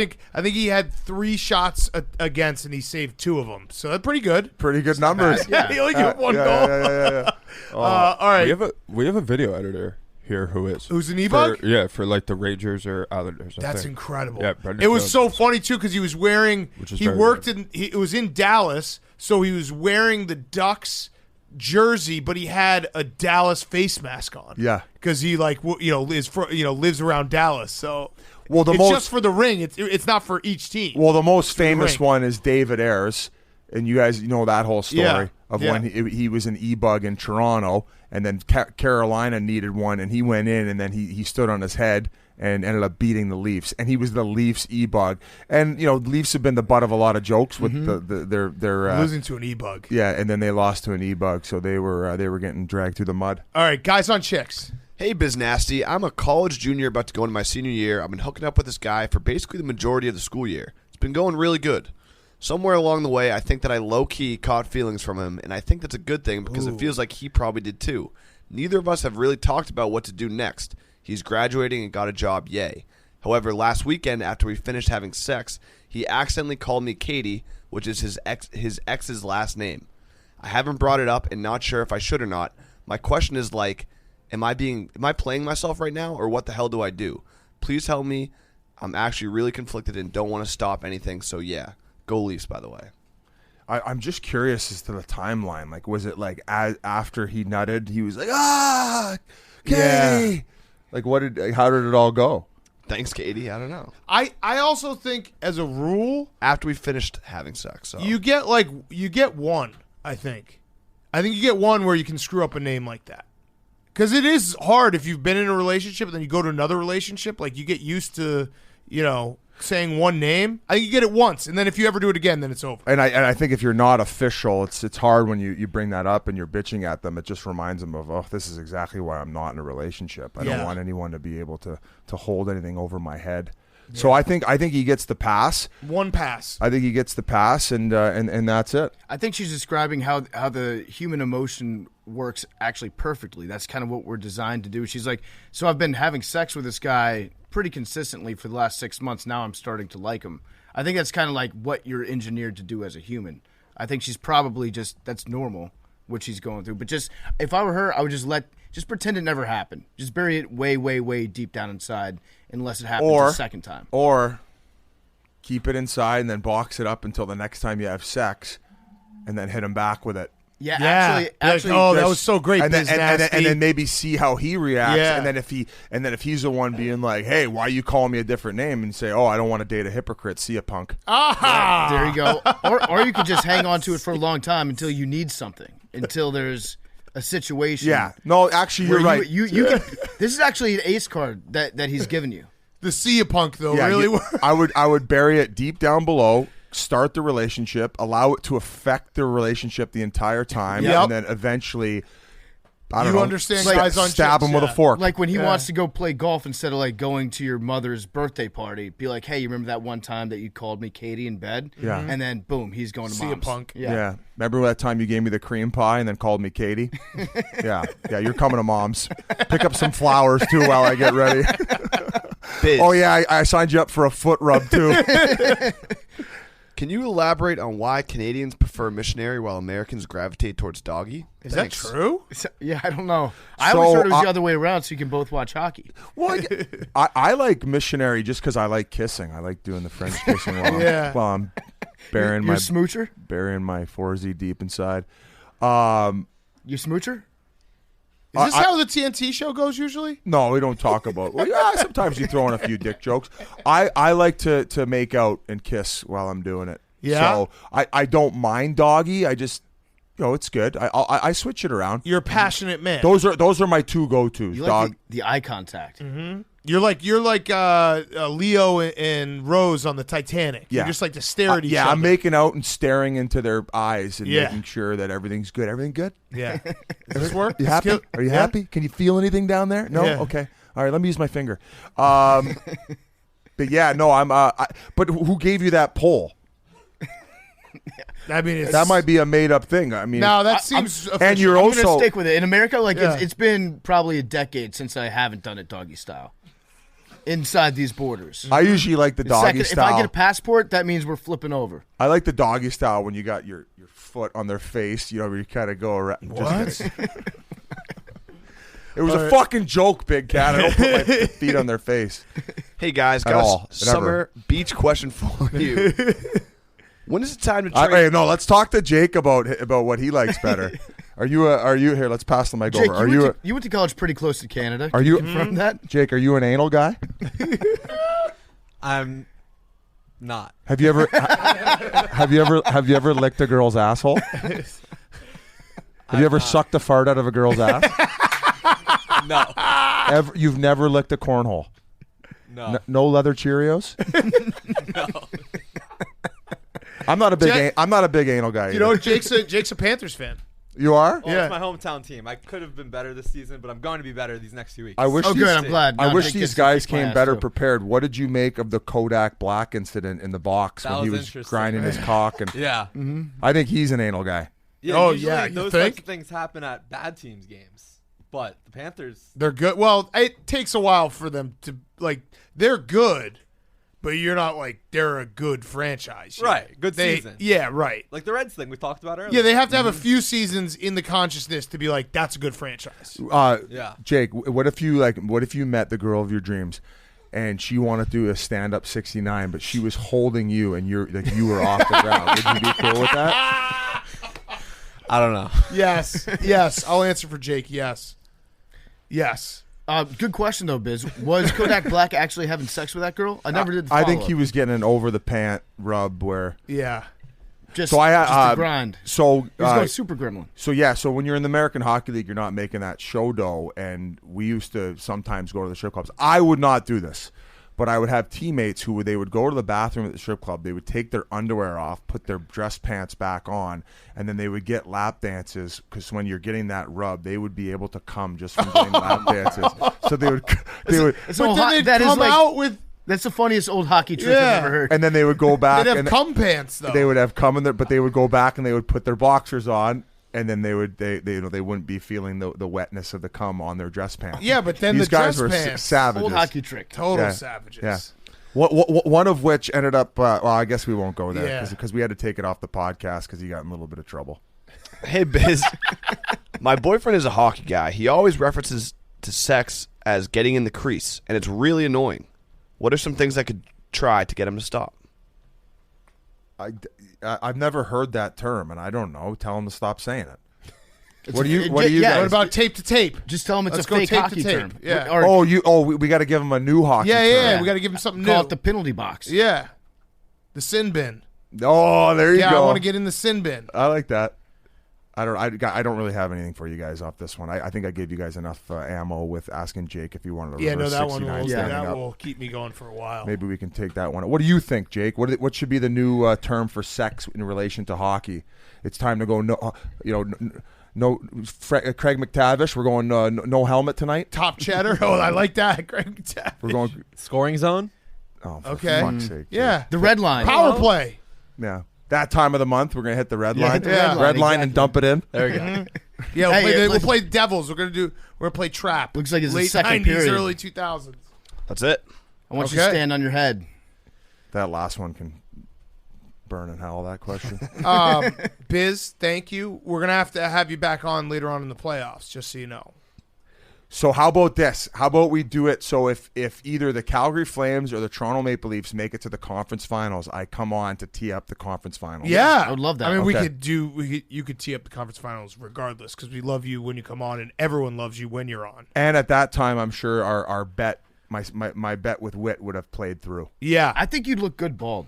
think he had 3 shots against, and he saved 2 of them. So that's pretty good. Pretty good numbers. Yeah, he only gave 1 goal. Yeah. All right. We have a video editor here who's an e-bug? For like the Rangers or Islanders. That's incredible. Yeah, it was so funny too because he was wearing. It was in Dallas, so he was wearing the Ducks jersey, but he had a Dallas face mask on. Yeah, because he lives around Dallas. So it's just for the ring. It's not for each team. Well, the most famous one is David Ayres, and you guys know that whole story of when he was an e-bug in Toronto. And then Carolina needed one, and he went in, and then he stood on his head and ended up beating the Leafs. And he was the Leafs e-bug. And Leafs have been the butt of a lot of jokes with their losing to an e-bug. Yeah, and then they lost to an e-bug, so they were getting dragged through the mud. All right, guys on chicks. Hey, BizNasty. I'm a college junior about to go into my senior year. I've been hooking up with this guy for basically the majority of the school year. It's been going really good. Somewhere along the way, I think that I low-key caught feelings from him, and I think that's a good thing because it feels like he probably did too. Neither of us have really talked about what to do next. He's graduating and got a job, yay. However, last weekend, after we finished having sex, he accidentally called me Katie, which is his ex's last name. I haven't brought it up and not sure if I should or not. My question is like, am I playing myself right now, or what the hell do I do? Please help me. I'm actually really conflicted and don't want to stop anything, so yeah. Go Leafs, by the way. I'm just curious as to the timeline. Like, was it like after he nutted, he was like, Katie? Like, how did it all go? Thanks, Katie. I don't know. I also think as a rule, after we finished having sex, so. you get one. I think you get one where you can screw up a name like that. Because it is hard if you've been in a relationship and then you go to another relationship. Like, you get used to, saying one name. I think you get it once, and then if you ever do it again, then it's over. And I think if you're not official, it's hard when you bring that up and you're bitching at them. It just reminds them of, this is exactly why I'm not in a relationship. I don't want anyone to be able to hold anything over my head. So I think he gets the pass. One pass. I think he gets the pass, and that's it. I think she's describing how the human emotion works actually perfectly. That's kind of what we're designed to do. She's like, so I've been having sex with this guy pretty consistently for the last 6 months. Now I'm starting to like him. I think that's kind of like what you're engineered to do as a human. I think she's probably that's normal, what she's going through. But just, if I were her, I would just pretend it never happened. Just bury it way, way, way deep down inside unless it happens a second time. Or keep it inside and then box it up until the next time you have sex and then hit him back with it. Yeah. Actually, that was so great. And then maybe see how he reacts. Yeah. And then if he's the one being like, "Hey, why you calling me a different name?" and say, "Oh, I don't want to date a hypocrite. See ya, punk." Ah, there you go. Or you could just hang on to it for a long time until you need something, until there's a situation. Yeah. No, actually, you're right. You can, this is actually an ace card that he's given you. The see ya, punk, though, yeah, really. I would bury it deep down below. Start the relationship, allow it to affect the relationship the entire time, and then eventually, I don't know, understand guys on stab chips, him with a fork. Like when he wants to go play golf instead of like going to your mother's birthday party, be like, "Hey, you remember that one time that you called me Katie in bed?" Yeah. And then boom, he's going to see mom's. a punk. Yeah. Remember that time you gave me the cream pie and then called me Katie? Yeah, you're coming to mom's. Pick up some flowers too while I get ready. Oh yeah, I signed you up for a foot rub too. Can you elaborate on why Canadians prefer missionary while Americans gravitate towards doggy? Is that true? Yeah, I don't know. I always heard it was the other way around, so you can both watch hockey. Well, I like missionary just because I like kissing. I like doing the French kissing while I'm burying You're a smoocher? burying my 4Z deep inside. You smoocher? Is this how the TNT show goes usually? No, we don't talk about. Well, yeah, sometimes you throw in a few dick jokes. I like to make out and kiss while I'm doing it. Yeah. So I don't mind doggy. I just it's good. I switch it around. You're a passionate man. Those are my two go-tos. You dog. like the eye contact. Mm-hmm. You're like Leo and Rose on the Titanic. Yeah. You just like to stare at each other. Yeah, I'm making out and staring into their eyes and making sure that everything's good. Everything good? Yeah. Does this work? You happy? Are you happy? Can you feel anything down there? No? Yeah. Okay. All right, let me use my finger. But yeah, no, but who gave you that poll? I mean, that might be a made-up thing. I mean, no, that seems. And you're I'm also gonna stick with it. In America, it's been probably a decade since I haven't done it doggy style. Inside these borders, I usually like the doggy style. If I get a passport, that means we're flipping over. I like the doggy style when you got your foot on their face. Where you kind of go around. What? It was a fucking joke, Big Cat. I don't put my feet on their face. Hey guys, got a summer beach question for you. When is it time to trade? No, let's talk to Jake about what he likes better. Are you here? Let's pass the mic Jake, over. You went to college pretty close to Canada. Are you from that? Jake, are you an anal guy? I'm not. Have you ever licked a girl's asshole? Have you ever sucked a fart out of a girl's ass? No. You've never licked a cornhole? No. No leather Cheerios? No. I'm not a big anal guy. You know, Jake's a Panthers fan. You are? Well, it's my hometown team. I could have been better this season, but I'm going to be better these next 2 weeks. I wish. Good. I'm glad. I wish these guys came better prepared. What did you make of the Kodak Black incident in the box when he was grinding his cock? And yeah, I think he's an anal guy. Yeah, those types of things happen at bad teams' games, but the Panthers, they're good. Well, it takes a while for them to they're good. But you're not they're a good franchise. Right. Good season. Yeah, right. Like the Reds thing we talked about earlier. Yeah, they have to have a few seasons in the consciousness to be like, that's a good franchise. Yeah. Jake, what if you met the girl of your dreams and she wanted to do a stand-up 69, but she was holding you and you were off the ground? Would you be cool with that? I don't know. Yes. Yes. I'll answer for Jake. Yes. Yes. Good question though, Biz. Was Kodak Black actually having sex with that girl? I never did. The I think he was getting an over the pant rub where. Yeah. Just the grind. So he was going super gremlin. So when you're in the American Hockey League, you're not making that show dough, and we used to sometimes go to the strip clubs. I would not do this, but I would have teammates who they would go to the bathroom at the strip club. They would take their underwear off, put their dress pants back on, and then they would get lap dances because when you're getting that rub, they would be able to come just from getting lap dances. So they would. But then they'd come out with That's the funniest old hockey trick I've ever heard. And then they would go back. They'd have cum pants, though. They would have cum in there, but they would go back and they would put their boxers on, and then they wouldn't be feeling the wetness of the cum on their dress pants. Yeah, but then these the guys dress were pants. savages. Old hockey trick. Total savages. Yeah. One of which ended up. Well, I guess we won't go there Yeah. because we had to take it off the podcast because he got in a little bit of trouble. Hey, Biz. My boyfriend is a hockey guy. He always references to sex as getting in the crease, and it's really annoying. What are some things I could try to get him to stop? I've never heard that term, and I don't know. Tell him to stop saying it. What do you guys? What about tape to tape? Just tell him it's Let's a go fake tape hockey to tape. term. Yeah. Or we got to give him a new hockey term. Yeah. We got to give him something new. call it the penalty box. Yeah. The sin bin. Oh, there you go. Yeah, I want to get in the sin bin. I like that. I don't really have anything for you guys off this one. I think I gave you guys enough ammo with asking Jake if you wanted to reverse 69 standing up. Will keep me going for a while. Maybe we can take that one. What do you think, Jake? What should be the new term for sex in relation to hockey? It's time to go. Craig McTavish. We're going no helmet tonight. Top cheddar. Oh, I like that. Craig McTavish. We're going scoring zone. Oh, for okay. fuck's sake, yeah, the red line. Power play. Yeah. That time of the month, we're gonna hit the red line. Hit the red line, exactly. And dump it in. There we go. Yeah, we'll play Devils. We're gonna play trap. Looks like it's late the second 90s, period. early 2000s. That's it. I want you to stand on your head. That last one can burn in hell. That question. Biz, thank you. We're gonna have you back on later on in the playoffs, just so you know. So how about this? How about we do it so if either the Calgary Flames or the Toronto Maple Leafs make it to the conference finals, I come on to tee up the conference finals. Yeah, I would love that. I mean, Okay. you could tee up the conference finals regardless because we love you when you come on, and everyone loves you when you're on. And at that time, I'm sure our bet, my bet with Witt would have played through. Yeah, I think you'd look good bald.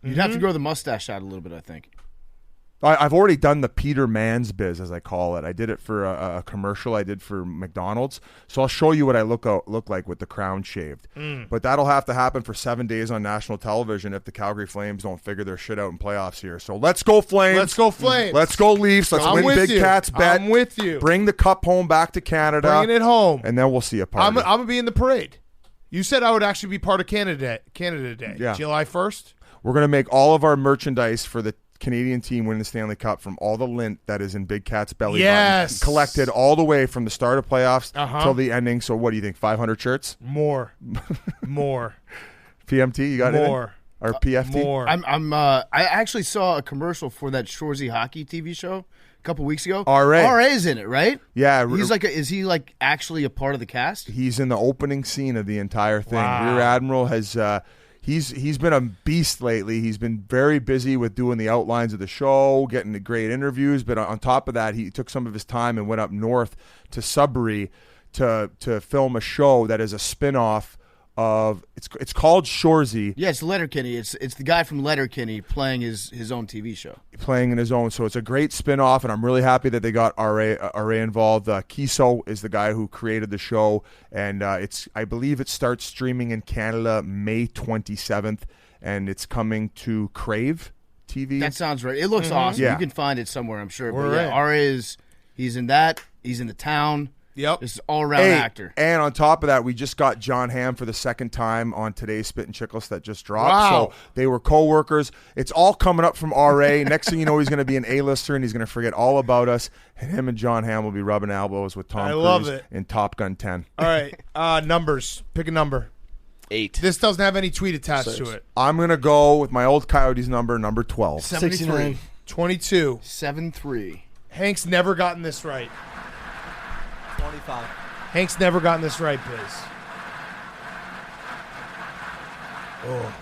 You'd have to grow the mustache out a little bit, I think. I've already done the Peter Mans biz, as I call it. I did it for a commercial I did for McDonald's. So I'll show you what I look like with the crown shaved. But that'll have to happen for 7 days on national television if the Calgary Flames don't figure their shit out in playoffs here. So let's go Flames. Let's go Flames. Let's go Leafs. Let's win Big Cat's bet. I'm with you. Bring the cup home back to Canada. Bringing it home. And then we'll see a party. I'm going to be in the parade. You said I would actually be part of Canada Day. Yeah. July 1st. We're going to make all of our merchandise for the Canadian team winning the Stanley Cup from all the lint that is in Big Cat's belly button. Collected all the way from the start of playoffs till the ending. So what do you think, 500 shirts? More. PMT, you got more. Or PFT? More. I actually saw a commercial for that Shoresy hockey TV show a couple weeks ago. RA is in it, right? Yeah. Is he actually a part of the cast? He's in the opening scene of the entire thing. Wow. Rear Admiral has he's been a beast lately. He's been very busy with doing the outlines of the show, getting the great interviews. But on top of that, he took some of his time and went up north to Sudbury to film a show that is a spin-off of it's called Shoresy. Yeah, it's Letterkenny. It's the guy from Letterkenny playing his own TV show. Playing in his own. So it's a great spin-off, and I'm really happy that they got RA involved. Kiso is the guy who created the show, and I believe it starts streaming in Canada May 27th, and it's coming to Crave TV. That sounds right. It looks awesome. Yeah. You can find it somewhere, I'm sure. We're But yeah, RA he's in that. He's in The Town. Yep. This is all-around actor. And on top of that, we just got John Hamm for the second time on today's Spit and Chicklets that just dropped. Wow. So they were co-workers. It's all coming up from RA. Next thing you know, he's going to be an A-lister, and he's going to forget all about us. And him and John Hamm will be rubbing elbows with Tom Cruise in Top Gun 10. All right. Numbers. Pick a number. 8. This doesn't have any tweet attached to it. I'm going to go with my old Coyotes number 12. 73. 22. 7-3. Hank's never gotten this right. 25. Hank's never gotten this right, Biz. Oh.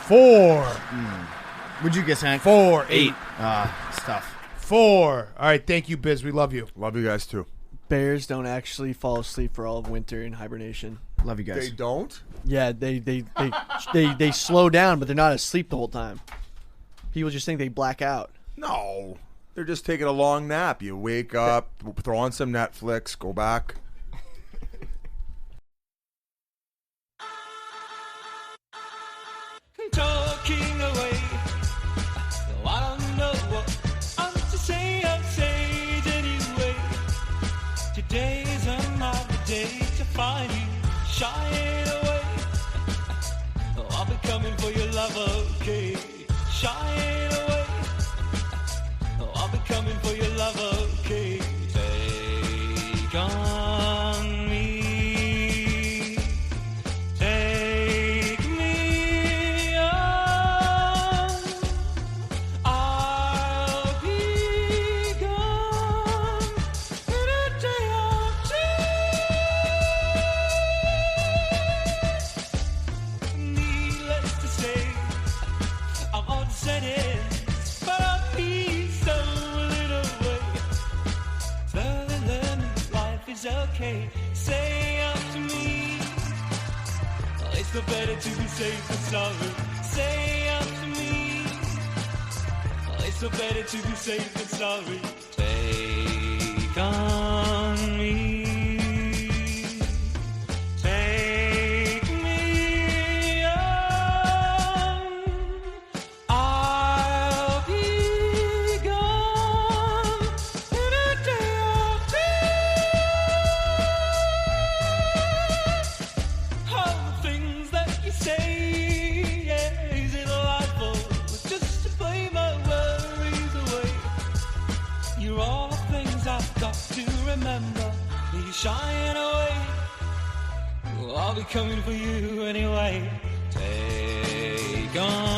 4. What'd you guess, Hank? 4. 8. It's tough. 4. All right, thank you, Biz. We love you. Love you guys, too. Bears don't actually fall asleep for all of winter in hibernation. Love you guys. They don't? Yeah, they slow down, but they're not asleep the whole time. People just think they black out. No. They're just taking a long nap. You wake up, throw on some Netflix, go back. Talking away. I don't know what I'm to say. I'll say it anyway. Today's another day to find you shining. coming for your love, okay? Shying away. Oh, I'll be coming for your love, okay? Take on me. Take me on. I'll be gone in a day or two. Needless to say, I'm all set in, but I'll be stolen away. Slowly learning life is okay. Say after me, oh, it's no better to be safe than sorry. Say after me, oh, it's no better to be safe than sorry. Take on me. Take me on. I'll be gone in a day or two. All the things that you say, yeah, is it delightful just to play my worries away? You're all the things I've got to remember. You're shying away. Well, I'll be coming for you anyway. Take on